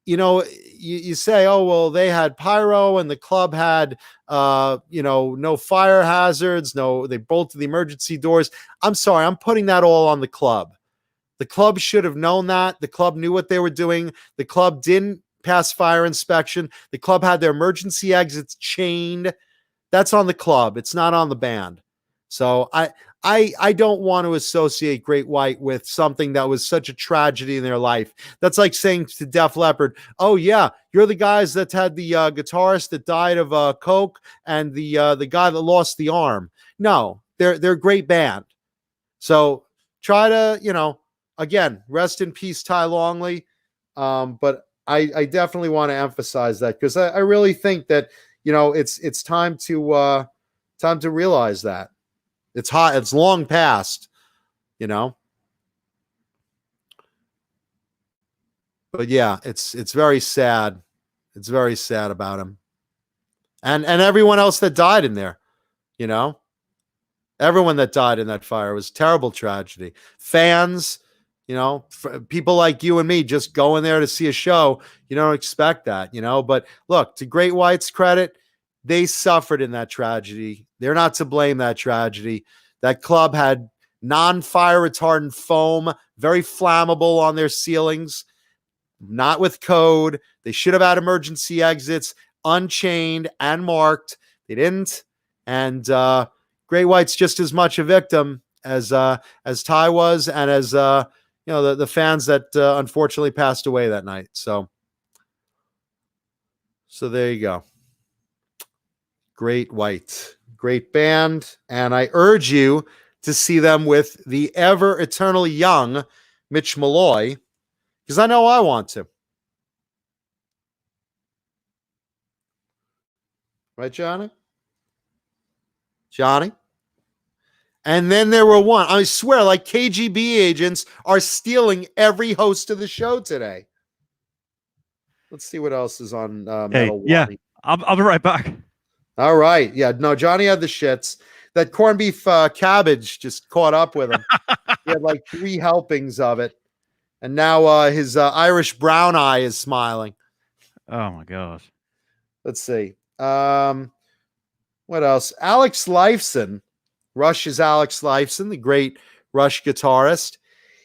you say, oh, well, they had pyro and the club had, no fire hazards. No, they bolted the emergency doors. I'm sorry. I'm putting that all on the club. The club should have known that. The club knew what they were doing. The club didn't pass fire inspection. The club had their emergency exits chained. That's on the club. It's not on the band. So I don't want to associate Great White with something that was such a tragedy in their life. That's like saying to Def Leppard, oh yeah, you're the guys that had the guitarist that died of coke and the guy that lost the arm. No, they're a great band. So try to, again, rest in peace, Ty Longley. But I definitely want to emphasize that because I really think that, it's time to realize that. It's hot. It's long past, But yeah, it's very sad. It's very sad about him. And everyone else that died in there, Everyone that died in that fire was a terrible tragedy. Fans, people like you and me just going there to see a show, you don't expect that, But look, to Great White's credit, they suffered in that tragedy. They're not to blame that tragedy. That club had non-fire retardant foam, very flammable on their ceilings, not with code. They should have had emergency exits, unchained and marked. They didn't. And Great White's just as much a victim as Ty was and as the fans that unfortunately passed away that night. So there you go. Great White, great band, and I urge you to see them with the ever eternally young Mitch Malloy, because I know I want to. Right, Johnny? And then there were one. I swear, like KGB agents are stealing every host of the show today. Let's see what else is on Metal Warning. I'll be right back. All right. Yeah, no, Johnny had the shits. That corned beef cabbage just caught up with him. He had like 3 helpings of it. And now his Irish brown eye is smiling. Oh, my gosh. Let's see. What else? Alex Lifeson. Rush's Alex Lifeson, the great Rush guitarist.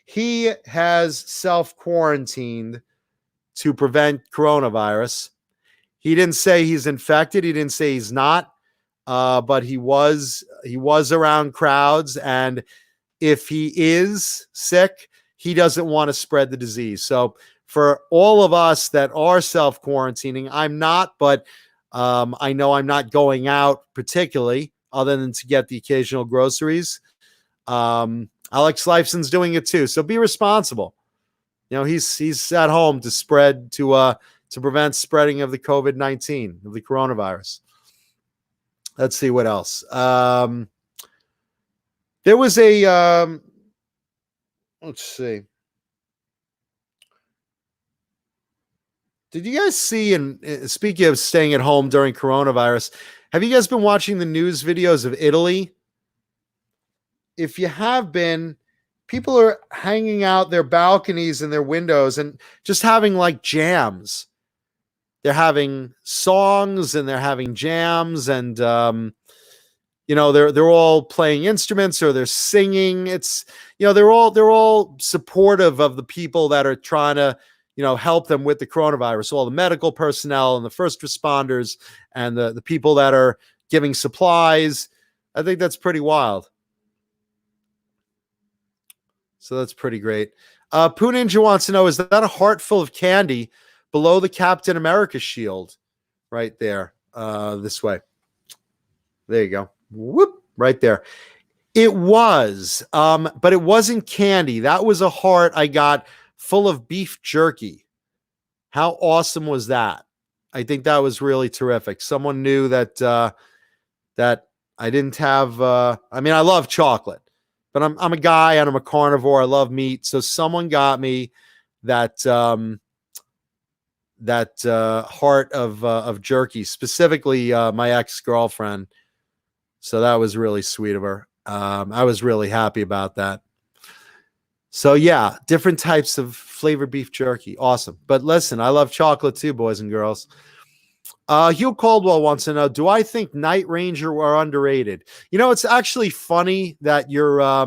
He has self-quarantined to prevent coronavirus. He didn't say he's infected. He didn't say he's not, but he was around crowds. And if he is sick, he doesn't want to spread the disease. So for all of us that are self-quarantining, I'm not, but I know I'm not going out particularly other than to get the occasional groceries. Alex Lifeson's doing it too. So be responsible. He's at home to spread to prevent spreading of the COVID-19, of the coronavirus. Let's see what else. There was a let's see. Did you guys see, and speaking of staying at home during coronavirus, have you guys been watching the news videos of Italy? If you have been, people are hanging out their balconies and their windows and just having like jams. They're having songs and they're having jams, and they're all playing instruments or they're singing. It's they're all supportive of the people that are trying to help them with the coronavirus, all the medical personnel and the first responders and the people that are giving supplies. I think that's pretty wild. So that's pretty great. Pooh Ninja wants to know, is that a heart full of candy below the Captain America shield? Right there. This way. There you go. Whoop. Right there. It was, but it wasn't candy. That was a heart I got full of beef jerky. How awesome was that? I think that was really terrific. Someone knew that that I didn't have. I love chocolate, but I'm a guy and I'm a carnivore. I love meat, so someone got me that heart of jerky, specifically my ex-girlfriend. So that was really sweet of her. I was really happy about that. So yeah, different types of flavored beef jerky. Awesome. But listen, I love chocolate too, boys and girls. Hugh Caldwell wants to know, do I think Night Ranger are underrated? It's actually funny that you're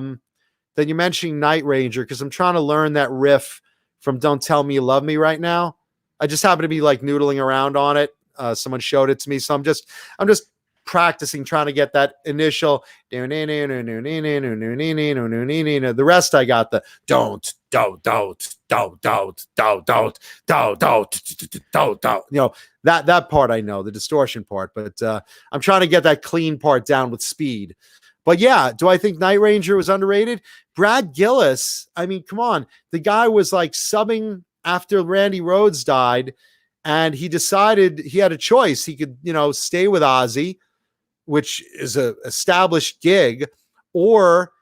mentioning Night Ranger, because I'm trying to learn that riff from Don't Tell Me You Love Me right now. I just happen to be like noodling around on it. Someone showed it to me. So I'm just practicing, trying to get that initial. The rest I got the don't. That part I know, the distortion part, but I'm trying to get that clean part down with speed. But yeah, do I think Night Ranger was underrated? Brad Gillis, I mean, come on. The guy was like subbing after Randy Rhoads died, and he decided he had a choice. He could, stay with Ozzy, which is a established gig, or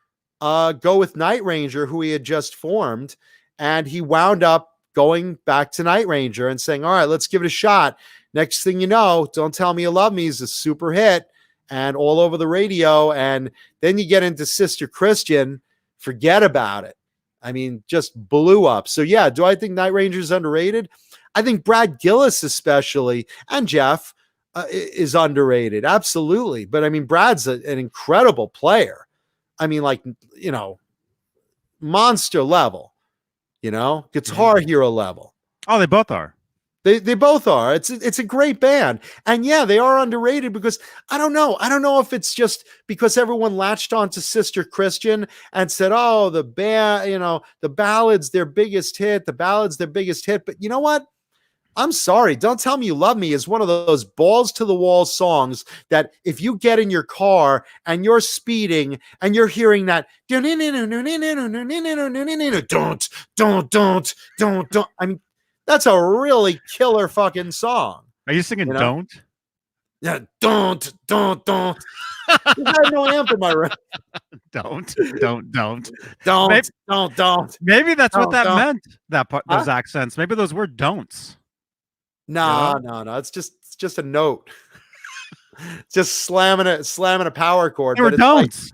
go with Night Ranger, who he had just formed. And he wound up going back to Night Ranger and saying, all right, let's give it a shot. Next thing you know, Don't Tell Me You Love Me is a super hit and all over the radio. And then you get into Sister Christian, forget about it. I mean, just blew up. So yeah, do I think Night Ranger is underrated? I think Brad Gillis especially, and Jeff, is underrated. Absolutely. But I mean, Brad's an incredible player. I mean, like, monster level, guitar hero level. Oh, they both are. They both are. It's a great band. And yeah, they are underrated because I don't know if it's just because everyone latched on to Sister Christian and said, oh, the band, the ballad's their biggest hit. But you know what? I'm sorry. Don't Tell Me You Love Me is one of those balls to the wall songs that if you get in your car and you're speeding and you're hearing that, don't. I mean, that's a really killer fucking song. Are you singing Don't? Yeah, don't. I have no amp in my room. Don't. Don't. Maybe that's what that meant. That part, those accents. Maybe those were don'ts. No. It's just a note. It's just slamming a power chord. They were don'ts.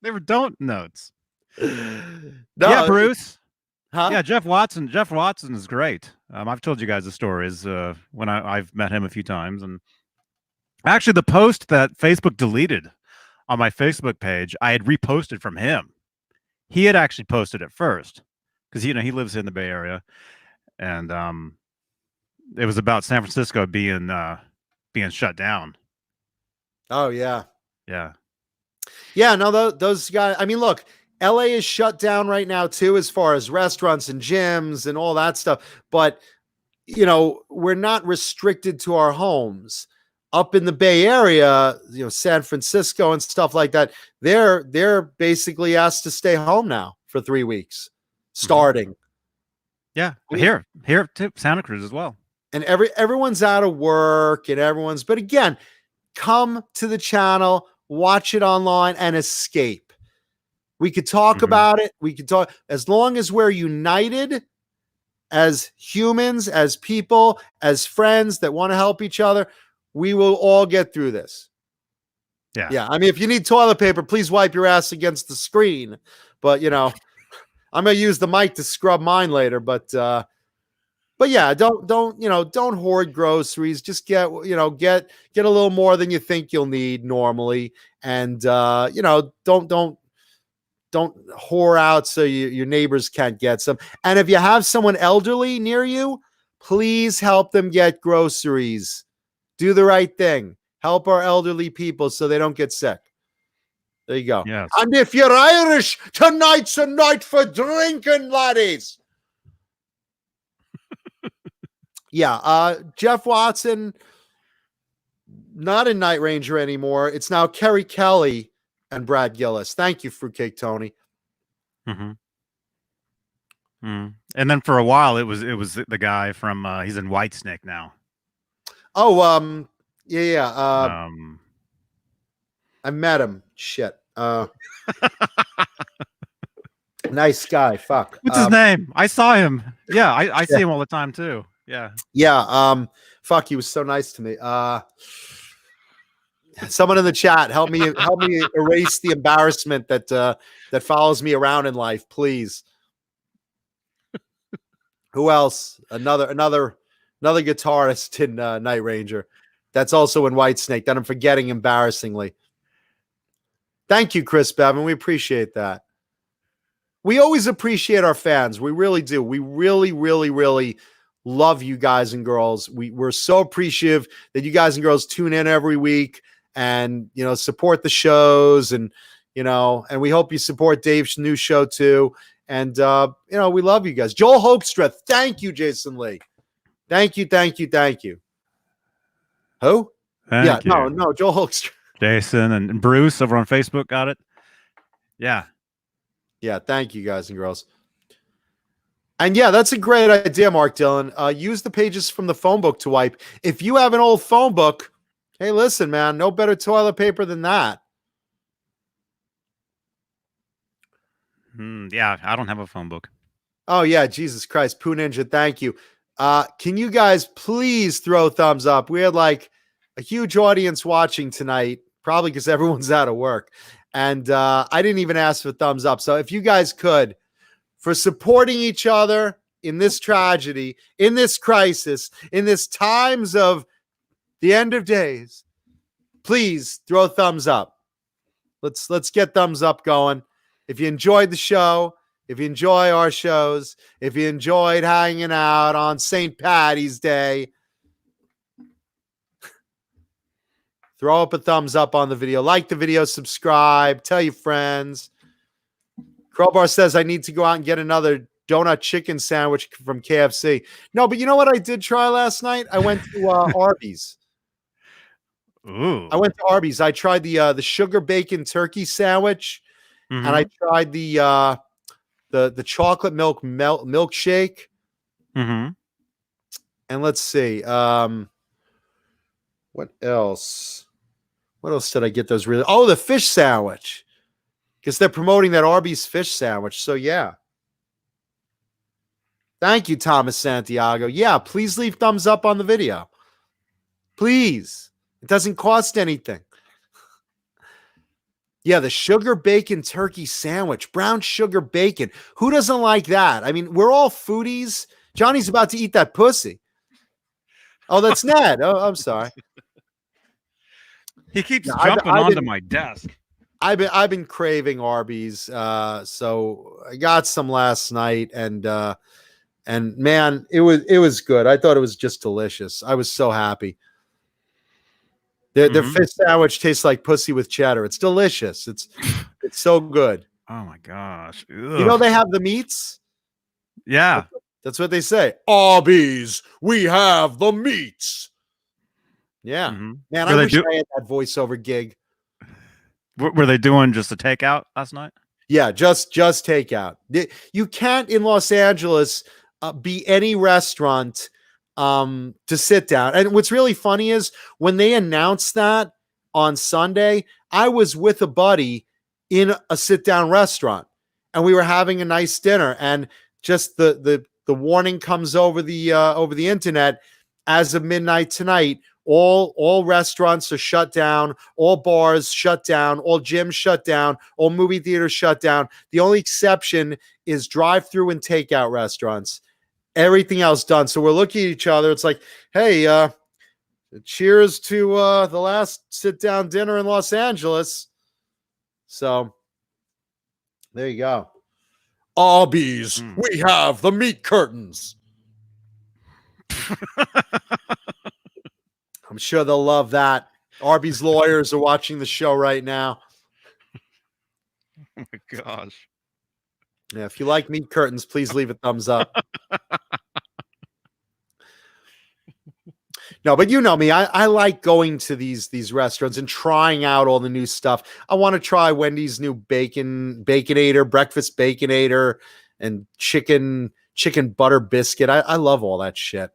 They were don't notes. No, yeah, Bruce. Huh? Yeah, Jeff Watson. Jeff Watson is great. I've told you guys the stories when I've met him a few times, and actually, the post that Facebook deleted on my Facebook page, I had reposted from him. He had actually posted it first because he lives in the Bay Area, and it was about San Francisco being shut down. Oh yeah. No, those guys. I mean, look. LA is shut down right now too, as far as restaurants and gyms and all that stuff. But, we're not restricted to our homes. up in the Bay Area, San Francisco and stuff like that, they're basically asked to stay home now for 3 weeks, starting. Yeah, here too, Santa Cruz as well. And everyone's out of work and but again, come to the channel, watch it online and escape. We could talk about it. We could talk as long as we're united as humans, as people, as friends that want to help each other. We will all get through this. Yeah. I mean, if you need toilet paper, please wipe your ass against the screen. But I'm gonna use the mic to scrub mine later. But yeah, don't hoard groceries. Just get a little more than you think you'll need normally, and don't whore out so your neighbors can't get some. And if you have someone elderly near you, please help them get groceries. Do the right thing. Help our elderly people so they don't get sick. There you go. Yes. And if you're Irish, tonight's a night for drinking, laddies. Yeah. Jeff Watson, not in Night Ranger anymore. It's now Kerry Kelly and Brad Gillis. Thank you, Fruitcake Tony. And then for a while, it was the guy from he's in Whitesnake now. Oh, yeah. I met him. Shit. Nice guy. Fuck. What's his name? I saw him. Yeah, I see him all the time too. Yeah. Yeah. Fuck. He was so nice to me. Someone in the chat, help me erase the embarrassment that follows me around in life, please. Who else? Another guitarist in Night Ranger. That's also in Whitesnake that I'm forgetting embarrassingly. Thank you, Chris Bevan. We appreciate that. We always appreciate our fans. We really do. We really, really, really love you guys and girls. We're so appreciative that you guys and girls tune in every week and support the shows and we hope you support Dave's new show too. And we love you guys. Joel Hoekstra, thank you, Jason Lee. Thank you. Who? Thank you. No, Joel Hoekstra. Jason and Bruce over on Facebook got it. Yeah. Yeah, thank you guys and girls. And yeah, that's a great idea, Mark Dillon. Use the pages from the phone book to wipe. If you have an old phone book, hey, listen, man, no better toilet paper than that. Yeah, I don't have a phone book. Oh, yeah, Jesus Christ. Poo Ninja, thank you. Can you guys please throw thumbs up? We had like a huge audience watching tonight, probably because everyone's out of work. And I didn't even ask for thumbs up. So if you guys could, for supporting each other in this tragedy, in this crisis, in this times of the end of days, please throw thumbs up. Let's get thumbs up going. If you enjoyed the show, if you enjoy our shows, if you enjoyed hanging out on St. Patty's Day, throw up a thumbs up on the video. Like the video, subscribe, tell your friends. Crowbar says, I need to go out and get another donut chicken sandwich from KFC. No, but you know what I did try last night? I went to Arby's. Ooh. I went to Arby's. I tried the sugar bacon turkey sandwich, and I tried the chocolate milk milkshake. And let's see. What else? What else did I get? Those really? Oh, the fish sandwich, because they're promoting that Arby's fish sandwich. So yeah. Thank you, Thomas Santiago. Yeah, please leave thumbs up on the video. Please. It doesn't cost anything. Yeah, the sugar bacon turkey sandwich, brown sugar bacon. Who doesn't like that? I mean, we're all foodies. Johnny's about to eat that pussy. Oh, that's Ned. Oh, I'm sorry. He keeps jumping onto my desk. I've been craving Arby's, so I got some last night, and man, it was good. I thought it was just delicious. I was so happy. The fish sandwich tastes like pussy with cheddar. It's delicious. It's so good. Oh my gosh! Ugh. You know they have the meats. Yeah, that's what they say. Arby's, we have the meats. Yeah, Mhm. man, Were I they wish do- I had that voiceover gig. Were they doing just a takeout last night? Yeah, just takeout. You can't in Los Angeles be any restaurant to sit down. And what's really funny is when they announced that on Sunday, I was with a buddy in a sit down restaurant, and we were having a nice dinner. And just the warning comes over the internet as of midnight tonight. All restaurants are shut down, all bars shut down, all gyms shut down, all movie theaters shut down. The only exception is drive-through and takeout restaurants. Everything else done. So we're looking at each other. It's like, hey, cheers to the last sit-down dinner in Los Angeles. So there you go. Arby's, we have the meat curtains. I'm sure they'll love that. Arby's lawyers are watching the show right now. Oh my gosh. Yeah, if you like meat curtains, please leave a thumbs up. No, but you know me. I like going to these restaurants and trying out all the new stuff. I want to try Wendy's new baconator, breakfast baconator, and chicken butter biscuit. I love all that shit.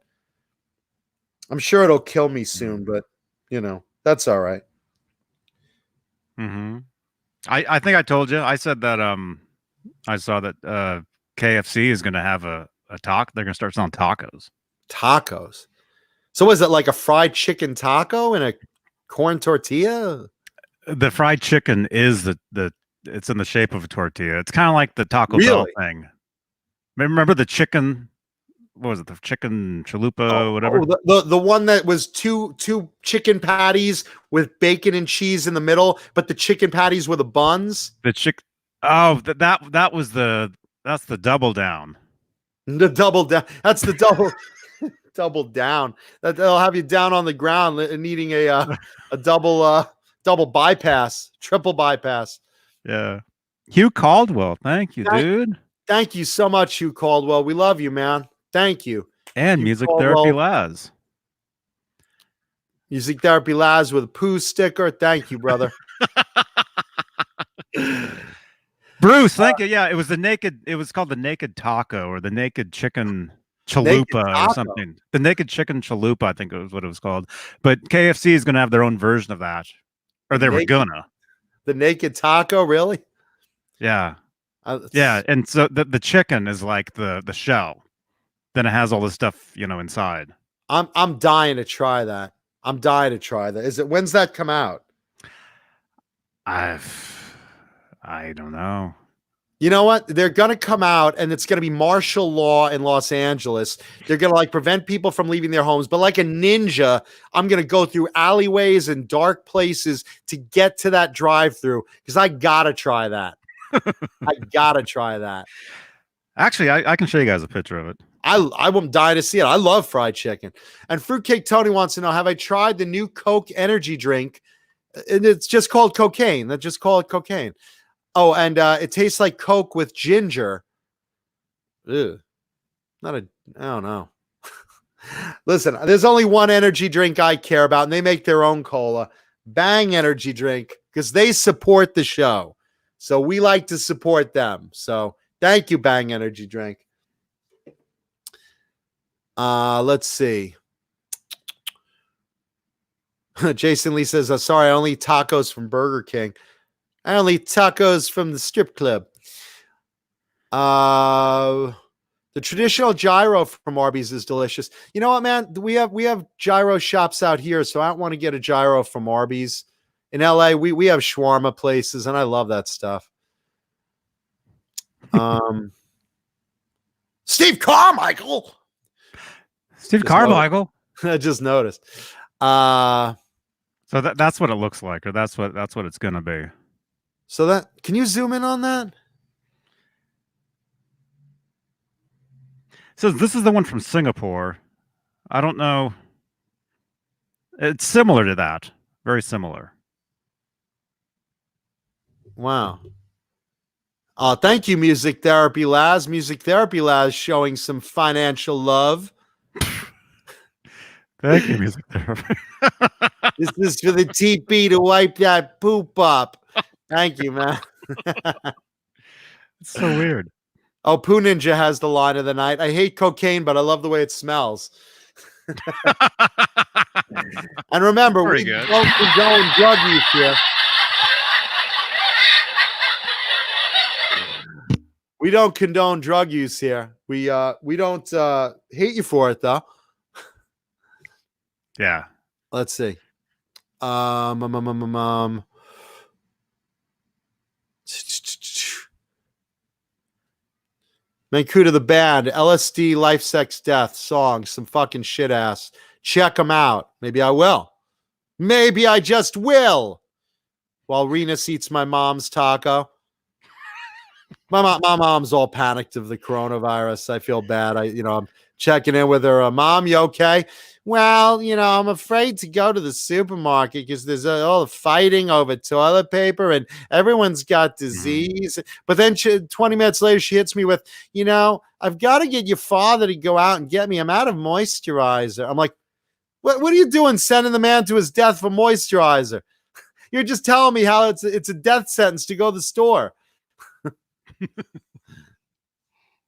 I'm sure it'll kill me soon, but that's all right. Mm-hmm. I think I told you. I said that I saw that KFC is going to have a taco. They're going to start selling tacos. Tacos. So was it like a fried chicken taco and a corn tortilla? The fried chicken is the it's in the shape of a tortilla. It's kind of like the Taco Bell thing. Remember the chicken? What was it? The chicken chalupa, whatever. The one that was two chicken patties with bacon and cheese in the middle, but the chicken patties were the buns. The chick. Oh, that was that's the double down. The double down. That's the double. Double down. They'll have you down on the ground needing a double bypass, triple bypass. Yeah. Hugh Caldwell, thank you, dude. Thank you so much, Hugh Caldwell. We love you, man. Thank you. And Hugh Music Caldwell. Therapy Laz. Music Therapy Laz with a poo sticker. Thank you, brother. Bruce, thank you. Yeah, it was called the naked taco or the naked chicken chalupa or something. The naked chicken chalupa, I think it was what it was called. But KFC is going to have their own version of that, or they were gonna. The naked taco, really? Yeah, yeah. And so the chicken is like the shell. Then it has all the stuff inside. I'm dying to try that. When's that come out? I don't know. You know what? They're going to come out and it's going to be martial law in Los Angeles. They're going to prevent people from leaving their homes. But like a ninja, I'm going to go through alleyways and dark places to get to that drive-through because I got to try that. I got to try that. Actually, I can show you guys a picture of it. I won't die to see it. I love fried chicken. And Fruitcake Tony wants to know, have I tried the new Coke energy drink? And it's just called cocaine. They just call it cocaine. Oh, and it tastes like Coke with ginger. Ew. I don't know. Listen, there's only one energy drink I care about, and they make their own cola. Bang Energy Drink, because they support the show. So we like to support them. So thank you, Bang Energy Drink. Let's see. Jason Lee says, sorry, I only eat tacos from Burger King. I only eat tacos from the strip club. The traditional gyro from Arby's is delicious. You know what, man? We have gyro shops out here, so I don't want to get a gyro from Arby's. In LA, we have shawarma places, and I love that stuff. Steve Carmichael. Steve Carmichael. I just noticed. So that's what it looks like, or that's what it's gonna be. So can you zoom in on that? So this is the one from Singapore. I don't know. It's similar to that. Very similar. Wow. Thank you, Music Therapy Laz. Music Therapy Laz showing some financial love. Thank you, music therapy. This is for the TP to wipe that poop up. Thank you, man. It's so weird. Oh, Poo Ninja has the line of the night. I hate cocaine, but I love the way it smells. And remember, Pretty we good. don't condone drug use here. We don't condone drug use here. We don't hate you for it though. Yeah. Let's see. Mancuda the band, LSD, Life, Sex, Death, songs, some fucking shit ass. Check them out. Maybe I will. Maybe I just will. While Renus eats my mom's taco. My mom's all panicked of the coronavirus. I feel bad. I'm checking in with her. Mom, you okay? Well, I'm afraid to go to the supermarket because there's all the fighting over toilet paper and everyone's got disease. But then 20 minutes later, she hits me with, I've got to get your father to go out and get me. I'm out of moisturizer. I'm like, what are you doing sending the man to his death for moisturizer? You're just telling me how it's a death sentence to go to the store.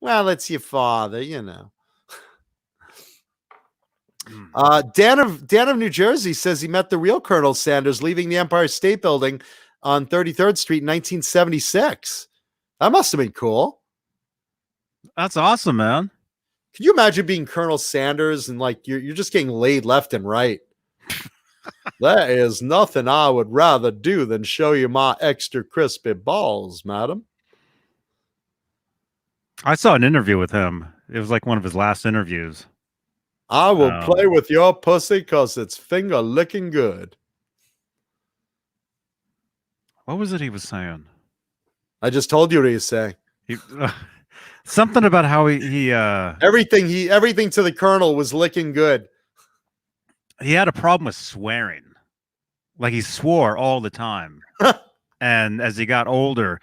Well, it's your father, Dan of New Jersey says he met the real Colonel Sanders leaving the Empire State Building on 33rd Street in 1976. That must have been cool. That's awesome, man. Can you imagine being Colonel Sanders and like you're just getting laid left and right? There is nothing I would rather do than show you my extra crispy balls, madam. I saw an interview with him. It was like one of his last interviews. I will play with your pussy because it's finger licking good. What was it he was saying? I just told you what he was saying. Something about how he everything to the Colonel was licking good. He had a problem with swearing. Like he swore all the time. And as he got older,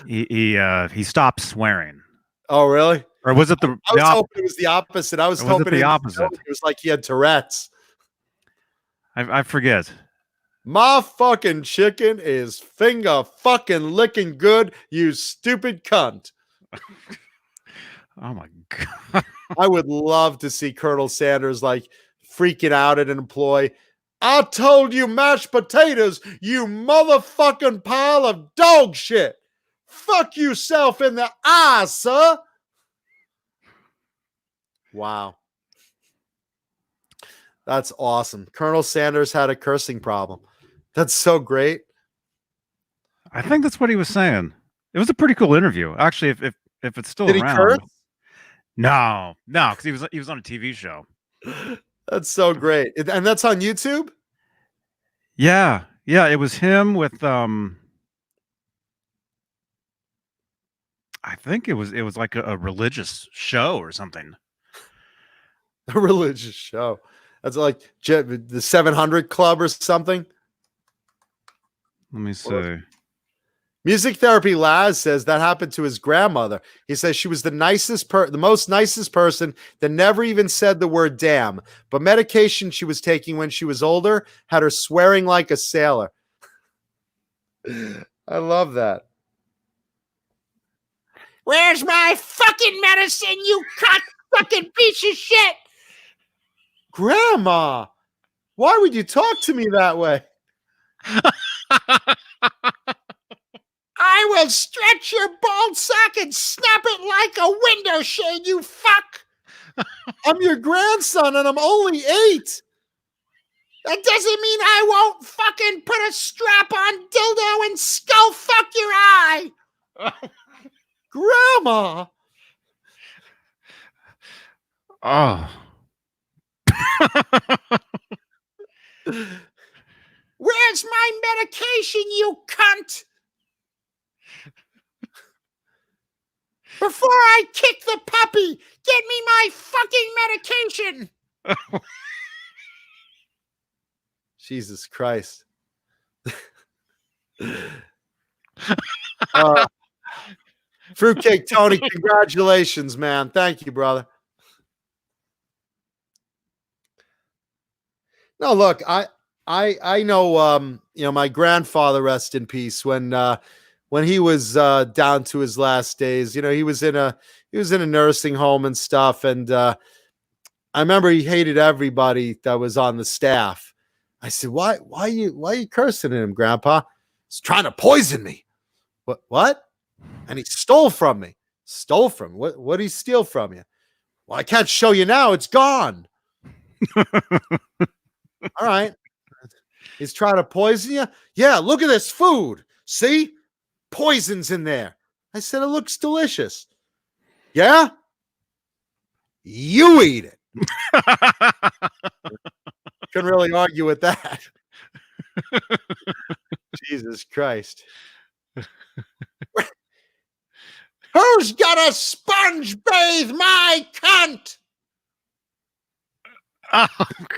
he stopped swearing. Oh, really? Or was it I was hoping it was the opposite. I was hoping the opposite. It was like he had Tourette's. I forget. My fucking chicken is finger fucking licking good, you stupid cunt. Oh my God. I would love to see Colonel Sanders like freaking out at an employee. I told you mashed potatoes, you motherfucking pile of dog shit. Fuck yourself in the eye, sir. Wow. That's awesome. Colonel Sanders had a cursing problem. That's so great. I think that's what he was saying. It was a pretty cool interview. Actually, if it's still Did around. He curse? No, because he was on a TV show. That's so great. And that's on YouTube? Yeah. It was him with I think it was like a religious show or something. A religious show. That's like the 700 Club or something. Let me see. Music Therapy Laz says that happened to his grandmother. He says she was the most nicest person that never even said the word damn. But medication she was taking when she was older had her swearing like a sailor. I love that. Where's my fucking medicine, you cock fucking piece of shit? Grandma, why would you talk to me that way? I will stretch your bald sack and snap it like a window shade, you fuck. I'm your grandson and I'm only 8. That doesn't mean I won't fucking put a strap on dildo and skull fuck your eye. Grandma. Oh. Where's my medication, you cunt? Before I kick the puppy, get me my fucking medication. Jesus Christ. Fruitcake Tony, congratulations, man. Thank you, brother. No, look, I know, my grandfather, rest in peace, when he was down to his last days, he was in a nursing home and stuff, and I remember he hated everybody that was on the staff. I said, why are you cursing at him, Grandpa? He's trying to poison me. What? And he stole from me. Stole from me? What did he steal from you? Well, I can't show you now. It's gone. All right. He's trying to poison you? Yeah, look at this food. See? Poison's in there. I said, it looks delicious. Yeah? You eat it. Couldn't really argue with that. Jesus Christ. Who's got a sponge bathe my cunt? Oh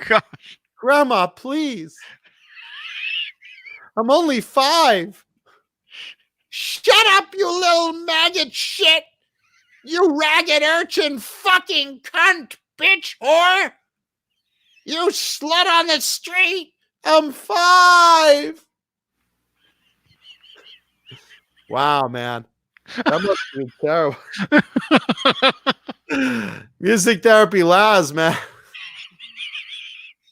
gosh. Grandma, please. I'm only 5. Shut up, you little maggot shit. You ragged urchin fucking cunt, bitch whore. You slut on the street. I'm 5. Wow, man. That must be terrible. Music therapy Laz, man.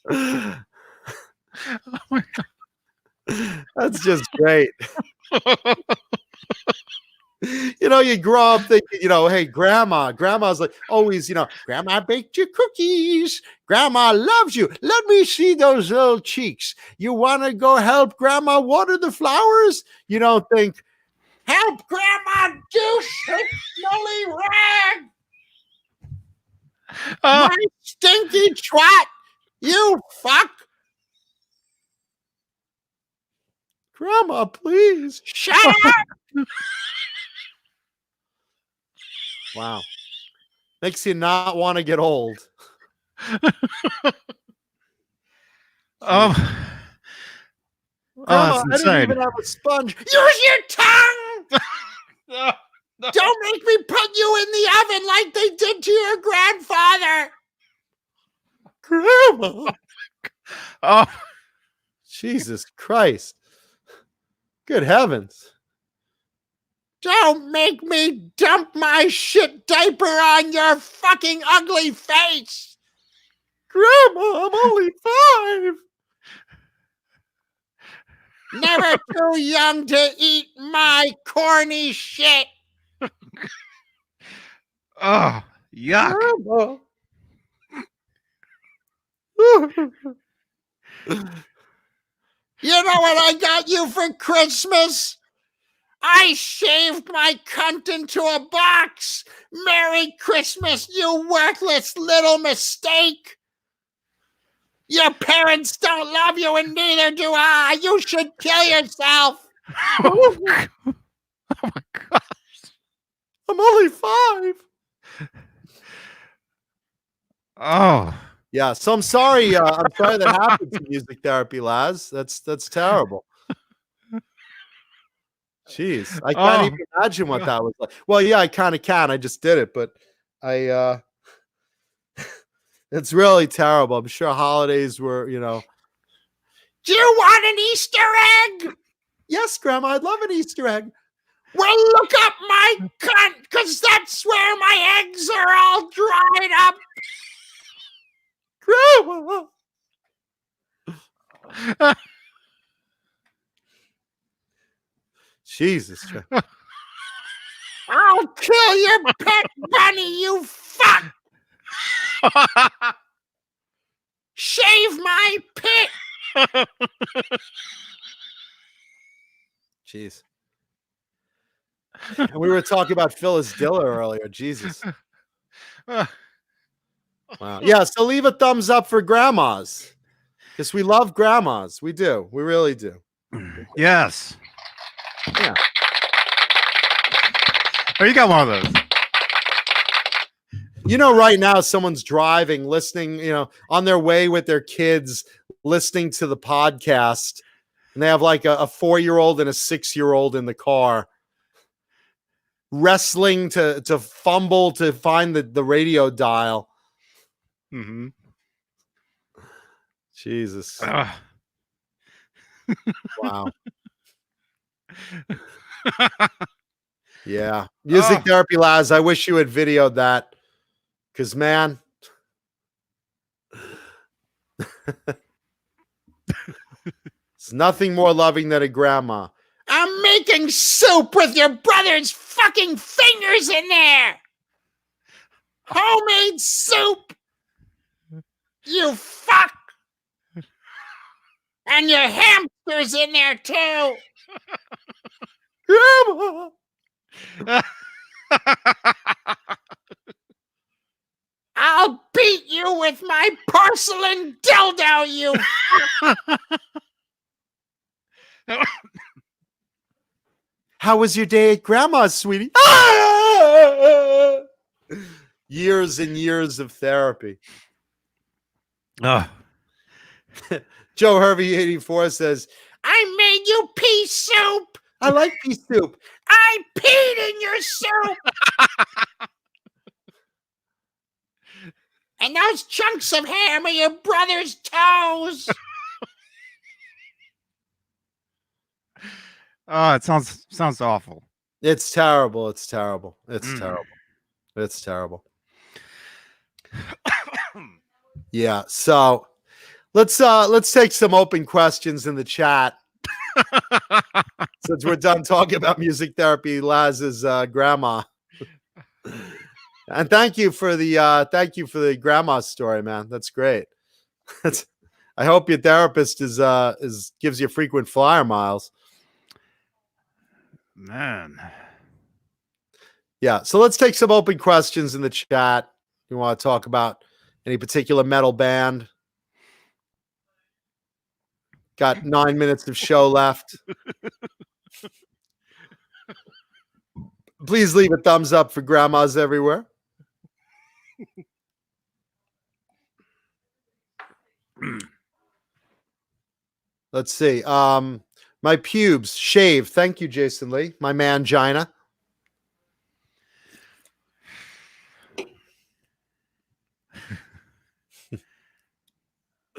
Oh my God. That's just great. You grow up thinking, hey, grandma's like always, grandma baked you cookies. Grandma loves you. Let me see those little cheeks. You want to go help grandma water the flowers? You don't think, help grandma douche her smelly rag. Oh. My stinky twat. You fuck. Grandma, please. Shut up. Wow. Makes you not want to get old. Oh, Grandma, that's I didn't insane. even have a sponge. Use your tongue. No, no. Don't make me put you in the oven like they did to your grandfather. Grandma. Oh, Jesus Christ. Good heavens. Don't make me dump my shit diaper on your fucking ugly face. Grandma, I'm only 5. Never too young to eat my corny shit. oh, yuck. Grandma. You know what I got you for Christmas? I shaved my cunt into a box. Merry Christmas, you worthless little mistake. Your parents don't love you, and neither do I. You should kill yourself. Oh my God. I'm only 5. Oh, Yeah, so I'm sorry. I'm sorry that happened to music therapy, Laz. That's terrible. Jeez, I can't even imagine what that was like. Well, yeah, I kind of can. I just did it, but it's really terrible. I'm sure holidays were, Do you want an Easter egg? Yes, Grandma, I'd love an Easter egg. Well, look up my cunt, because that's where my eggs are all dried up. Grandma. Jesus. I'll kill your pet bunny, you fuck. Shave my pit. Jeez. And we were talking about Phyllis Diller earlier. Jesus. Wow. Yeah, so leave a thumbs up for grandmas. Because we love grandmas. We do. We really do. yes. Yeah. Oh, you got one of those. Right now someone's driving, listening, on their way with their kids, listening to the podcast. And they have like a 4-year-old and a 6-year-old in the car, wrestling to fumble to find the radio dial. Mm-hmm. Jesus. Ugh. Wow. Yeah. Music therapy, Laz. I wish you had videoed that. Because, man. It's nothing more loving than a grandma. I'm making soup with your brother's fucking fingers in there. Homemade soup. You fuck. And your hamster's in there too. Grandma. I'll beat you with my porcelain dildo, you. How was your day at grandma's, sweetie? Years and years of therapy. Ugh. Joe Hervey 84 says, I made you pea soup. I like pea soup. I peed in your soup. And those chunks of ham are your brother's toes. Oh, it sounds awful. It's terrible. It's terrible. It's terrible. It's terrible. Yeah. So let's take some open questions in the chat. Since we're done talking about music therapy, Laz's grandma. And thank you for the grandma story, man. That's great. I hope your therapist is gives you frequent flyer miles. Man. Yeah. So let's take some open questions in the chat. You want to talk about any particular metal band? Got 9 minutes of show left. Please leave a thumbs up for grandmas everywhere. Let's see. My pubes shaved. Thank you, Jason Lee. My mangina.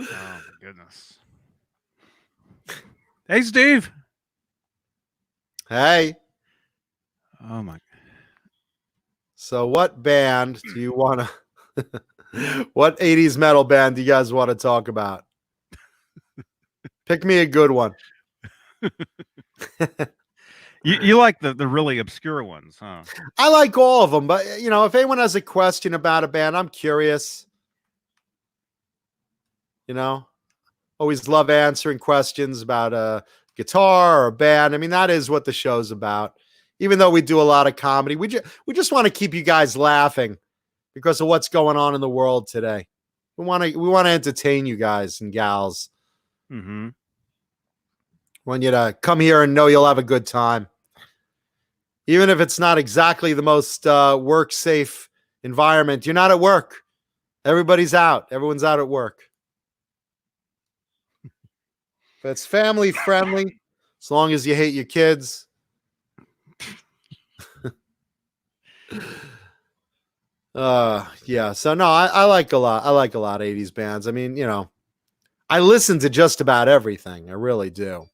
Oh my goodness. Hey, Steve. Hey. Oh my. So what band do you want to what 80s metal band do you guys want to talk about? Pick me a good one. You like the really obscure ones, huh? I like all of them, but if anyone has a question about a band, I'm curious. Always love answering questions about a guitar or a band. I mean, that is what the show's about. Even though we do a lot of comedy, we just want to keep you guys laughing because of what's going on in the world today. We want to entertain you guys and gals. Mm-hmm. Want you to come here and know you'll have a good time. Even if it's not exactly the most work safe environment, you're not at work. Everybody's out. Everyone's out at work. But it's family friendly, as long as you hate your kids. Yeah. So no, I like a lot. I like a lot of 80s bands. I mean, I listen to just about everything. I really do.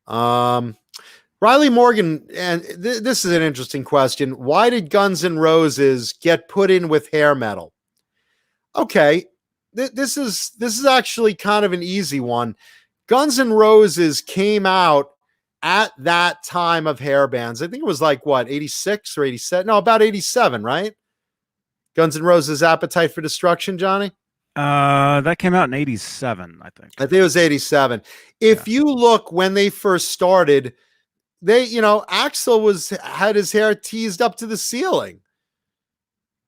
Riley Morgan, and this is an interesting question. Why did Guns N' Roses get put in with hair metal? Okay, this is actually kind of an easy one. Guns N' Roses came out at that time of hair bands. I think it was like, what, 86 or 87? No, about 87, right? Guns N' Roses' Appetite for Destruction, Johnny? That came out in 87, I think. I think it was 87. If you look when they first started, Axl had his hair teased up to the ceiling.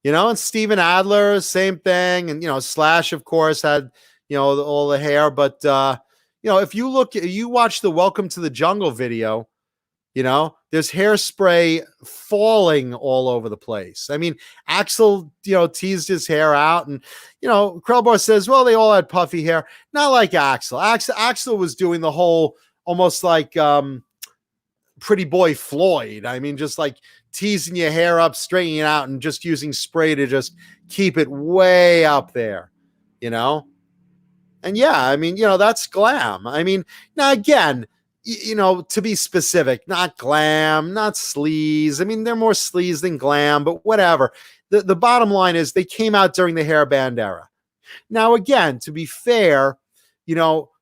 And Steven Adler, same thing. And, Slash, of course, had, all the hair. But, if you watch the Welcome to the Jungle video, there's hairspray falling all over the place. I mean, Axl, teased his hair out, and, Krellbar says, well, they all had puffy hair. Not like Axl. Axl was doing the whole, almost like Pretty Boy Floyd. I mean, just like teasing your hair up, straightening it out, and just using spray to just keep it way up there. you know? And yeah, I mean, that's glam. I mean, now again, to be specific, not glam, not sleaze. I mean, they're more sleaze than glam, but whatever. The bottom line is they came out during the hair band era. Now, again, to be fair,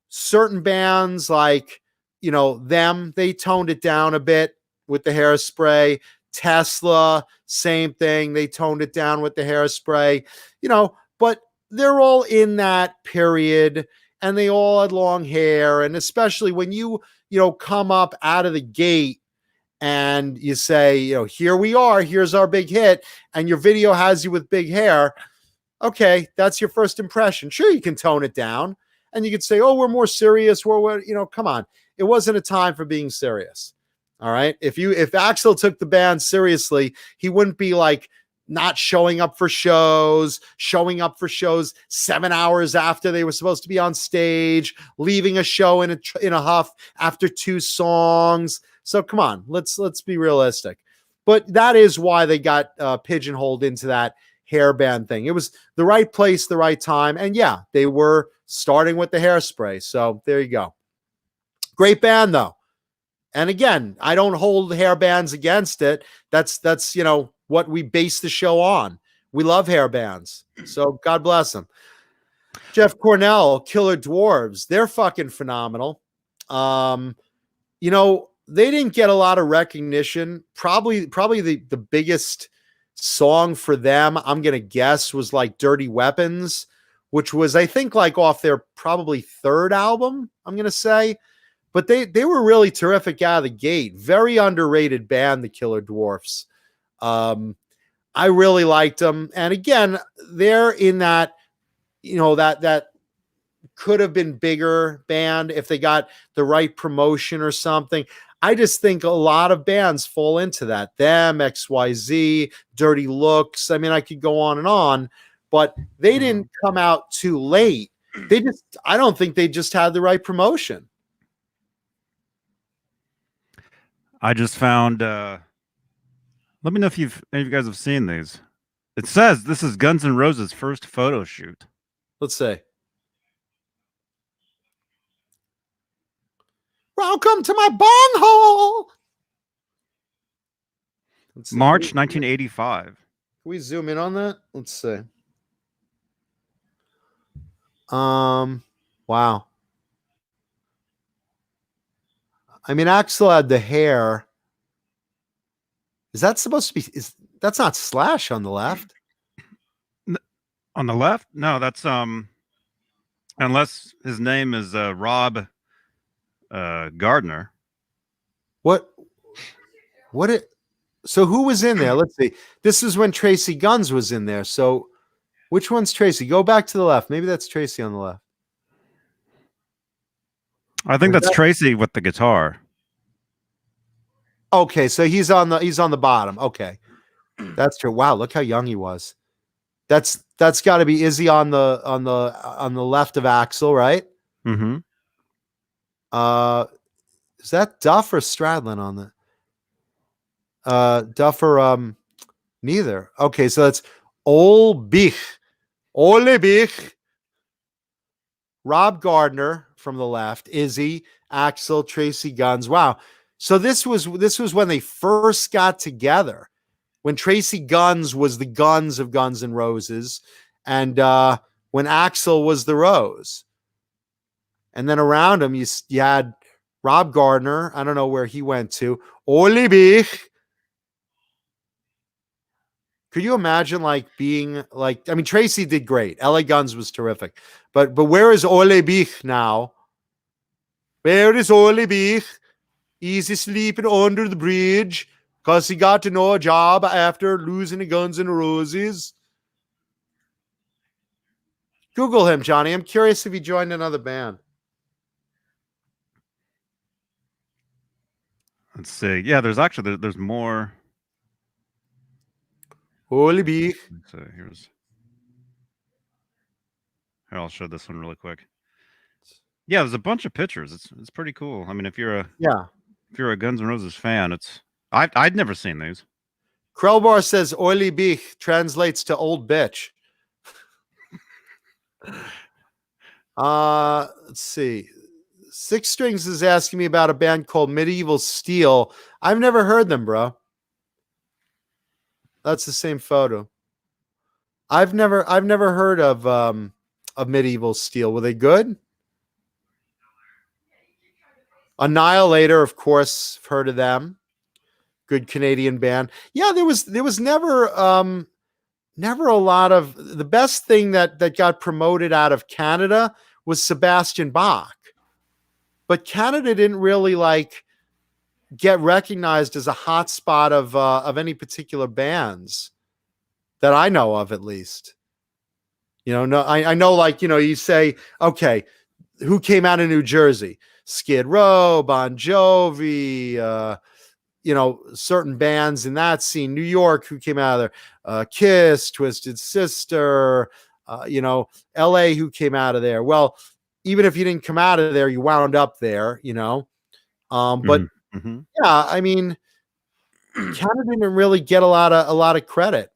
certain bands like, them, they toned it down a bit with the hairspray. Tesla, same thing. They toned it down with the hairspray, but they're all in that period and they all had long hair. And especially when you come up out of the gate and you say, here we are, here's our big hit, and your video has you with big hair. Okay, that's your first impression. Sure, you can tone it down and you could say, oh, we're more serious. We're come on. It wasn't a time for being serious. All right. If Axl took the band seriously, he wouldn't be like not showing up for shows 7 hours after they were supposed to be on stage, leaving a show in a huff after 2 songs. So come on, let's be realistic. But that is why they got pigeonholed into that hairband thing. It was the right place, the right time. And yeah, they were starting with the hairspray. So there you go. Great band though. And again, I don't hold hairbands against it. That's what we base the show on. We love hairbands. So God bless them. Jeff Cornell, Killer Dwarves. They're fucking phenomenal. They didn't get a lot of recognition. Probably the biggest song for them, I'm going to guess, was like Dirty Weapons, which was, I think, like off their probably 3rd album, I'm going to say. But they were really terrific out of the gate. Very underrated band, the Killer Dwarfs. I really liked them. And again, they're in that, that could have been bigger band if they got the right promotion or something. I just think a lot of bands fall into that. Them, XYZ, Dirty Looks. I mean, I could go on, but they didn't come out too late. I don't think they just had the right promotion. I just found. Let me know if any of you guys have seen these. It says this is Guns N' Roses' first photo shoot. Let's say. Welcome to my bunghole. March 1985. Can we zoom in on that? Let's see. Wow. I mean, Axl had the hair. Is that supposed to be? That's not Slash on the left? On the left? No, that's unless his name is Rob Gardner. So who was in there? Let's see. This is when Tracy Guns was in there. So which one's Tracy? Go back to the left. Maybe that's Tracy on the left. I think that's Tracy with the guitar. Okay, so he's on the bottom. Okay. That's true. Wow, look how young he was. That's got to be Izzy on the left of Axl, right? Mm-hmm. Is that Duff or Stradlin on the Duff or neither? Okay, so that's Ole Bich, Rob Gardner from the left, Izzy, Axl, Tracy Guns. Wow. So this was when they first got together, when Tracy Guns was the Guns of Guns N' Roses, and when Axl was the Rose. And then around him, you had Rob Gardner. I don't know where he went to. Ole Bich. Could you imagine being like? I mean, Tracy did great. LA Guns was terrific, but where is Ole Bich now? Where is Ole Bich? Easy sleeping under the bridge because he got to know a job after losing the Guns N' Roses. Google him, Johnny. I'm curious if he joined another band. Let's see. Yeah, there's more. Ole Bich. So here, I'll show this one really quick. Yeah, there's a bunch of pictures. It's pretty cool. I mean, if you're a Guns N' Roses fan, I'd never seen these. Krellbar says Ole Bich translates to old bitch. Let's see. Six Strings is asking me about a band called Medieval Steel. I've never heard them, bro. That's the same photo. I've never heard of Medieval Steel. Were they good? Annihilator, of course, I've heard of them. Good Canadian band. Yeah, there was never a lot of the best thing that got promoted out of Canada was Sebastian Bach. But Canada didn't really like get recognized as a hot spot of any particular bands that I know of, at least. No, I know, like, you say, okay, who came out of New Jersey? Skid Row, Bon Jovi, certain bands in that scene. New York, who came out of there? Kiss, Twisted Sister, LA, who came out of there? Well, even if you didn't come out of there, you wound up there, but Mm-hmm. yeah, I mean, Canada didn't really get a lot of credit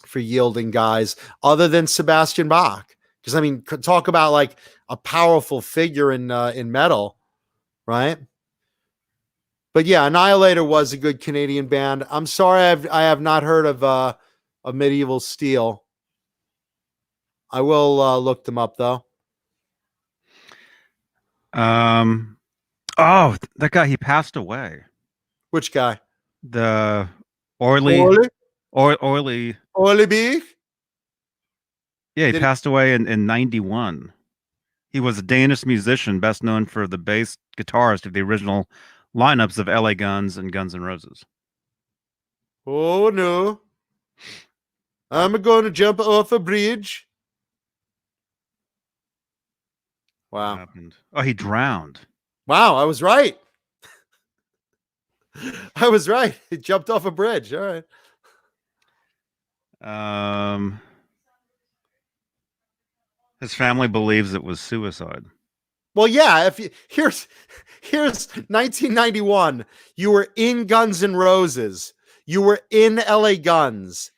for yielding guys other than Sebastian Bach. Because, I mean, talk about like a powerful figure in metal, right? But yeah, Annihilator was a good Canadian band. I'm sorry, I have not heard of Medieval Steel. I will look them up though. Oh, that guy, he passed away. Which guy? The Orly. Orly Beak? Yeah, he passed away in 91. He was a Danish musician, best known for the bass guitarist of the original lineups of LA Guns and Guns N' Roses. Oh no. I'm going to jump off a bridge. Wow. What happened? Oh, he drowned. Wow, I was right. I was right. He jumped off a bridge. All right. His family believes it was suicide. Well, yeah. Here's 1991. You were in Guns N' Roses. You were in LA Guns,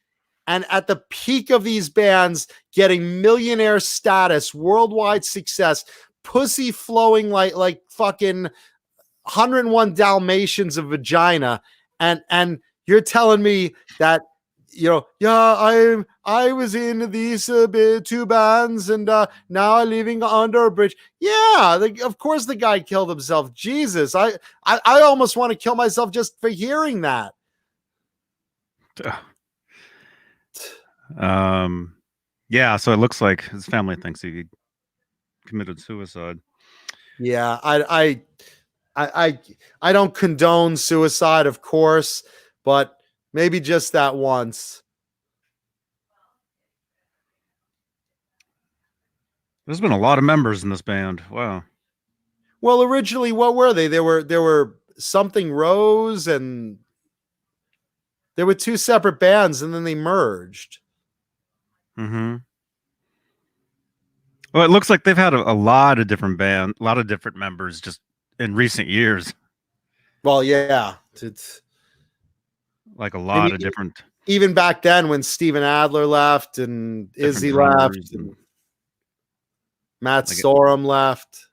and at the peak of these bands, getting millionaire status, worldwide success, pussy flowing like fucking 101 Dalmatians of vagina, and you're telling me that, yeah, I was in these two bands, and now I'm living under a bridge. Yeah, of course the guy killed himself. Jesus, I almost want to kill myself just for hearing that. Yeah, so it looks like his family thinks he committed suicide. Yeah, I don't condone suicide, of course, but maybe just that once. There's been a lot of members in this band. Wow. Well, originally, what were they? There were Something Rose, and there were two separate bands, and then they merged. Mm-hmm. Well, it looks like they've had a lot of different members just in recent years. Well, yeah, it's like a lot of different. Even back then, when Steven Adler left and Izzy left, and Matt Sorum left.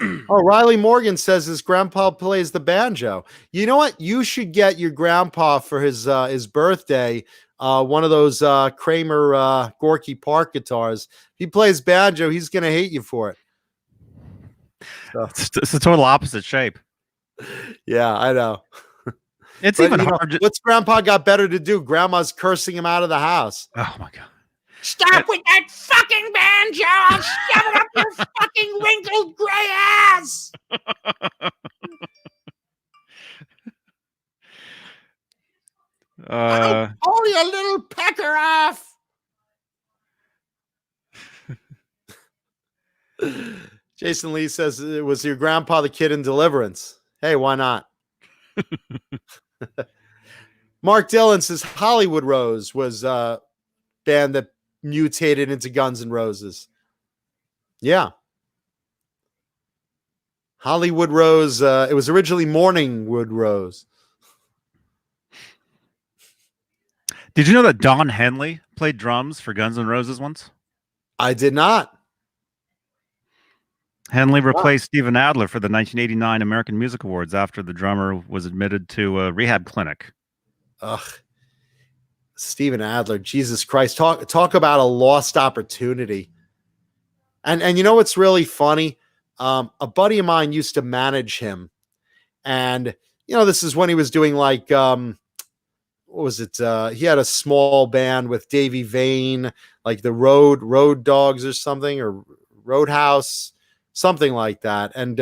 Oh, Riley Morgan says his grandpa plays the banjo. You know what? You should get your grandpa for his birthday one of those Kramer Gorky Park guitars. If he plays banjo, he's gonna hate you for it. So. It's a total opposite shape. Yeah, I know. It's even hard. What's Grandpa got better to do? Grandma's cursing him out of the house. Oh my God! Stop with that fucking banjo! I'll shove it up your fucking wrinkled gray ass! I'll pull your little pecker off! Jason Lee says, was your grandpa the kid in Deliverance? Hey, why not? Mark Dillon says Hollywood Rose was a band that mutated into Guns N' Roses. Yeah. Hollywood Rose. It was originally Morningwood Rose. Did you know that Don Henley played drums for Guns N' Roses once? I did not. Henley replaced Steven Adler for the 1989 American Music Awards after the drummer was admitted to a rehab clinic. Ugh. Steven Adler, Jesus Christ. Talk about a lost opportunity. And you know what's really funny? A buddy of mine used to manage him. And, this is when he was doing like, what was it? He had a small band with Davey Vane, like the Road Dogs or something, or Roadhouse, something like that. And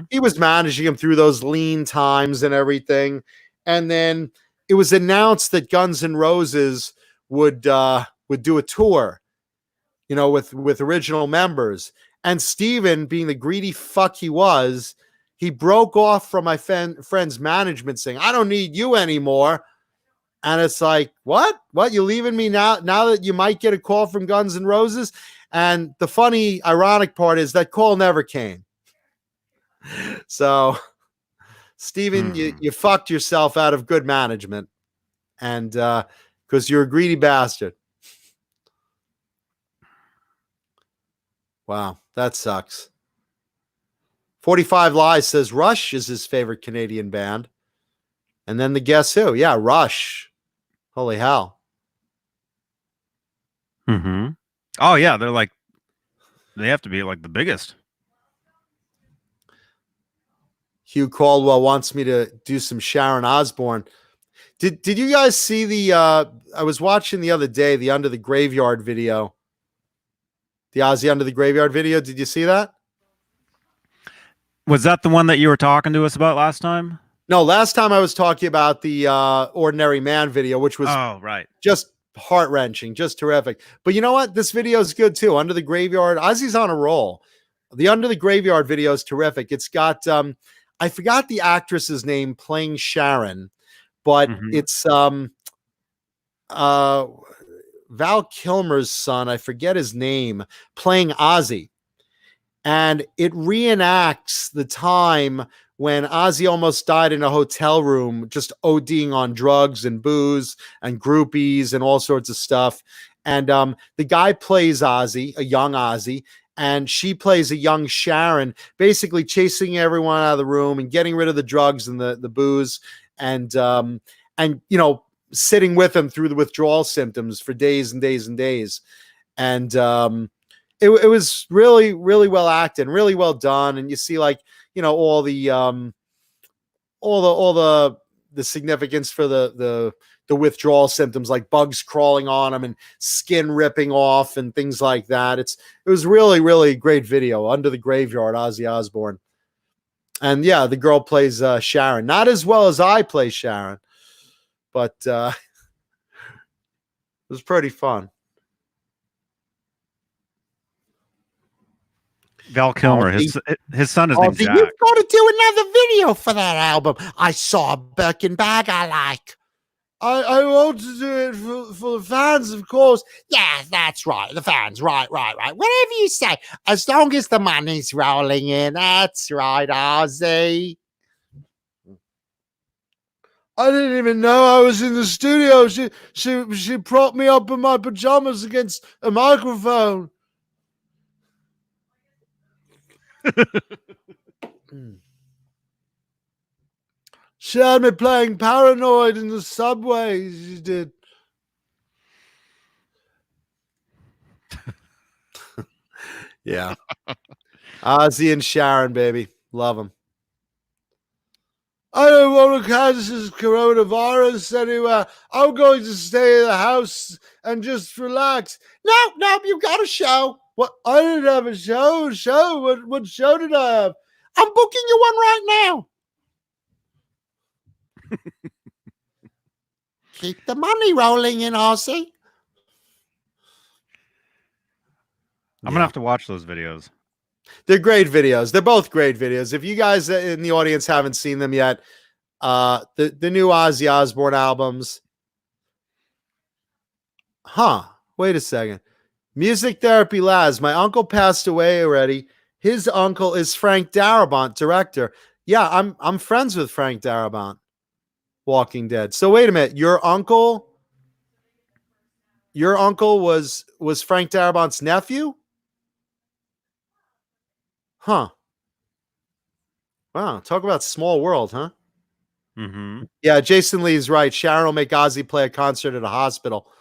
he was managing him through those lean times and everything. And then it was announced that Guns N' Roses would do a tour, with original members. And Steven, being the greedy fuck he was, he broke off from my friend's management saying, I don't need you anymore. And it's like, what? You leaving me now that you might get a call from Guns N' Roses? And the funny, ironic part is that call never came. So, Steven, you fucked yourself out of good management. And because you're a greedy bastard. Wow, that sucks. 45 Lies says Rush is his favorite Canadian band. And then the Guess Who? Yeah, Rush. Holy hell. Mm-hmm. Oh, yeah, they have to be like the biggest. Hugh Caldwell wants me to do some Sharon Osbourne. Did you guys see the I was watching the other day the Under the Graveyard video. The Ozzy Under the Graveyard video. Did you see that? Was that the one that you were talking to us about last time? No, last time I was talking about the Ordinary Man video, which was just heart-wrenching, just terrific. But you know what? This video is good too. Under the Graveyard. Ozzy's on a roll. The Under the Graveyard video is terrific. It's got I forgot the actress's name playing Sharon, but it's Val Kilmer's son, I forget his name, playing Ozzy. And it reenacts the time when Ozzy almost died in a hotel room, just ODing on drugs and booze and groupies and all sorts of stuff. And the guy plays Ozzy, a young Ozzy, and she plays a young Sharon, basically chasing everyone out of the room and getting rid of the drugs and the booze and sitting with him through the withdrawal symptoms for days and days and days. And it was really, really well acted, really well done. And you see all the significance for the withdrawal symptoms, like bugs crawling on him and skin ripping off and things like that. It was really, really great video. Under the Graveyard, Ozzy Osbourne. And yeah, the girl plays Sharon, not as well as I play Sharon, but it was pretty fun. Val Kilmer, his son is named Jack. You've got to do another video for that album. I saw a Birkin bag I like. I want to do it for the fans, of course. Yeah, that's right. The fans. Right. Whatever you say. As long as the money's rolling in. That's right, Ozzy. I didn't even know I was in the studio. She propped me up in my pajamas against a microphone. She had me playing Paranoid in the subway. She did. Yeah. Ozzy and Sharon, baby. Love them. I don't want to catch this coronavirus anywhere. I'm going to stay in the house and just relax. No, you've got a show. What? I didn't have a show. What show did I have? I'm booking you one right now. Keep the money rolling in, Ozzy. I'm going to have to watch those videos. They're great videos. They're both great videos. If you guys in the audience haven't seen them yet, the new Ozzy Osbourne albums. Wait a second. Music Therapy Laz. My uncle passed away already. His uncle is Frank Darabont, director. Yeah, I'm friends with Frank Darabont, Walking Dead. So wait a minute. Your uncle Your uncle was Frank Darabont's nephew? Huh. Wow. Talk about small world, huh? Mm-hmm. Yeah, Jason Lee's right. Sharon will make Ozzy play a concert at a hospital.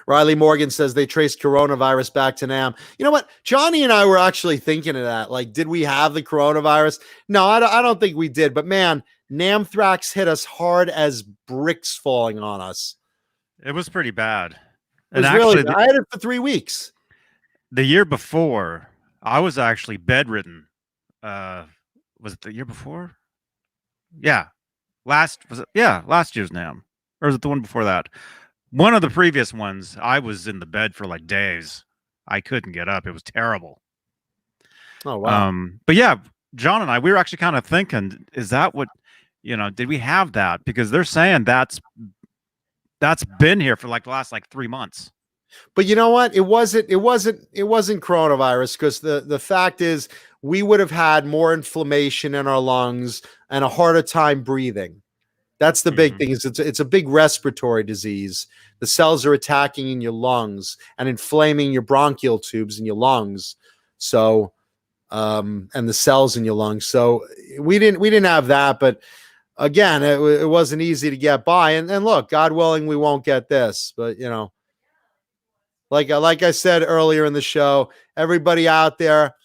Riley Morgan says they traced coronavirus back to Nam. You know what? Johnny and I were actually thinking of that. Like, did we have the coronavirus? No, I don't think we did. But man, Namthrax hit us hard as bricks falling on us. It was pretty bad. It was And really actually, bad. I had it for 3 weeks. the year before, I was actually bedridden. Was it the year before? Yeah. Last year's NAM. Or was it the one before that? One of the previous ones, I was in the bed for like days. I couldn't get up. It was terrible. Oh wow. But yeah, John and I, we were actually kind of thinking, is that what, did we have that? Because they're saying that's been here for like the last like 3 months. But you know what? It wasn't coronavirus, because the fact is we would have had more inflammation in our lungs and a harder time breathing. That's the big thing. Is it's a big respiratory disease. The cells are attacking in your lungs and inflaming your bronchial tubes in your lungs. So, and the cells in your lungs. So we didn't have that. But again, it wasn't easy to get by. And look, God willing, we won't get this. But like I said earlier in the show, everybody out there,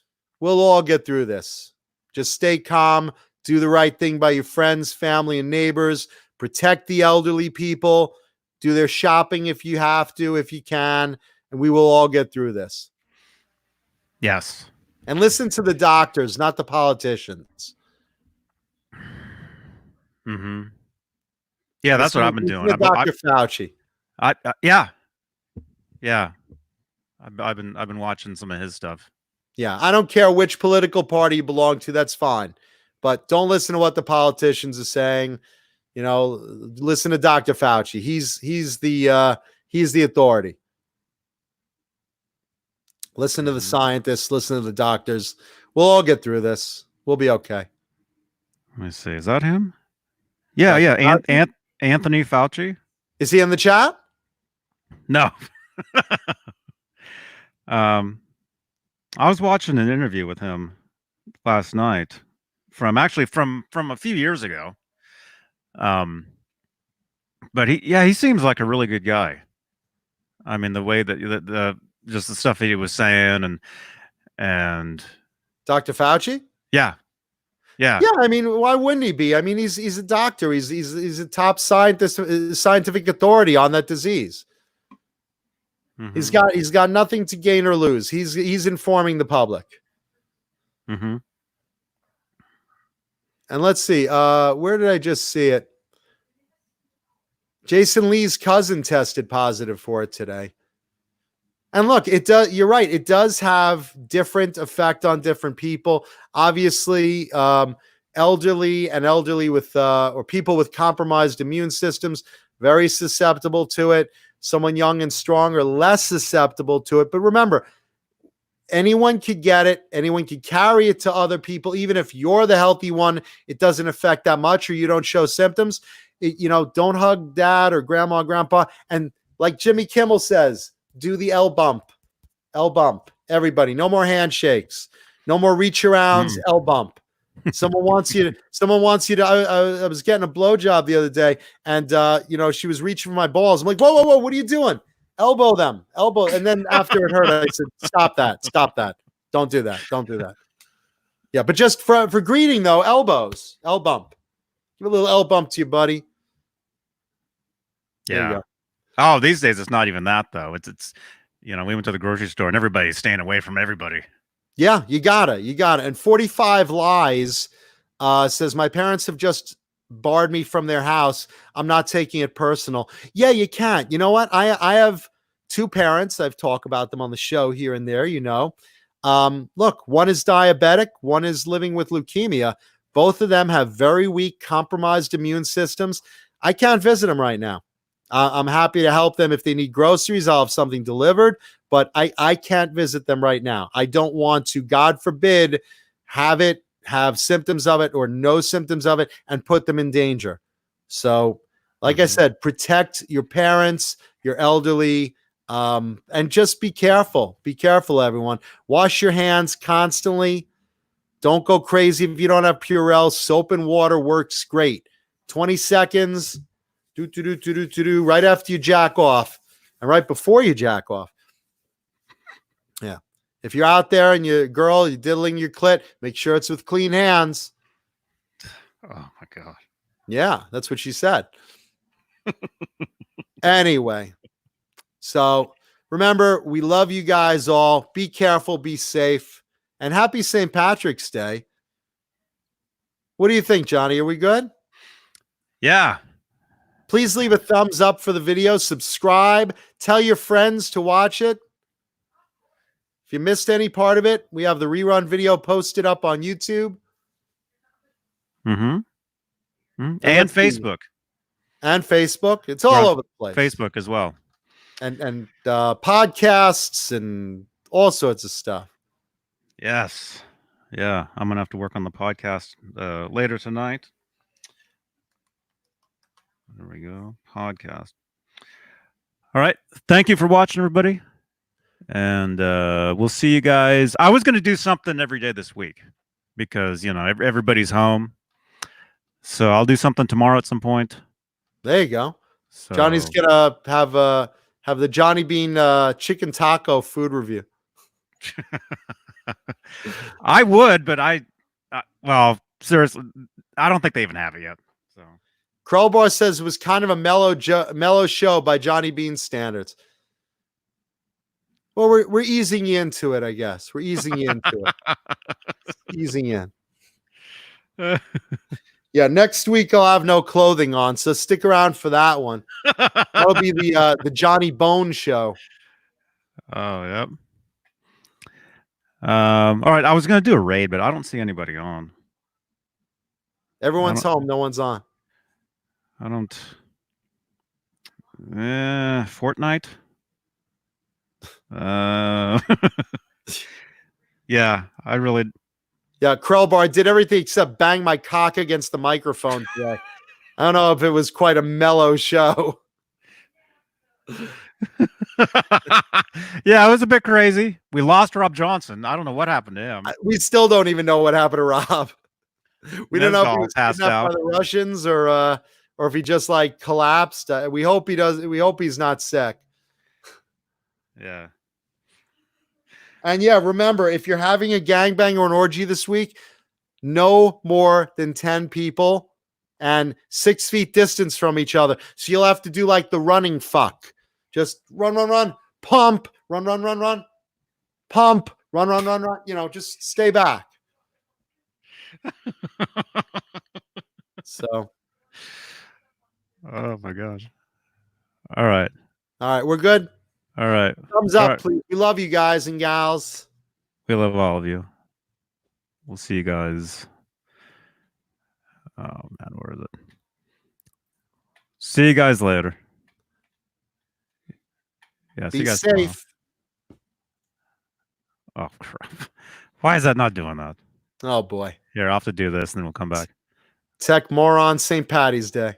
we'll all get through this. Just stay calm. Do the right thing by your friends, family, and neighbors. Protect the elderly people. Do their shopping if you have to, if you can. And we will all get through this. Yes. And listen to the doctors, not the politicians. Mm-hmm. Yeah, that's what I've been doing. Dr. Fauci. Yeah. I've been watching some of his stuff. Yeah, I don't care which political party you belong to. That's fine. But don't listen to what the politicians are saying. Listen to Dr. Fauci. He's the authority. Listen to the scientists. Listen to the doctors. We'll all get through this. We'll be okay. Let me see. Is that him? Yeah. Anthony Fauci. Is he in the chat? No. I was watching an interview with him last night from a few years ago. But he seems like a really good guy. I mean, the way that just the stuff that he was saying and Dr. Fauci? Yeah. I mean, why wouldn't he be? I mean, he's a doctor. He's a top scientific authority on that disease. Mm-hmm. He's got nothing to gain or lose. He's informing the public. Mm-hmm. And let's see, where did I just see it? Jason Lee's cousin tested positive for it today. And look, you're right. It does have different effect on different people. Obviously, elderly with or people with compromised immune systems, very susceptible to it. Someone young and strong are less susceptible to it. But remember, anyone could get it. Anyone could carry it to other people. Even if you're the healthy one, it doesn't affect that much, or you don't show symptoms. Don't hug dad or grandma, grandpa. And like Jimmy Kimmel says, do the L bump. L bump. Everybody, no more handshakes. No more reach arounds. L bump. Someone wants you to. I was getting a blowjob the other day, and she was reaching for my balls. I'm like, whoa, what are you doing? Elbow them, elbow. And then after it hurt, I said, stop that. Don't do that. Yeah, but just for greeting though, elbows, L bump. Give a little L bump to your buddy. Yeah. Oh, these days it's not even that though. It's we went to the grocery store and everybody's staying away from everybody. Yeah, you gotta. And 45 Lies says, my parents have just barred me from their house. I'm not taking it personal. Yeah, you can't. You know what? I have two parents. I've talked about them on the show here and there, Look, one is diabetic. One is living with leukemia. Both of them have very weak, compromised immune systems. I can't visit them right now. I'm happy to help them if they need groceries. I'll have something delivered, but I can't visit them right now. I don't want to, God forbid, have symptoms of it or no symptoms of it and put them in danger. So Like I said, protect your parents, your elderly, and just be careful. Be careful, everyone. Wash your hands constantly. Don't go crazy if you don't have Purell. Soap and water works great. 20 seconds, right after you jack off, and right before you jack off. Yeah. If you're out there and you're diddling your clit, make sure it's with clean hands. Oh my God. Yeah, that's what she said. Anyway, so remember, we love you guys all. Be careful, be safe, and happy St. Patrick's Day. What do you think, Johnny? Are we good? Yeah. Please leave a thumbs up for the video. Subscribe. Tell your friends to watch it. If you missed any part of it, we have the rerun video posted up on YouTube. Mm-hmm. And let's see. Facebook. And Facebook. It's all over the place. Facebook as well. And podcasts and all sorts of stuff. Yes. Yeah. I'm going to have to work on the podcast later tonight. There we go. Podcast. All right. Thank you for watching, everybody. And we'll see you guys. I was going to do something every day this week because, everybody's home. So I'll do something tomorrow at some point. There you go. So, Johnny's going to have the Johnny Beane chicken taco food review. I would, but well, seriously, I don't think they even have it yet. So Crowbar says it was kind of a mellow show by Johnny Bean standards. Well, we're easing you into it, I guess. We're easing you into it. Easing in. Yeah, next week I'll have no clothing on, so stick around for that one. That'll be the Johnny Bone show. Oh, yep. All right, I was gonna do a raid, but I don't see anybody on. Everyone's home, no one's on. I don't. Fortnite. Yeah, I really. Yeah, Krellbar did everything except bang my cock against the microphone today. I don't know if it was quite a mellow show. Yeah, it was a bit crazy. We lost Rob Johnson. I don't know what happened to him. We still don't even know what happened to Rob. We don't know if he was passed kidnapped out by the Russians or if he just like collapsed. We hope he does. We hope he's not sick. Yeah. And yeah, remember, if you're having a gangbang or an orgy this week, no more than 10 people and 6 feet distance from each other. So you'll have to do like the running fuck. Just run, pump, run, pump, run. Just stay back. So. Oh my gosh. All right. We're good. All right. Thumbs up, please. We love you guys and gals. We love all of you. We'll see you guys. Oh man, where is it? See you guys later. Yeah, see Be you guys safe. tomorrow. Oh crap. Why is that not doing that? Oh boy. Here, I'll have to do this and then we'll come back. Tech moron St. Patty's Day.